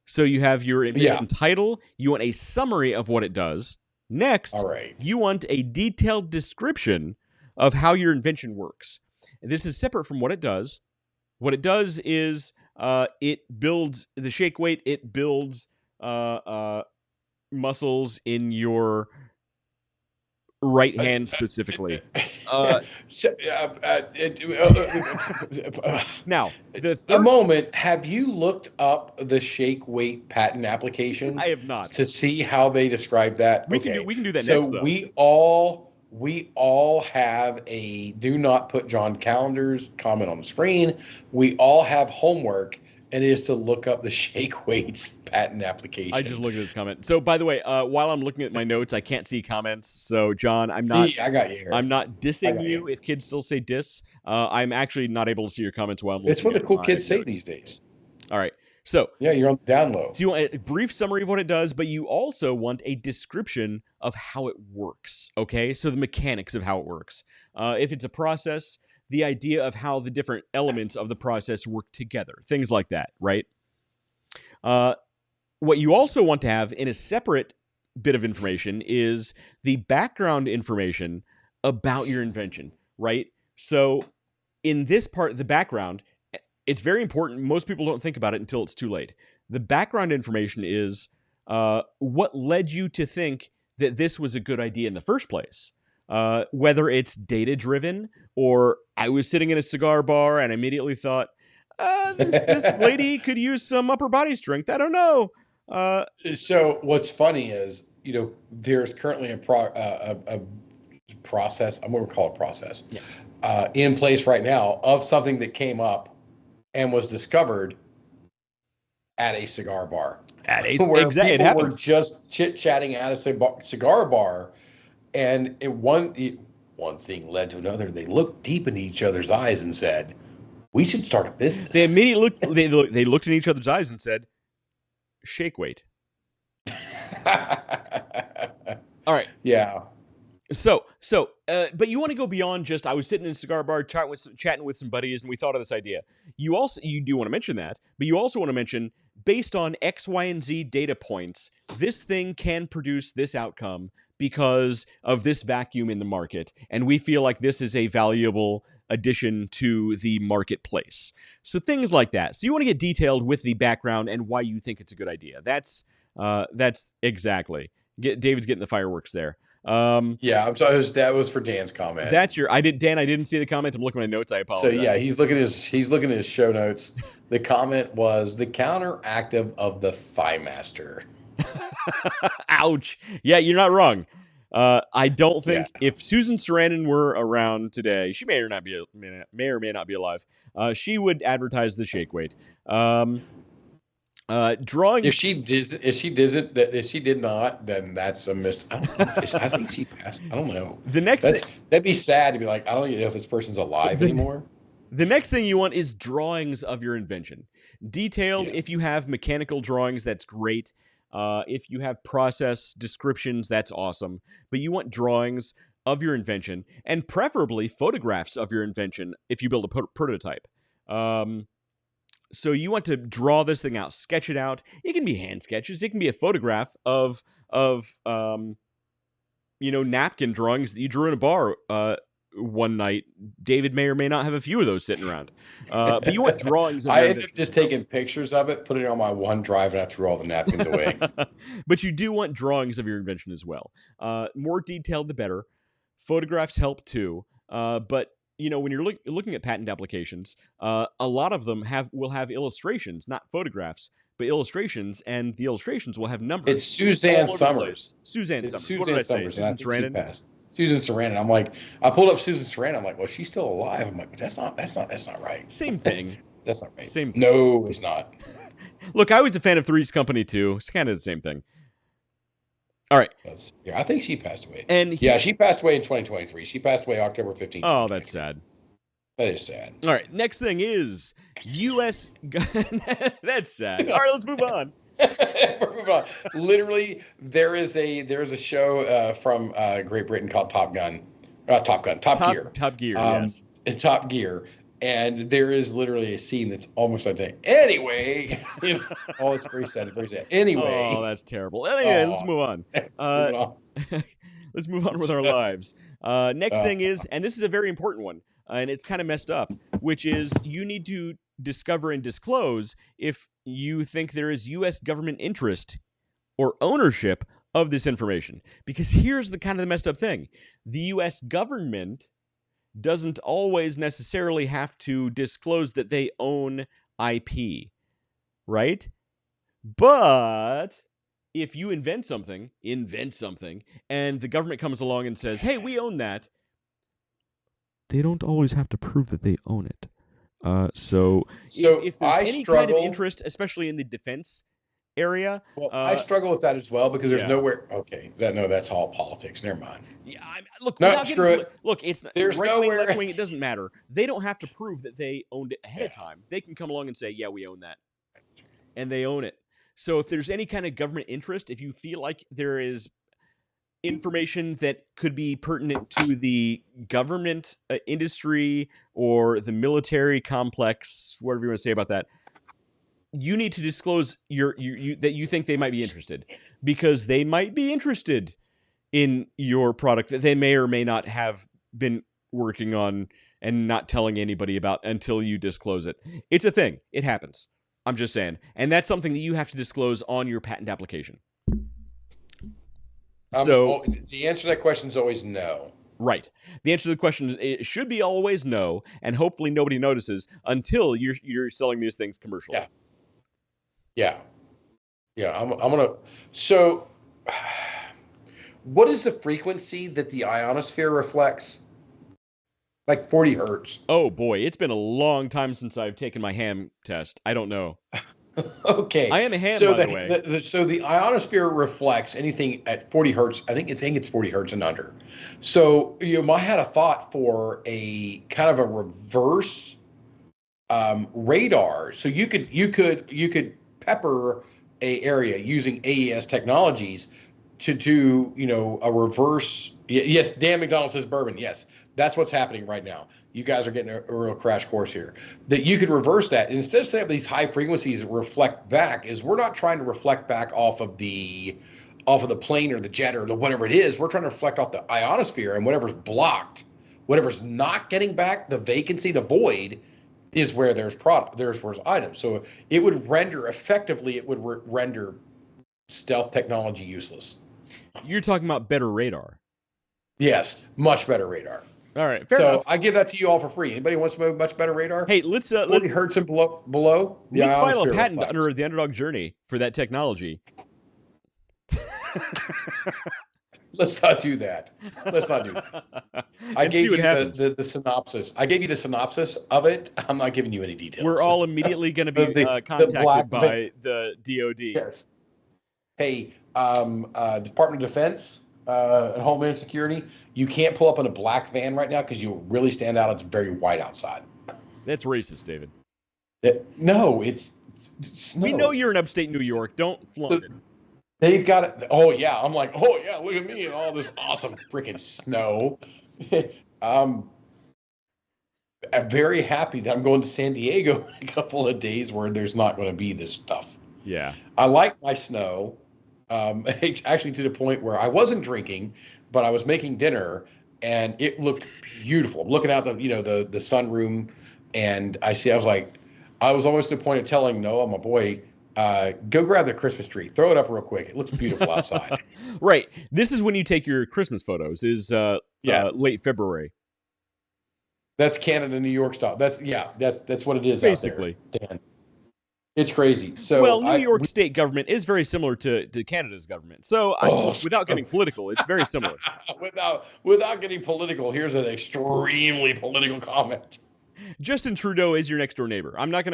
So you have your invention title, you want a summary of what it does. Next, you want a detailed description of how your invention works. This is separate from what it does. What it does is it builds the ShakeWeight. It builds muscles in your right hand specifically. Now,
a moment. Have you looked up the ShakeWeight patent application?
I have not.
To see how they describe that.
We can do that next.
So we all have a do not put John Calendar's comment on the screen. We all have homework, and it is to look up the ShakeWeight's patent application.
I just looked at his comment. So, by the way, while I'm looking at my notes, I can't see comments. So, John, I
got you here.
I'm not dissing you if kids still say diss. I'm actually not able to see your comments while I'm looking.
It's what the cool kids say these days.
All right. So
you're on the down low.
So you want a brief summary of what it does, but you also want a description of how it works. Okay, so the mechanics of how it works. If it's a process, the idea of how the different elements of the process work together, things like that, right? What you also want to have in a separate bit of information is the background information about your invention, right? So in this part, the background, it's very important. Most people don't think about it until it's too late. The background information is what led you to think that this was a good idea in the first place. Whether it's data-driven or I was sitting in a cigar bar and immediately thought, this lady could use some upper body strength. I don't know.
So what's funny is, there's currently a process. I'm going to call it process in place right now of something that came up and was discovered at a cigar bar.
At a
where people were
happens.
just chit-chatting at a cigar bar, and one thing led to another. They looked deep into each other's eyes and said, "We should start a business."
They immediately they looked in each other's eyes and said, "ShakeWeight." All right.
Yeah.
So, but you want to go beyond just, I was sitting in a cigar bar chatting with some buddies and we thought of this idea. You do want to mention that, but you also want to mention, based on X, Y, and Z data points, this thing can produce this outcome because of this vacuum in the market, and we feel like this is a valuable addition to the marketplace. So things like that. So you want to get detailed with the background and why you think it's a good idea. That's exactly. David's getting the fireworks there.
Yeah, I'm sorry. That was for Dan's comment.
That's Dan, I didn't see the comment. I'm looking at my notes. I apologize.
So yeah, he's looking at his show notes. The comment was the counteractive of the Thigh Master.
Ouch. Yeah, you're not wrong. I don't think if Susan Sarandon were around today, she may or may not be alive. She would advertise the ShakeWeight. Drawing.
If she did not, then that's a miss. I think she passed. I don't know. That'd be sad to be like, I don't even know if this person's alive anymore.
The next thing you want is drawings of your invention. Detailed. If you have mechanical drawings, that's great. If you have process descriptions, that's awesome. But you want drawings of your invention, and preferably photographs of your invention if you build a prototype. So you want to draw this thing out, sketch it out. It can be hand sketches. It can be a photograph of napkin drawings that you drew in a bar one night. David may or may not have a few of those sitting around. But you want drawings.
I ended up just taking pictures of it, putting it on my OneDrive, and I threw all the napkins away.
But you do want drawings of your invention as well. More detailed, the better. Photographs help too. But when you're looking at patent applications, a lot of them will have illustrations, not photographs, but illustrations, and the illustrations will have numbers.
It's Suzanne Summers.
Susan Sarandon.
Susan Sarandon. I'm like, I pulled up Susan Sarandon. I'm like, well, she's still alive. I'm like, but that's not right.
Same thing.
That's not right.
Same thing.
No, it's not.
Look, I was a fan of Three's Company too. It's kind of the same thing. All right.
Yeah, I think she passed away.
And
she passed away in 2023. She passed away October 15th.
Oh, that's sad.
That is sad.
All right. Next thing is U.S. That's sad. All right, let's move on.
Literally, there is a show from Great Britain called Top Gear.
Top Gear. Yes.
Top Gear. And there is literally a scene that's almost identical. Anyway, it's very sad. Very sad. Anyway,
that's terrible. Anyway, let's move on. Let's move on with our lives. Next thing is, and this is a very important one, and it's kind of messed up, which is you need to discover and disclose if you think there is U.S. government interest or ownership of this information. Because here's the kind of the messed up thing: the U.S. government doesn't always necessarily have to disclose that they own IP, right? But if you invent something, and the government comes along and says, hey, we own that, they don't always have to prove that they own it. So if there's any kind of interest, especially in the defense area.
Well, I struggle with that as well because there's nowhere. Okay, that's all politics. Never mind.
Yeah, look.
Screw it.
Look, it's
there's
right
nowhere.
Wing, left wing. It doesn't matter. They don't have to prove that they owned it ahead of time. They can come along and say, "Yeah, we own that," and they own it. So if there's any kind of government interest, if you feel like there is information that could be pertinent to the government industry or the military complex, whatever you want to say about that, you need to disclose that you think they might be interested, because they might be interested in your product that they may or may not have been working on and not telling anybody about until you disclose it. It's a thing. It happens. I'm just saying. And that's something that you have to disclose on your patent application.
So the answer to that question is always no.
Right. The answer to the question is it should be always no, and hopefully nobody notices until you're selling these things commercially.
Yeah. I'm gonna. So, what is the frequency that the ionosphere reflects? Like 40 hertz.
Oh boy, it's been a long time since I've taken my ham test. I don't know.
Okay.
I am a ham,
so
by the way.
So the ionosphere reflects anything at 40 hertz. I think it's 40 hertz and under. So I had a thought for a kind of a reverse radar. So you could pepper a area using AES technologies to do a reverse. Yes, Dan McDonald says bourbon. Yes, that's what's happening right now. You guys are getting a real crash course here. That you could reverse that. And instead of setting up these high frequencies that reflect back, is we're not trying to reflect back off of the plane or the jet or the whatever it is. We're trying to reflect off the ionosphere, and whatever's blocked, whatever's not getting back, the vacancy, the void, is where there's items. So it would render render stealth technology useless.
You're talking about better radar.
Yes, much better radar.
All right, fair enough.
I give that to you all for free. Anybody wants to much better radar?
Hey, let's
40 hertz and below.
Let's file a patent under the Underdog journey for that technology.
Let's not do that. I gave you the synopsis. I gave you the synopsis of it. I'm not giving you any details.
We're all immediately going to be contacted by the DOD.
Yes. Hey, Department of Defense and Homeland Security, you can't pull up in a black van right now because you'll really stand out. It's very white outside.
That's racist, David.
No, it's snow.
We know you're in upstate New York. Don't flaunt it.
They've got it. Oh, yeah. I'm like, oh, yeah, look at me and all this awesome freaking snow. I'm very happy that I'm going to San Diego in a couple of days where there's not going to be this stuff.
Yeah.
I like my snow. Actually, to the point where I wasn't drinking, but I was making dinner, and it looked beautiful. I'm looking out the sunroom, and I was like, I was almost to the point of telling Noah, my boy, go grab the Christmas tree, throw it up real quick. It looks beautiful outside.
Right. This is when you take your Christmas photos. Is late February.
That's Canada, New York style. That's what it is.
Basically,
out there, Dan. It's crazy. So
New York state government is very similar to Canada's government. So without getting political, it's very similar.
without getting political, here's an extremely political comment.
Justin Trudeau is your next door neighbor. I'm not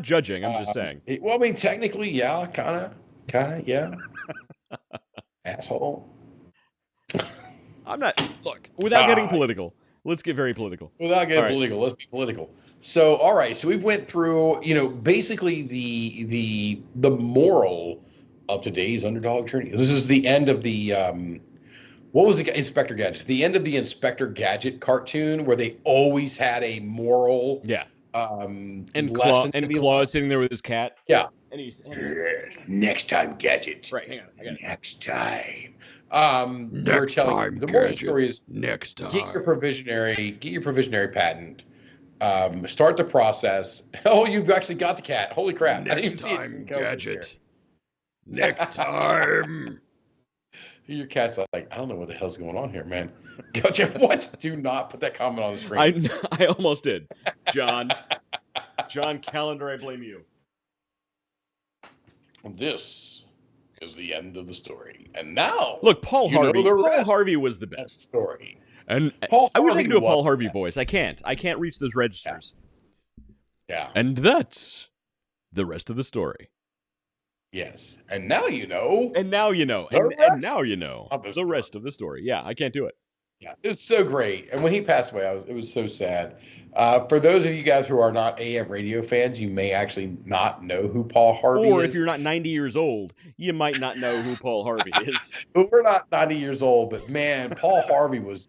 judging. I'm just saying.
Well, I mean, technically, yeah, kind of, yeah. Asshole.
I'm not. Look, without getting political, let's get very political.
Without getting political, let's be political. So, all right. So we've went through, basically the moral of today's Underdog journey. This is the end of the what was the Inspector Gadget? The end of the Inspector Gadget cartoon where they always had a moral.
Yeah. And Claw sitting there with his cat.
Yeah.
And he's
next time, Gadget.
Right. Hang on.
Next time.
Next time.
The moral story is
next time.
Get your provisionary patent. Start the process. Oh, you've actually got the cat. Holy crap.
Next time, Gadget. Next time.
Your cat's like, I don't know what the hell's going on here, man. What? Do not put that comment on the screen.
I almost did. John Calendar, I blame you.
This is the end of the story. And now,
look, Paul Harvey was the best story. And I wish I could do a Paul Harvey voice. I can't reach those registers.
Yeah.
And that's the rest of the story.
Yes. And now you know.
And now you know. And now you know the rest of the story. Yeah, I can't do it.
Yeah, it was so great. And when he passed away, it was so sad. For those of you guys who are not AM radio fans, you may actually not know who Paul Harvey is.
Or if you're not 90 years old, you might not know who Paul Harvey is.
But we're not 90 years old, but man, Paul Harvey was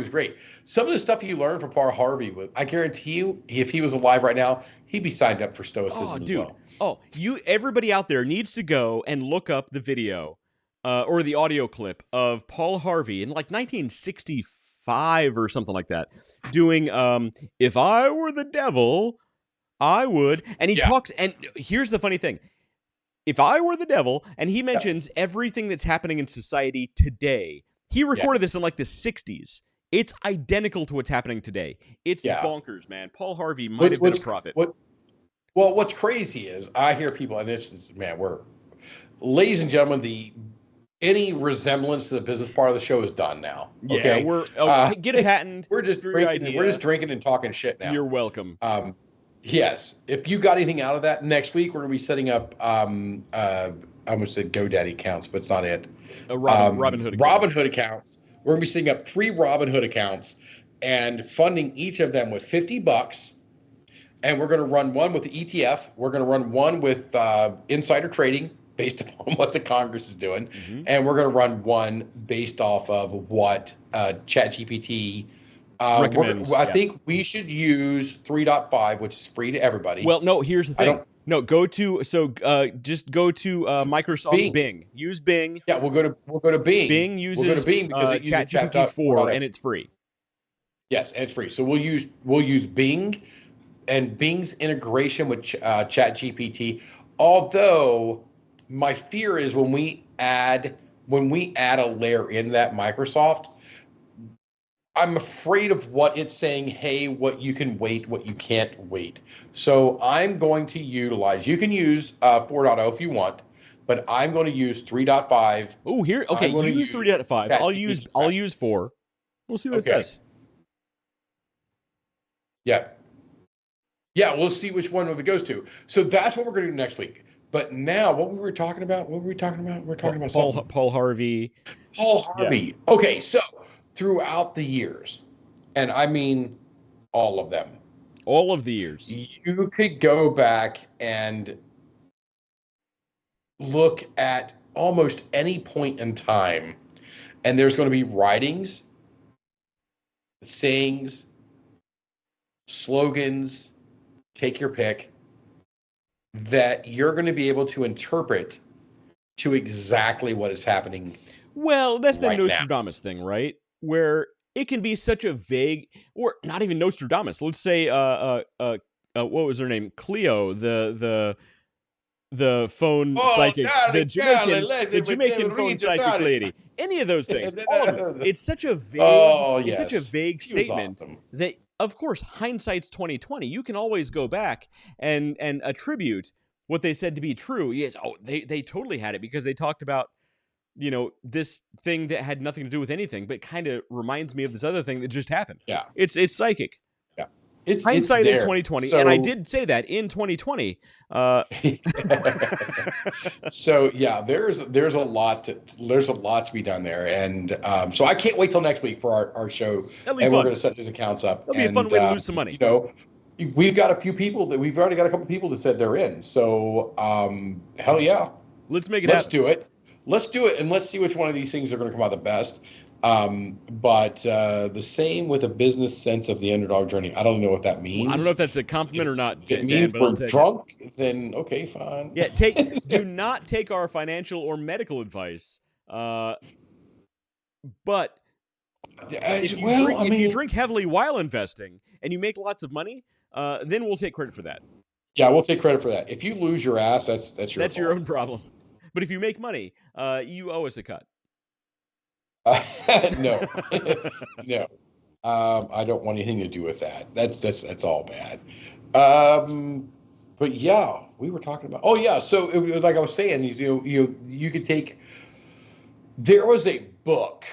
great. Some of the stuff you learned from Paul Harvey I guarantee you, if he was alive right now, he'd be signed up for Stoicism as well.
Oh, everybody out there needs to go and look up the video or the audio clip of Paul Harvey in like 1965 or something like that, doing "If I Were the Devil, I Would," and he talks. And here's the funny thing: if I were the devil, and he mentions everything that's happening in society today. He recorded this in like the 60s. It's identical to what's happening today. It's bonkers, man. Paul Harvey might have been a prophet.
Well, what's crazy is I hear people, and this is, man, ladies and gentlemen, any resemblance to the business part of the show is done now. Okay,
get a patent.
We're just drinking and talking shit now.
You're welcome.
Yes, if you got anything out of that, next week we're gonna be setting up. I almost said GoDaddy accounts, but it's not it. Robinhood accounts. We're gonna be setting up 3 Robinhood accounts and funding each of them with $50. And we're going to run one with the ETF. We're going to run one with insider trading based upon what the Congress is doing. Mm-hmm. And we're going to run one based off of what ChatGPT recommends. I think we should use 3.5, which is free to everybody.
Well, no, here's the thing. No, just go to Microsoft Bing. Use Bing.
Yeah, we'll go to Bing.
Bing uses because it uses ChatGPT 4 and it's free.
Yes, and it's free. So we'll use Bing. And Bing's integration with ChatGPT, although my fear is when we add a layer in that Microsoft, I'm afraid of what it's saying. Hey, what you can wait, what you can't wait. So I'm going to utilize. You can use 4.0 if you want, but I'm going to use 3.5.
Oh, here. Okay, you use 3.5. I'll use 4. We'll see what it says.
Yeah. Yeah, we'll see which one it goes to. So that's what we're going to do next week. But now, what were we talking about? We're talking about
Paul Harvey.
Paul Harvey. Yeah. Okay, so throughout the years, and I mean all of them.
All of the years.
You could go back and look at almost any point in time, and there's going to be writings, sayings, slogans, take your pick, that you're going to be able to interpret to exactly what is happening.
Well, that's the Nostradamus thing, right? Where it can be such a vague, or not even Nostradamus. Let's say, what was her name? Cleo, the phone psychic, the Jamaican phone psychic lady. Any of those things. All of it. It's such a vague, it's such a vague statement that, of course, hindsight's 20/20. You can always go back and attribute what they said to be true. Yes, they totally had it because they talked about, this thing that had nothing to do with anything, but kind of reminds me of this other thing that just happened.
Yeah,
it's psychic.
Yeah,
hindsight is 20/20, and I did say that in 2020.
So yeah, there's a lot to be done there, and so I can't wait till next week for our show, and we're going to set those accounts up.
It'll be a fun way to lose some money.
We've got a few people we've already got a couple people that said they're in. So hell yeah,
let's make it happen.
Let's do it, and let's see which one of these things are going to come out the best. But the same with a business sense of the underdog journey. I don't know what that means.
I don't know if that's a compliment or not.
If it means we're drunk, then okay, fine.
Yeah, do not take our financial or medical advice. But if you drink heavily while investing and you make lots of money, then we'll take credit for that.
Yeah, we'll take credit for that. If you lose your ass, that's
your own problem. But if you make money, you owe us a cut.
No, no. I don't want anything to do with that. That's all bad. But yeah, we were talking about. Oh yeah, so like I was saying, you could take. There was a book.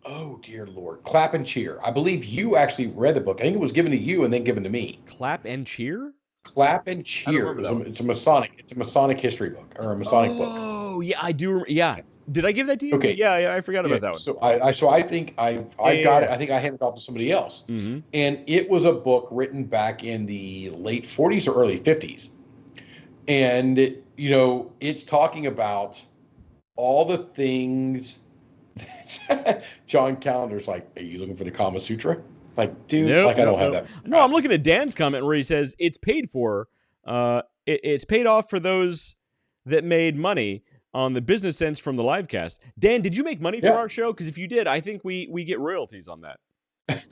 Oh dear Lord, Clap and Cheer. I believe you actually read the book. I think it was given to you and then given to me.
Clap and Cheer.
Clap and Cheer. It's a Masonic history book or a Masonic book.
Oh yeah, I do. Yeah. Did I give that to you?
Okay.
Yeah, I forgot about that one.
So I think I got it. I think I handed it off to somebody else.
Mm-hmm.
And it was a book written back in the late 40s or early 50s. And it's talking about all the things that John Calendar's like, are you looking for the Kama Sutra? Like, dude, I don't have that.
No, I'm looking at Dan's comment where he says it's paid for. It's paid off for those that made money on the business sense from the live cast. Dan, did you make money for our show? Because if you did, I think we get royalties on that.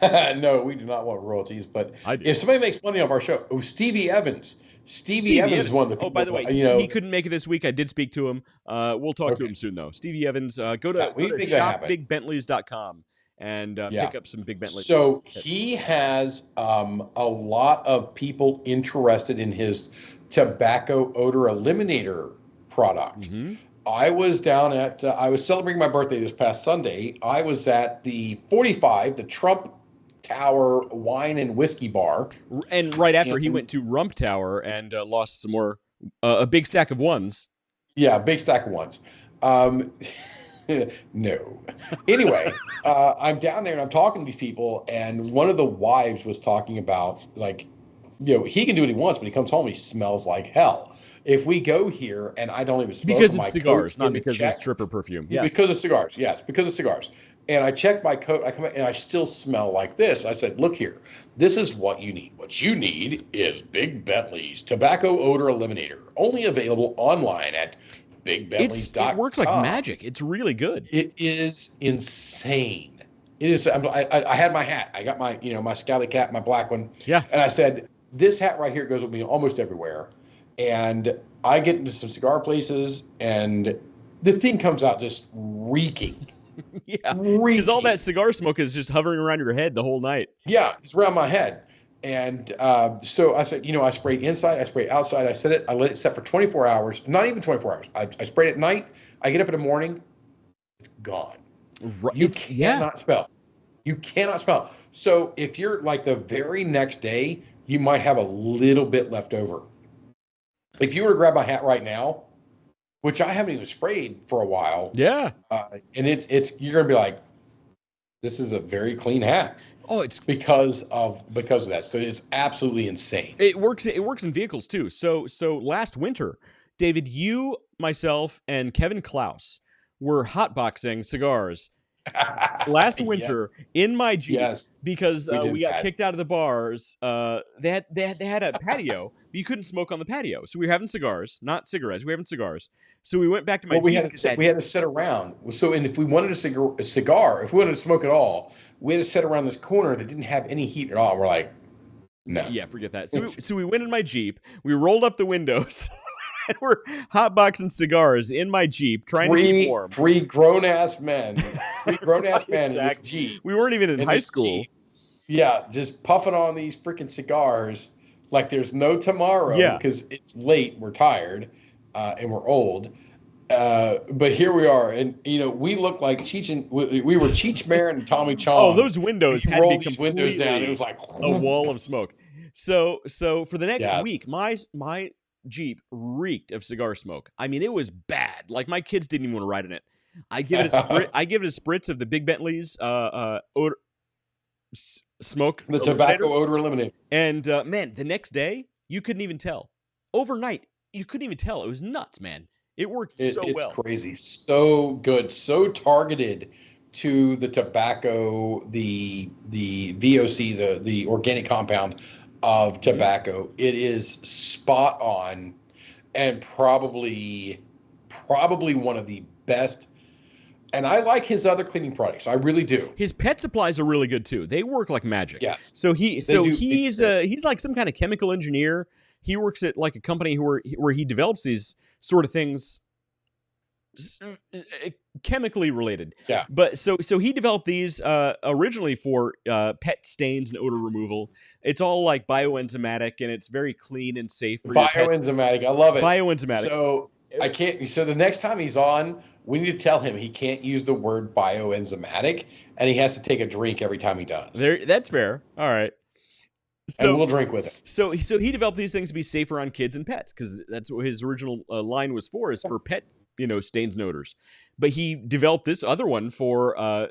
No, we do not want royalties. But
I do.
if somebody makes money off our show, Stevie Evans. Stevie Evans is one of the people.
Oh, by the way, he couldn't make it this week. I did speak to him. We'll talk to him soon, though. Stevie Evans, go to shopbigbentleys.com and pick up some Big Bentleys.
So he has a lot of people interested in his tobacco odor eliminator product.
Mm-hmm.
I was down at, I was celebrating my birthday this past Sunday. I was at the 45, the Trump Tower Wine and Whiskey Bar.
And right after he went to Rump Tower and lost some more, a big stack of ones.
Yeah, a big stack of ones. No. Anyway, I'm down there and I'm talking to these people, and one of the wives was talking about, like, he can do what he wants, but he comes home, he smells like hell. If we go here and I don't even smoke
because
my
it's cigars,
coat,
not because it's stripper perfume. Yes.
Because of cigars. Yes, because of cigars. And I check my coat, I come back, and I still smell like this. I said, look here, this is what you need. What you need is Big Bentley's Tobacco Odor Eliminator, only available online at bigbentleys.com.
It works like magic. It's really good.
It is insane. It is. I had my hat. I got my, my Scally cap, my black one.
Yeah.
And I said, this hat right here goes with me almost everywhere. And I get into some cigar places, and the thing comes out just reeking.
Yeah, because all that cigar smoke is just hovering around your head the whole night.
Yeah, it's around my head. And so I said, I spray inside, I spray outside. I let it set for 24 hours, not even 24 hours. I sprayed it at night. I get up in the morning, it's gone.
Right.
You cannot smell. You cannot smell. So if you're like the very next day, you might have a little bit left over. If you were to grab my hat right now, which I haven't even sprayed for a while.
Yeah.
And you're going to be like, this is a very clean hat.
Oh, it's
because of that. So it's absolutely insane.
It works in vehicles too. So last winter, David, you, myself, and Kevin Klaus were hotboxing cigars last winter in my Jeep because we got kicked out of the bars. They had a patio, but you couldn't smoke on the patio. So we were having cigars, not cigarettes. We were having cigars. So we went back to my Jeep.
We had to sit around. So, and if we wanted a cigar, if we wanted to smoke at all, we had to sit around this corner that didn't have any heat at all. We're like, no.
Yeah, forget that. So we went in my Jeep. We rolled up the windows. And we're hotboxing cigars in my Jeep, trying to keep warm.
Three grown-ass men. Three grown-ass men in this Jeep.
We weren't even in high school.
Jeep. Yeah, just puffing on these freaking cigars like there's no tomorrow.
Yeah.
Because it's late, we're tired, and we're old. But here we are, and we look like Cheech and we were Cheech Marin and Tommy Chong.
Oh, those windows had to be completely
windows down. It was like
a wall of smoke. So for the next week, my Jeep reeked of cigar smoke. I mean, it was bad. Like, my kids didn't even want to ride in it. I give it a spritz of the Big Bentley's odor, smoke.
The tobacco odor eliminator.
And man, the next day you couldn't even tell. Overnight, you couldn't even tell. It was nuts, man. It worked so well.
It's crazy. So good. So targeted to the tobacco, the VOC, the organic compound of tobacco. It is spot on, and probably one of the best. And I like his other cleaning products. I really do.
His pet supplies are really good too. They work like magic.
Yeah.
So he's like some kind of chemical engineer. He works at like a company where he develops these sort of things chemically related.
Yeah.
But so he developed these originally for pet stains and odor removal. It's all like bioenzymatic, and it's very clean and safe for your pets.
Bioenzymatic. I love it.
Bioenzymatic.
So I can't. So the next time he's on, we need to tell him he can't use the word bioenzymatic, and he has to take a drink every time he does.
That's fair. All right. So,
and we'll drink with it.
So he developed these things to be safer on kids and pets, because that's what his original line was for, is for pet, stains and odors. But he developed this other one for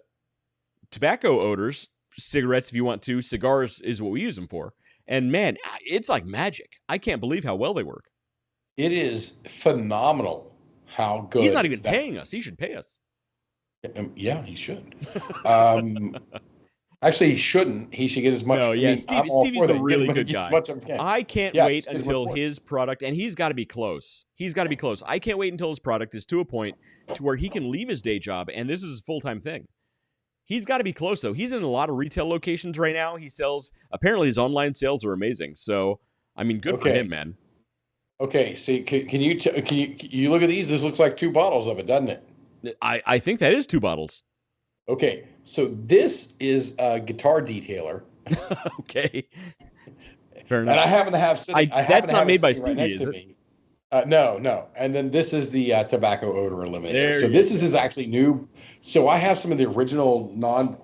tobacco odors, cigarettes if you want to, cigars is what we use them for. And man, it's like magic. I can't believe how well they work.
It is phenomenal how good.
He's not even paying us. He should pay us.
Yeah, he should. Actually, he shouldn't. He should get as much.
No, yeah, Stevie's a really good guy. I can't wait until his product, and he's got to be close. I can't wait until his product is to a point to where he can leave his day job, and this is his full-time thing. He's got to be close, though. He's in a lot of retail locations right now. He sells. Apparently, his online sales are amazing. So, I mean, good for him, man.
Okay, so can you look at these? This looks like 2 bottles of it, doesn't it?
I think that is 2 bottles.
Okay, so this is a guitar detailer.
Okay, fair enough.
And I happen to have
that's not made by Stevie, is it?
No. And then this is the tobacco odor eliminator. So
this
is actually new. So I have some of the original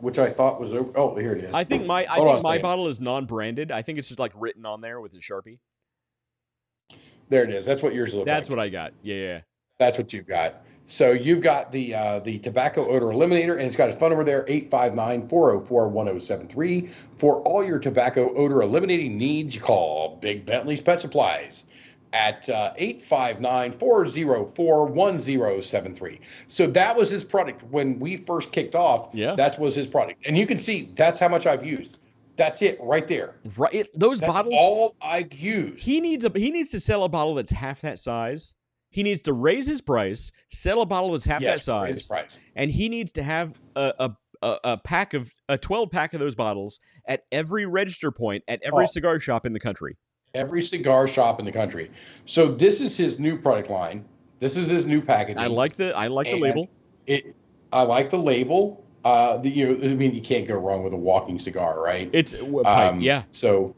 which I thought was over. Oh, here it is.
I think my bottle is non-branded. I think it's just like written on there with a Sharpie.
There it is. That's what yours looks like.
That's what I got. Yeah.
That's what you've got. So you've got the tobacco odor eliminator, and it's got a phone number there, 859-404-1073. For all your tobacco odor eliminating needs, you call Big Bentley's Pet Supplies at 859-404-1073. So that was his product when we first kicked off.
Yeah,
that was his product, and you can see that's how much I've used. That's it right there.
Right, those bottles.
All I've used.
He needs to sell a bottle that's half that size. He needs to raise his price, sell a bottle that's half that size, and he needs to have a 12-pack of those bottles at every register point at every cigar shop in the country.
Every cigar shop in the country. So this is his new product line. This is his new packaging.
I like the label.
I like the label. You can't go wrong with a walking cigar, right?
It's a pipe, yeah.
So,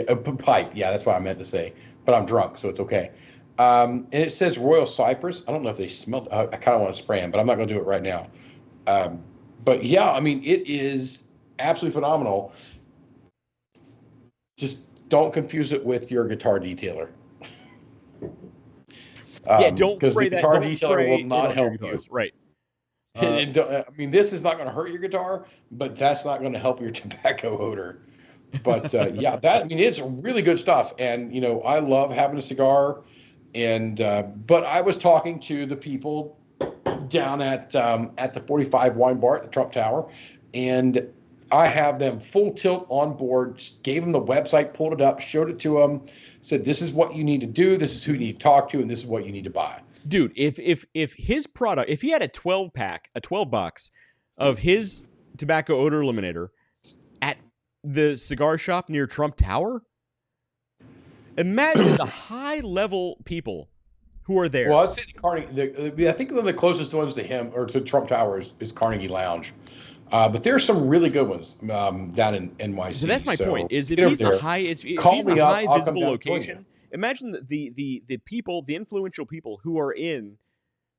a pipe. Yeah, that's what I meant to say. But I'm drunk, so it's okay. And it says Royal Cypress. I don't know if they smelled. I kind of want to spray them, but I'm not going to do it right now. But yeah, I mean, it is absolutely phenomenal. Just don't confuse it with your guitar detailer.
Don't spray that.
Guitar detailer will not help you.
Right.
This is not going to hurt your guitar, but that's not going to help your tobacco odor. But it's really good stuff. And I love having a cigar. And but I was talking to the people down at the 45 Wine Bar at the Trump Tower, and I have them full tilt on board. Gave them the website, pulled it up, showed it to them, said this is what you need to do, this is who you need to talk to, and this is what you need to buy.
Dude, if his product, if he had a 12-pack, a 12-box of his tobacco odor eliminator at the cigar shop near Trump Tower. Imagine the high-level people who are there.
Well, I'd say Carnegie. I think one of the closest ones to him or to Trump Tower is Carnegie Lounge, but there's some really good ones down in NYC.
So that's my point. Is if he's a high visible location, imagine the people, the influential people who are in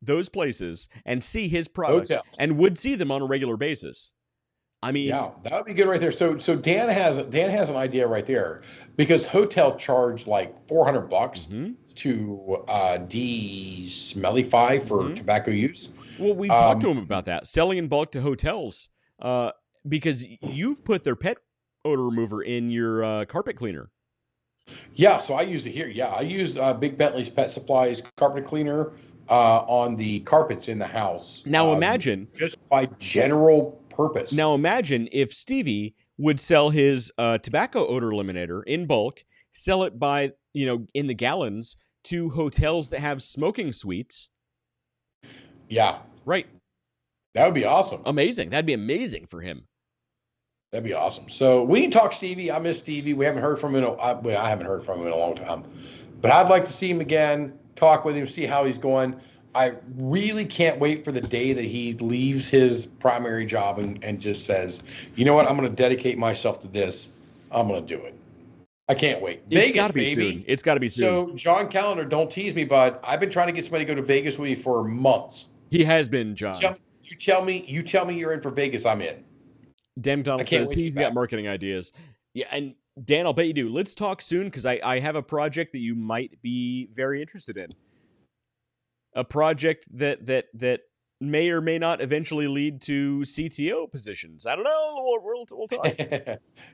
those places and see his product and would see them on a regular basis. I mean,
yeah, that would be good right there. So Dan has an idea right there, because hotel charge like $400 to de-smellify for tobacco use.
Well, we talked to him about that, selling in bulk to hotels, because you've put their pet odor remover in your carpet cleaner.
Yeah, so I use it here. Yeah, I use Big Bentley's Pet Supplies carpet cleaner on the carpets in the house.
Now imagine
just by general purpose.
Now imagine if Stevie would sell his tobacco odor eliminator in bulk, sell it by in the gallons to hotels that have smoking suites.
Yeah,
right.
That would be awesome.
Amazing. That'd be amazing for him.
That'd be awesome. So we need to talk Stevie. I miss Stevie. We haven't heard from him. I haven't heard from him in a long time, but I'd like to see him again, talk with him, see how he's going. I really can't wait for the day that he leaves his primary job and just says, you know what, I'm going to dedicate myself to this. I'm going to do it. I can't wait.
It's got to be soon. It's got to be soon.
So, John Callender, don't tease me, bud. I've been trying to get somebody to go to Vegas with me for months.
He has been, John.
You tell me you're in for Vegas, I'm in.
Dan McDonald says he's got marketing ideas. Yeah, and Dan, I'll bet you do. Let's talk soon, because I have a project that you might be very interested in. A project that may or may not eventually lead to CTO positions. I don't know. We'll talk.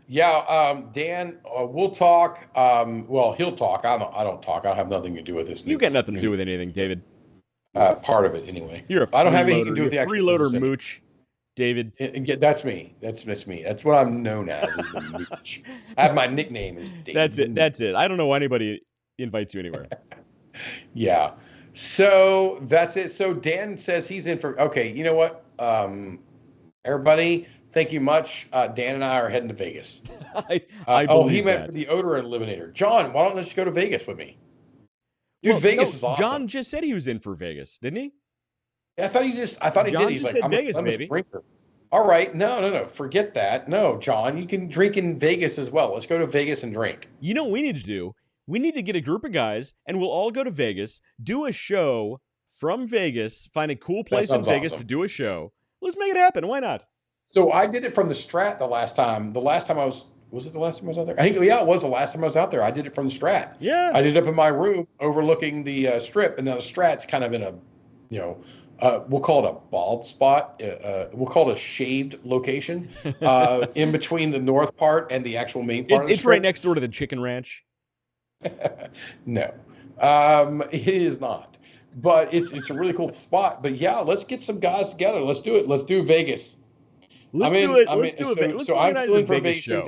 Yeah, Dan, we'll talk. Well, he'll talk. I don't talk. I have nothing to do with this.
You got nothing to do with anything, David.
Part of it, anyway.
I don't have anything to do with the freeloader mooch, David.
Yeah, that's me. That's me. That's what I'm known as. Is the mooch. I have my nickname is David.
That's it. I don't know why anybody invites you anywhere.
Yeah. So that's it. So Dan says he's in for. Okay, you know what? Everybody, thank you much. Dan and I are heading to Vegas.
I
he meant for the odor eliminator. John, why don't you just go to Vegas with me? Dude, Vegas is awesome.
John just said he was in for Vegas, didn't he?
Yeah, I thought he did. He's like,
I'm Vegas, baby.
A drinker. All right. No. Forget that. No, John, you can drink in Vegas as well. Let's go to Vegas and drink.
You know what we need to do? We need to get a group of guys, and we'll all go to Vegas, do a show from Vegas, find a cool place in Vegas to do a show. Let's make it happen. Why not?
So I did it from the Strat the last time. The last time I was it the last time I was out there? I think, yeah, it was the last time I was out there. I did it from the Strat.
Yeah.
I did it up in my room overlooking the Strip, and now the Strat's kind of in a, we'll call it a bald spot. We'll call it a shaved location in between the north part and the actual main part.
It's right next door to the Chicken Ranch.
No, it is not. But it's a really cool spot. But yeah, let's get some guys together. Let's do it. Let's do Vegas.
Let's do it. Let's
I'm still in for Vegas. Show.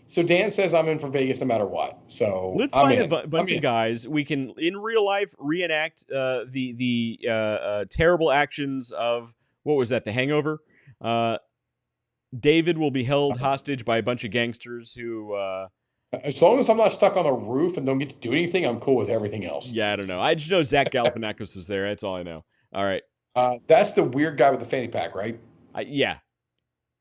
So Dan says I'm in for Vegas no matter what. So
let's find a bunch of guys. We can in real life reenact the terrible actions of what was that? The Hangover. David will be held hostage by a bunch of gangsters who.
As long as I'm not stuck on a roof and don't get to do anything, I'm cool with everything else.
Yeah, I don't know. I just know Zach Galifianakis was there. That's all I know. All right.
That's the weird guy with the fanny pack, right?
Yeah.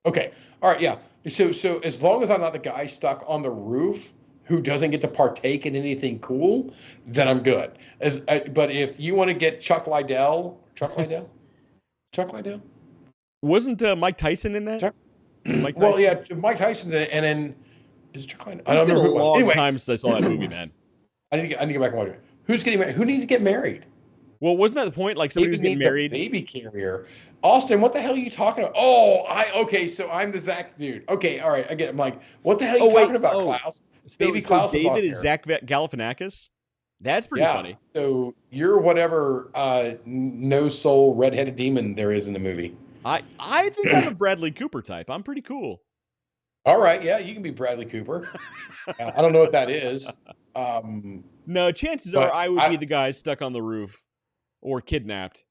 Okay. All right. Yeah. So as long as I'm not the guy stuck on the roof who doesn't get to partake in anything cool, then I'm good. But if you want to get Chuck Liddell,
wasn't Mike Tyson in that?
Mike Tyson? Well, yeah, Mike Tyson's in it, and then is it Chuck Liddell?
I don't know. It's been a long time since I saw that movie, man.
I need to go back and watch it. Who's getting married? Who needs to get married?
Well, wasn't that the point? Like somebody was getting married.
A baby carrier. Austin, what the hell are you talking about? Oh, okay. So I'm the Zach dude. Okay, all right. I get it. I'm like, what the hell are you talking about, Klaus? Baby Klaus.
David is Zach Galifianakis. That's pretty funny.
So you're whatever no soul redheaded demon there is in the movie.
I think I'm a Bradley Cooper type. I'm pretty cool.
All right, yeah, you can be Bradley Cooper. I don't know what that is.
No, chances are I would be the guy stuck on the roof or kidnapped.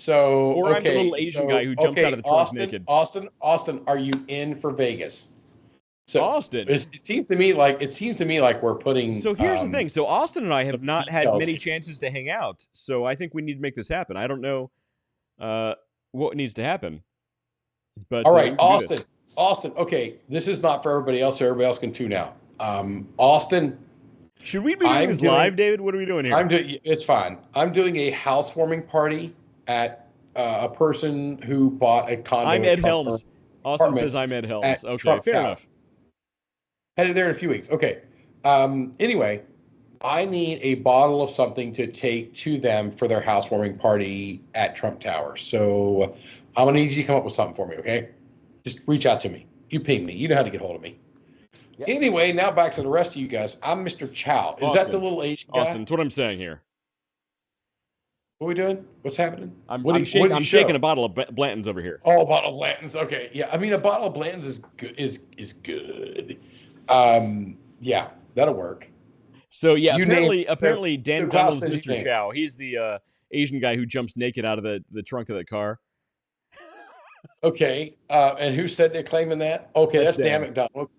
Or
I'm the little Asian guy who jumps out of the trunk naked.
Austin, are you in for Vegas? So
Austin,
it seems to me like we're putting.
So here's the thing. So Austin and I have not had many chances to hang out. So I think we need to make this happen. I don't know what needs to happen. But
all right, Austin. Okay, this is not for everybody else. So everybody else can tune out. Austin.
Should we be doing this live, David? What are we doing here?
It's fine. I'm doing a housewarming party at a person who bought a condo.
I'm Ed Helms. Austin says I'm Ed Helms. Okay, fair enough.
Headed there in a few weeks. Okay. Anyway, I need a bottle of something to take to them for their housewarming party at Trump Tower. So I'm going to need you to come up with something for me, okay? Just reach out to me. You ping me. You know how to get hold of me. Yep. Anyway, now back to the rest of you guys. I'm Mr. Chow. Is that the little Asian guy?
Austin, that's what I'm saying here.
What are we doing? What's happening?
I'm shaking a bottle of Blanton's over here.
Oh, a bottle of Blanton's. Okay. Yeah. I mean, a bottle of Blanton's is good. Yeah, that'll work.
So yeah, apparently Dan Connell's Mr. Chow. He's the Asian guy who jumps naked out of the trunk of the car.
Okay. And who said they're claiming that? Okay, that's Dan McDonald.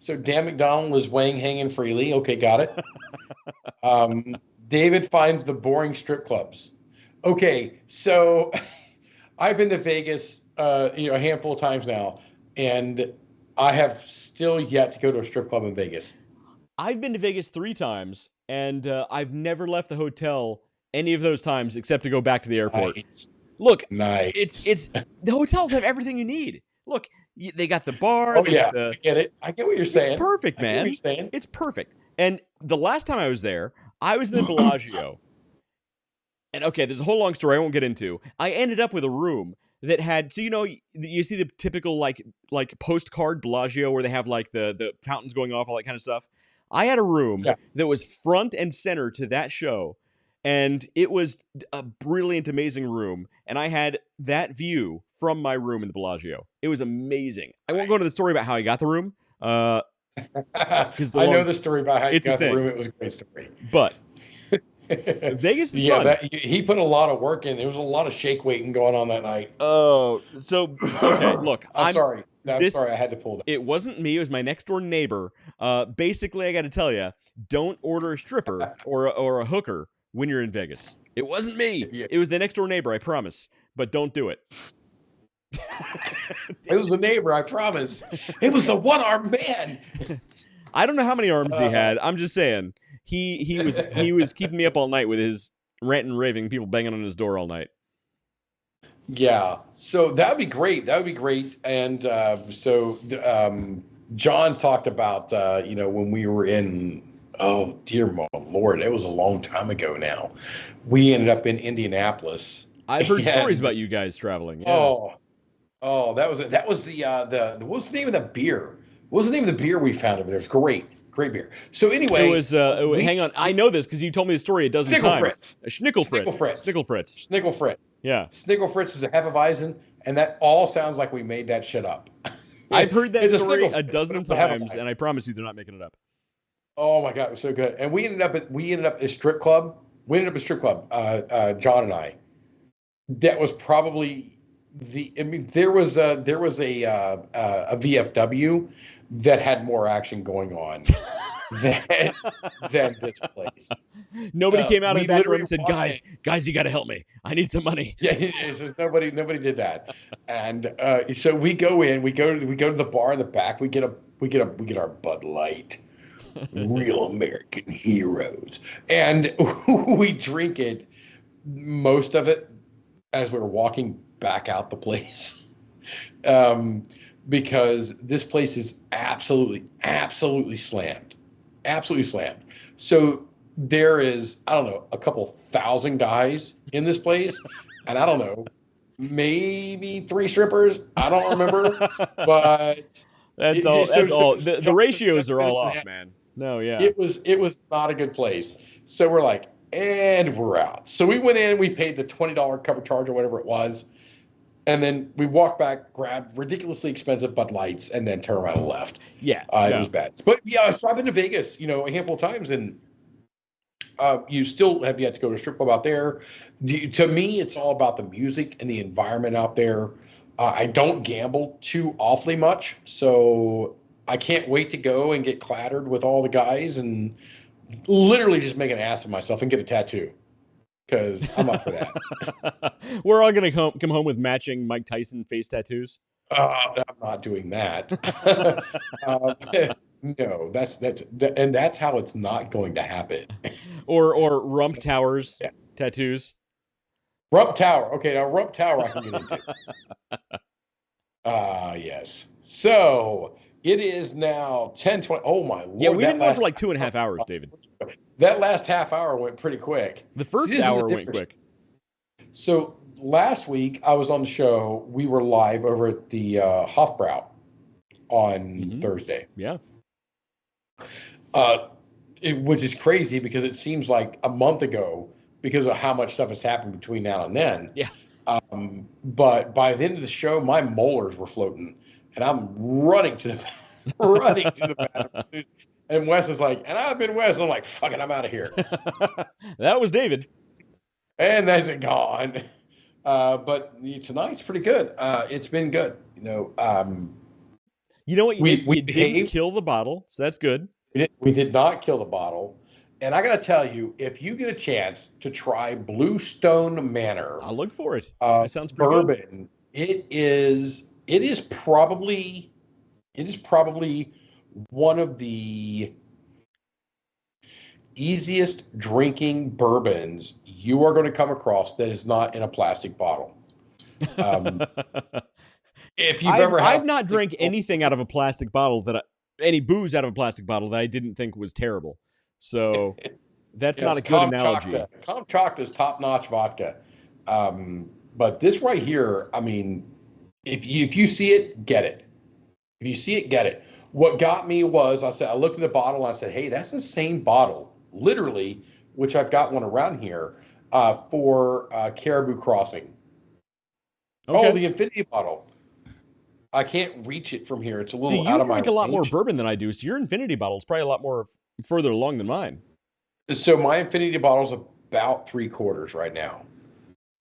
So Dan McDonald is weighing hanging freely. Okay, got it. David finds the boring strip clubs. Okay, so I've been to Vegas, a handful of times now, and I have still yet to go to a strip club in Vegas.
I've been to Vegas 3 times, and I've never left the hotel any of those times except to go back to the airport.
Nice.
Look,
nice.
It's the hotels have everything you need. Look, they got the bar.
I get it. I get what you're saying.
It's perfect, man. It's perfect. And the last time I was there, I was in the Bellagio. And okay, there's a whole long story I won't get into. I ended up with a room that had, so you see the typical like postcard Bellagio where they have like the fountains going off, all that kind of stuff. I had a room that was front and center to that show, and it was a brilliant, amazing room. And I had that view from my room in the Bellagio. It was amazing. I won't go into the story about how I got the room.
I know the story about how you got the room. It was a great story.
But Vegas is fun.
He put a lot of work in. There was a lot of shake weighting going on that night.
Oh, so okay. Look,
I'm sorry. Sorry, I had to pull that.
It wasn't me. It was my next door neighbor. Basically, I got to tell you, don't order a stripper or a hooker when you're in Vegas. It wasn't me. Yeah. It was the next door neighbor. I promise. But don't do it.
It was a neighbor. I promise. It was the one-armed man.
I don't know how many arms he had. I'm just saying. He was keeping me up all night with his ranting and raving, people banging on his door all night.
Yeah, so that would be great. That would be great. And John talked about when we were in. Oh dear Lord, it was a long time ago now. We ended up in Indianapolis.
I've heard stories about you guys traveling. Yeah.
Oh, that was the what was the name of the beer? What was the name of the beer we found over there? It was great beer. So anyway,
it was. Hang on, I know this because you told me the story a dozen times. Schnickel Fritz. Yeah.
Schnickel Fritz is a Hefeweizen, and that all sounds like we made that shit up.
I've heard that story a dozen times, and I promise you, they're not making it up.
Oh my God, it was so good. And we ended up at a strip club. John and I. That was probably there was a VFW that had more action going on than this place.
Nobody came out of the back room and said, guys, you got to help me. I need some money.
Yeah, nobody did that. And so we go in, we go to the bar in the back. We get our Bud Light, real American heroes, and we drink it, most of it, as we were walking back out the place, because this place is absolutely slammed. So there is, I don't know, a couple thousand guys in this place, and I don't know, maybe 3 strippers. I don't remember, but
that's all. The ratios are all off, man. No, yeah.
It was not a good place. So we're like, and we're out. So we went in, we paid the $20 cover charge or whatever it was. And then we walked back, grabbed ridiculously expensive Bud Lights, and then turned around and left.
Yeah.
It was bad. But yeah, so I've been to Vegas, a handful of times, and you still have yet to go to a strip club out there. To me, it's all about the music and the environment out there. I don't gamble too awfully much, so I can't wait to go and get clattered with all the guys and literally just make an ass of myself and get a tattoo, because I'm up for that.
We're all going to come home with matching Mike Tyson face tattoos.
I'm not doing that. No, that's how it's not going to happen.
Or Rump Towers tattoos.
Rump Tower. Okay, now Rump Tower I can get into. Yes. So it is now 10:20. Oh my Lord!
Yeah, we've been going for like 2.5 hours, David.
That last half hour went pretty quick.
The first hour went quick.
So last week I was on the show. We were live over at the Hofbrau on Thursday.
Yeah.
Which is crazy because it seems like a month ago because of how much stuff has happened between now and then.
Yeah.
But by the end of the show, my molars were floating, and I'm running to the bathroom. And Wes is like, and I've been Wes, and I'm like, fuck it, I'm out of here.
That was David.
And that's it gone. But tonight's pretty good. It's been good. You know what?
We didn't kill the bottle, so that's good.
We did not kill the bottle. And I got to tell you, if you get a chance to try Bluestone Manor,
I'll look for it. That sounds pretty
bourbon.
Good.
It is probably one of the easiest drinking bourbons you are going to come across that is not in a plastic bottle. If you've I've
not drank anything out of a plastic bottle any booze out of a plastic bottle that I didn't think was terrible. So that's not a good analogy.
Kamchatka is top-notch vodka. But this right here, I mean, if you see it, get it. If you see it, get it. What got me was I looked at the bottle and I said, hey, that's the same bottle, literally, which I've got one around here, for Caribou Crossing.
Okay.
Oh, the Infinity bottle. I can't reach it from here. It's a little out of my range.
You drink a lot more bourbon than I do, so your Infinity bottle is probably a lot more further along than mine.
So my Infinity bottle is about 3/4 right now,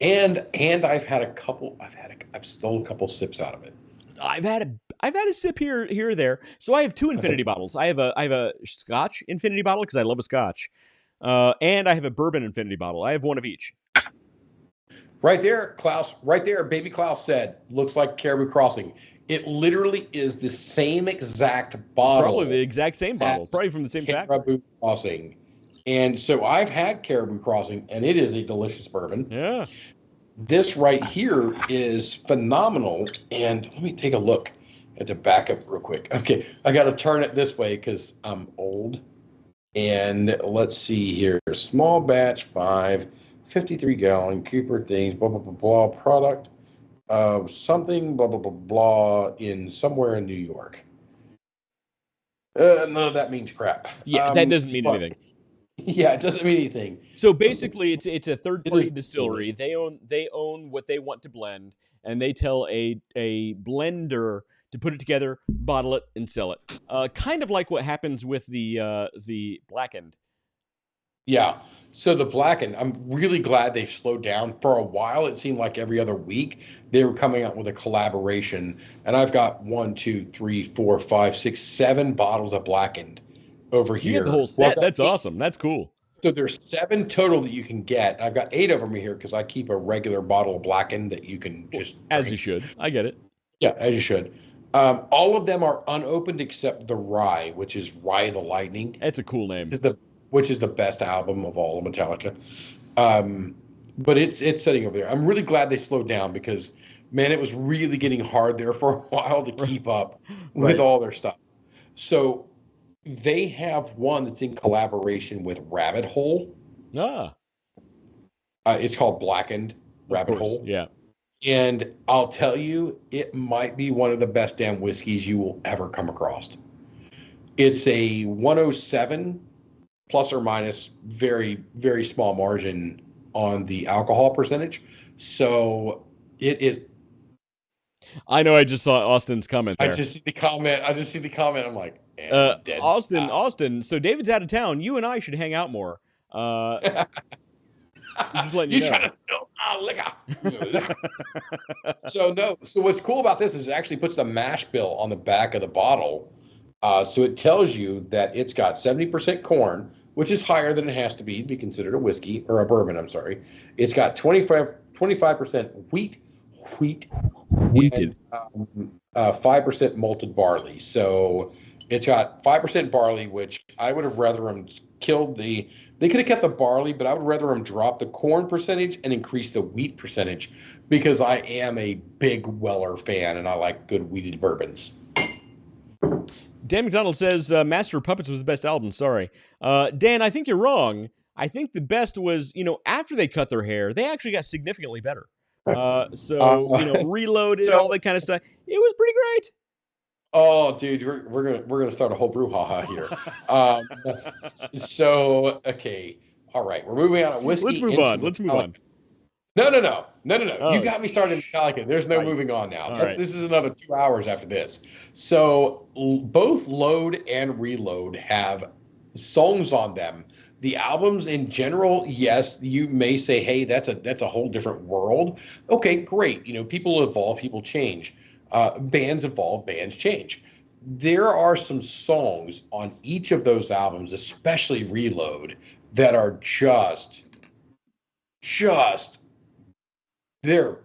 and I've had a couple. I've stolen a couple sips out of it.
I've had a sip here or there. So I have two infinity bottles. I have a Scotch infinity bottle because I love a Scotch, and I have a bourbon infinity bottle. I have one of each.
Right there, Klaus. Right there, Baby Klaus said, "Looks like Caribou Crossing." It literally is the same exact bottle.
Probably the exact same bottle. Probably from the same factory.
Caribou Crossing. And so I've had Caribou Crossing, and it is a delicious bourbon.
Yeah.
This right here is phenomenal. And let me take a look at the backup real quick. Okay, I got to turn it this way because I'm old. And let's see here. Small batch 5, 53-gallon Cooper things, blah, blah, blah, blah, product of something, blah, blah, blah, blah, in somewhere in New York. None of that means crap.
Yeah, that doesn't mean anything.
Yeah, it doesn't mean anything.
So basically, it's a third-party distillery. They own what they want to blend, and they tell a blender to put it together, bottle it, and sell it. Kind of like what happens with the blackened.
Yeah. So the blackened, I'm really glad they've slowed down. For a while, it seemed like every other week they were coming out with a collaboration, and I've got 1, 2, 3, 4, 5, 6, 7 bottles of blackened over here.
You get the whole set. That's awesome. That's cool.
So there's 7 total that you can get. I've got 8 of them here because I keep a regular bottle of blackened that you can just
as
drink.
you should. I get it.
Yeah, as you should. All of them are unopened except the Rye, which is Rye the Lightning.
That's a cool name.
Which is the best album of all of Metallica. But it's sitting over there. I'm really glad they slowed down because, man, it was really getting hard there for a while to keep up with all their stuff. So they have one that's in collaboration with Rabbit Hole. It's called Blackened Rabbit Hole.
Yeah.
And I'll tell you, it might be one of the best damn whiskeys you will ever come across. It's a 107 plus or minus, very, very small margin on the alcohol percentage. So it
I know I just saw Austin's comment there.
I just see the comment. I'm like, dead.
Austin. So David's out of town. You and I should hang out more. Just letting you know.
Trying to spill liquor. So what's cool about this is it actually puts the mash bill on the back of the bottle. So it tells you that it's got 70% corn, which is higher than it has to be considered a whiskey or a bourbon. I'm sorry. It's got 25% wheat, and 5% malted barley. So it's got 5% barley, which I would have rather them killed the. They could have kept the barley, but I would rather them drop the corn percentage and increase the wheat percentage because I am a big Weller fan and I like good wheated bourbons.
Dan McDonald says Master of Puppets was the best album. Sorry. Dan, I think you're wrong. I think the best was, after they cut their hair, they actually got significantly better. Reloaded, all that kind of stuff. It was pretty great.
Oh, dude, we're gonna start a whole brouhaha here. Okay, all right, we're moving on. Whiskey.
Let's move on.
No.
Oh.
You got me started in Metallica. There's no moving on now.
Right.
This is another 2 hours after this. So both Load and Reload have songs on them. The albums in general, yes, you may say, hey, that's a whole different world. Okay, great. People evolve, people change. Bands evolve, bands change. There are some songs on each of those albums, especially Reload, that are just they're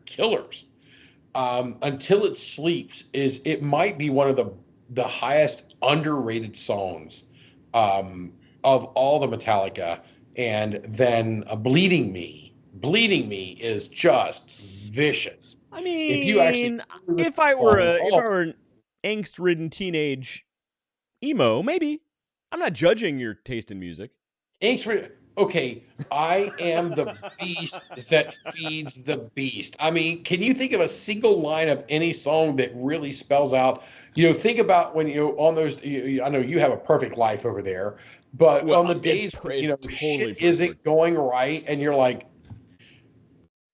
killers. Until It Sleeps it might be one of the highest underrated songs of all the Metallica, and then Bleeding Me is just vicious.
I mean, if I were an angst-ridden teenage emo, maybe. I'm not judging your taste in music.
Okay, I am the beast that feeds the beast. I mean, can you think of a single line of any song that really spells out? Think about when on those. I know you have a perfect life over there, but on the days where shit isn't going right, and you're like,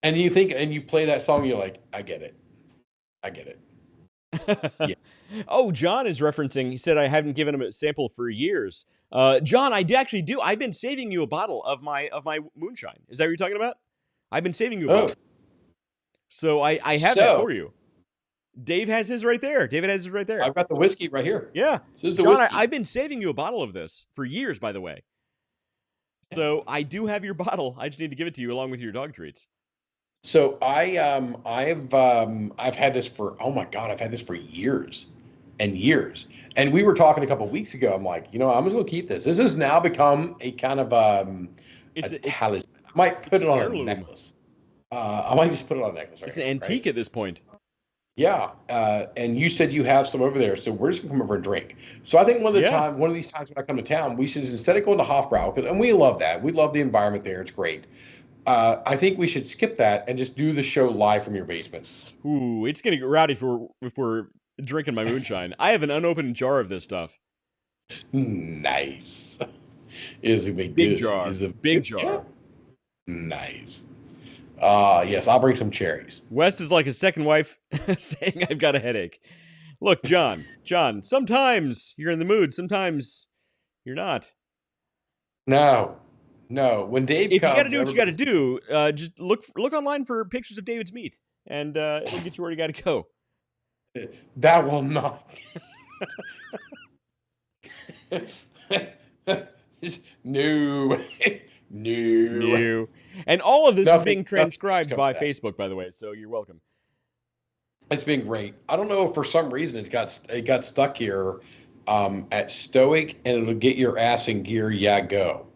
and you think, and you play that song, you're like, I get it. Yeah.
Oh, John is referencing. He said I haven't given him a sample for years. John, I actually do. I've been saving you a bottle of my moonshine. Is that what you're talking about? I've been saving you a bottle. So I have that for you. Dave has his right there. David has his right there.
I've got the whiskey right here.
Yeah.
This is the
John,
whiskey.
I've been saving you a bottle of this for years, by the way. So I do have your bottle. I just need to give it to you along with your dog treats.
So I've had this for, oh my God, I've had this for years and years. And we were talking a couple of weeks ago. I'm like, I'm just going to keep this. This has now become a kind of it's a talisman. I might put it on a necklace. I might just put it on a necklace.
It's an antique at this point.
Yeah, and you said you have some over there, so we're just gonna come over and drink. So I think one of these times when I come to town, we should, instead of going to Hofbrau, and we love that, we love the environment there, it's great. I think we should skip that and just do the show live from your basement.
Ooh, it's gonna get rowdy if we're drinking my moonshine. I have an unopened jar of this stuff.
Nice. Is a
big jar. Is a big jar.
Nice. Yes, I'll bring some cherries.
West is like his second wife saying, I've got a headache. Look, John, sometimes you're in the mood. Sometimes you're not.
No. When Dave
if
comes...
you got to do what you got to do, just look online for pictures of David's meat, and it'll get you where you got to go.
That will not... No.
And all of this is being transcribed by Facebook, by the way, so you're welcome.
It's been great. I don't know if for some reason it got stuck here at Stoic, and it'll get your ass in gear. Yeah, go.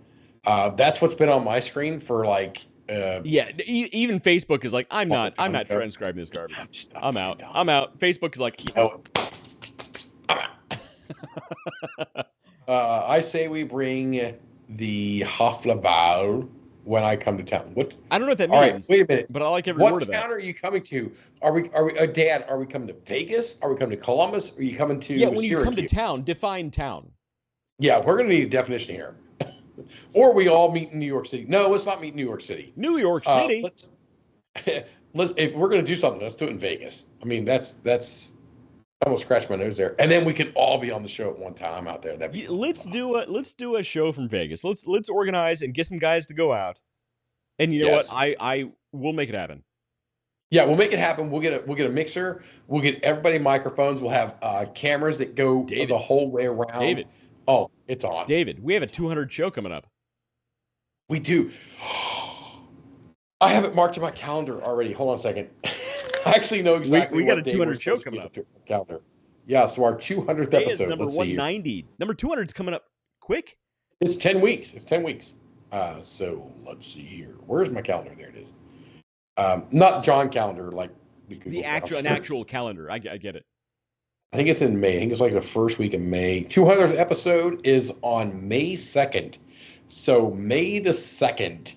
That's what's been on my screen for like.
Even Facebook is like, I'm not transcribing this garbage. I'm out. Facebook is like,
I'm out. I say we bring the Hoflabal when I come to town. What?
I don't know what that means.
All right, wait a minute.
But I like every word of that.
What town are you coming to? Are we, Dad? Are we coming to Vegas? Are we coming to Columbus? Are you coming to?
When you come to town, define town.
Yeah, we're gonna need a definition here. Or we all meet in New York City. No, let's not meet in New York City.
New York City.
Let's if we're gonna do something, let's do it in Vegas. I mean, that's. I almost scratched my nose there, and then we could all be on the show at one time out there.
Let's do a show from Vegas. Let's organize and get some guys to go out. And you know what? I will make it happen.
Yeah, we'll make it happen. We'll get a mixer. We'll get everybody microphones. We'll have cameras that go the whole way around.
David.
Oh, it's on.
David, we have a 200 show coming up.
We do. I have it marked in my calendar already. Hold on a second. I actually know exactly.
We got a 200 show coming up.
Calendar. Yeah, so our 200th episode.
Is number 190. Number 200 is coming up quick.
It's 10 weeks. So let's see here. Where's my calendar? There it is. Not John calendar, like
an actual calendar. I get it.
I think it's in May. I think it's like the first week of May. 200th episode is on May 2nd. So May the 2nd.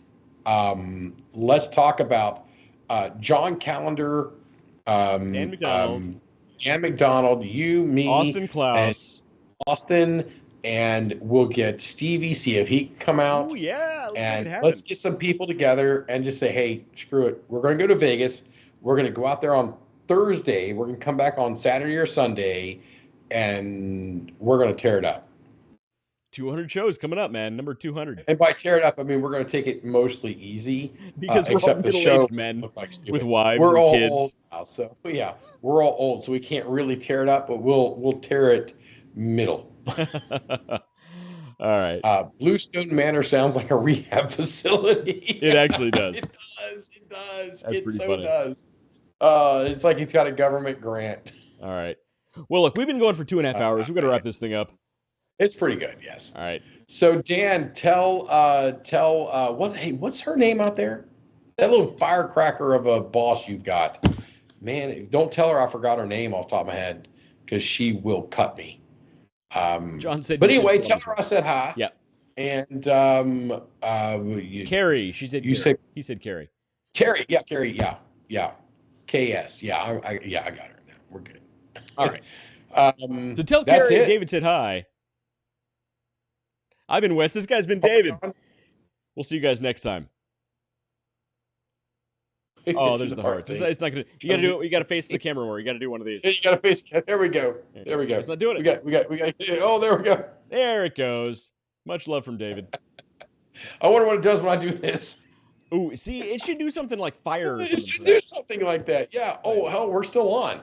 Let's talk about John Calendar,
Dan
McDonald, you, me,
Austin Klaus,
and we'll get Stevie, see if he can come out.
Oh yeah,
let's get some people together and just say, hey, screw it. We're going to go to Vegas. We're going to go out there on Thursday. We're going to come back on Saturday or Sunday, and we're going to tear it up.
200 shows coming up, man. Number 200.
And by tear it up, I mean we're going to take it mostly easy.
Because we're all middle-aged men with wives and kids.
Old now, so yeah, we're all old, so we can't really tear it up, but we'll tear it middle.
All right.
Bluestone Manor sounds like a rehab facility.
It actually does.
It does.
That's pretty funny.
Does. It's like it's got a government grant.
All right. Well, look, we've been going for 2.5 hours. We've got to wrap this thing up.
It's pretty good, yes.
All right.
So Dan, tell what's her name out there? That little firecracker of a boss you've got. Man, don't tell her I forgot her name off the top of my head, because she will cut me.
John said.
But anyway, tell her I said hi.
Yeah.
And
Carrie, she said. He said Carrie.
Carrie, yeah, Carrie, yeah. KS, yeah, I got her now. We're good.
All right. So tell Carrie David said hi. I've been Wes. This guy's been David. We'll see you guys next time. Oh, there's the hearts. It's not gonna. You gotta do it. You gotta face the camera more. You gotta do one of these.
You gotta face. There we go.
It's not doing it.
We got. Oh, there we go.
There it goes. Much love from David.
I wonder what it does when I do this.
Ooh, see, it should do something like fire or
It
something.
should do something like that. Yeah. Oh, hell, we're still on.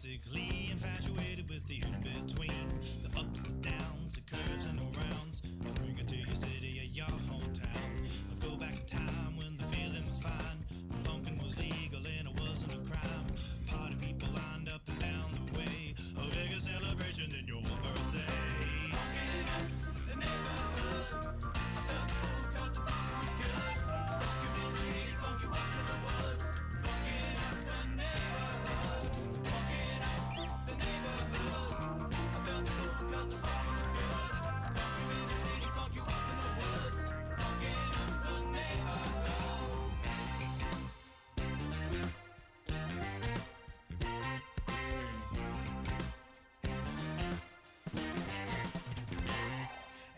Basically infatuated with the in-between, the ups and downs, the curves and the rounds. I bring it to your city or your hometown. I go back in time when the feeling was fine, when funkin' was legal and it wasn't a crime. Party people lined up and down the way, a bigger celebration than your birthday. Funkin' up the neighborhood, I felt cool 'cause the funkin' was good. Funkin' in the city, funk you up in the woods. Funkin' up the neighborhood. Funkin' up the neighborhood. I felt cool 'cause the funkin' was good. Funkin' in the city, funk you up in the woods. Funkin' up the neighborhood.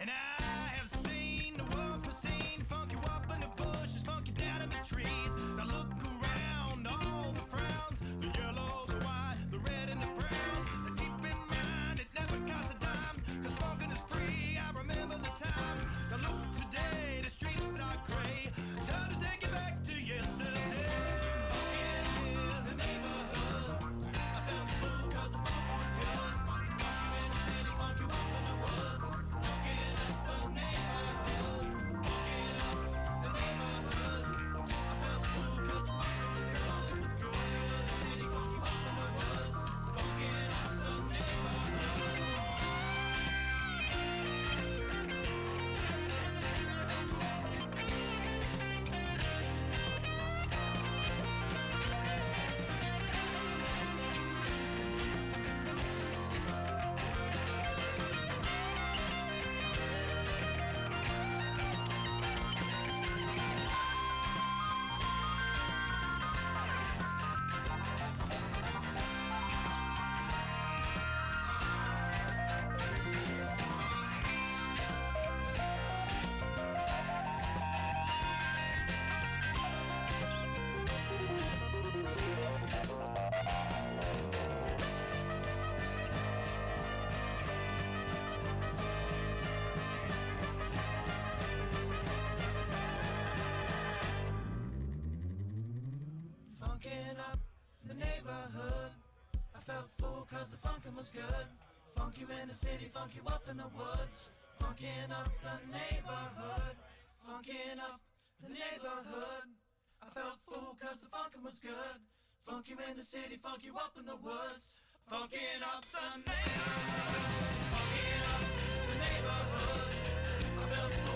And I have seen the world pristine, funk you up in the bushes, funk you down in the trees. Now look around, all the frowns, the yellow, the white, the red and the brown. And keep in mind, it never costs a dime, 'cause funkin' is free, I remember the time. Now look today, the streets are gray, time to take it back to yesterday. Funkin' in the neighborhood, I felt the fool 'cause the funkin' was good. Funkin' in the city, funk you up in the woods. Funkin' up the neighborhood, funkin' up the neighborhood. I felt the fool 'cause the funkin' was good. It was good in the city, funk you up in the woods. Funkin' up the neighborhood. Funkin' up the neighborhood. I felt full 'cause the funkin' was good. Funk you in the city, funk you up in the woods. Funkin' up the neighborhood. Funkin' up the neighborhood. I felt full 'cause the funkin' was good. Funk you in the city, funk you up in the woods. Funkin' up the neighborhood. Funkin' up the neighborhood. I felt full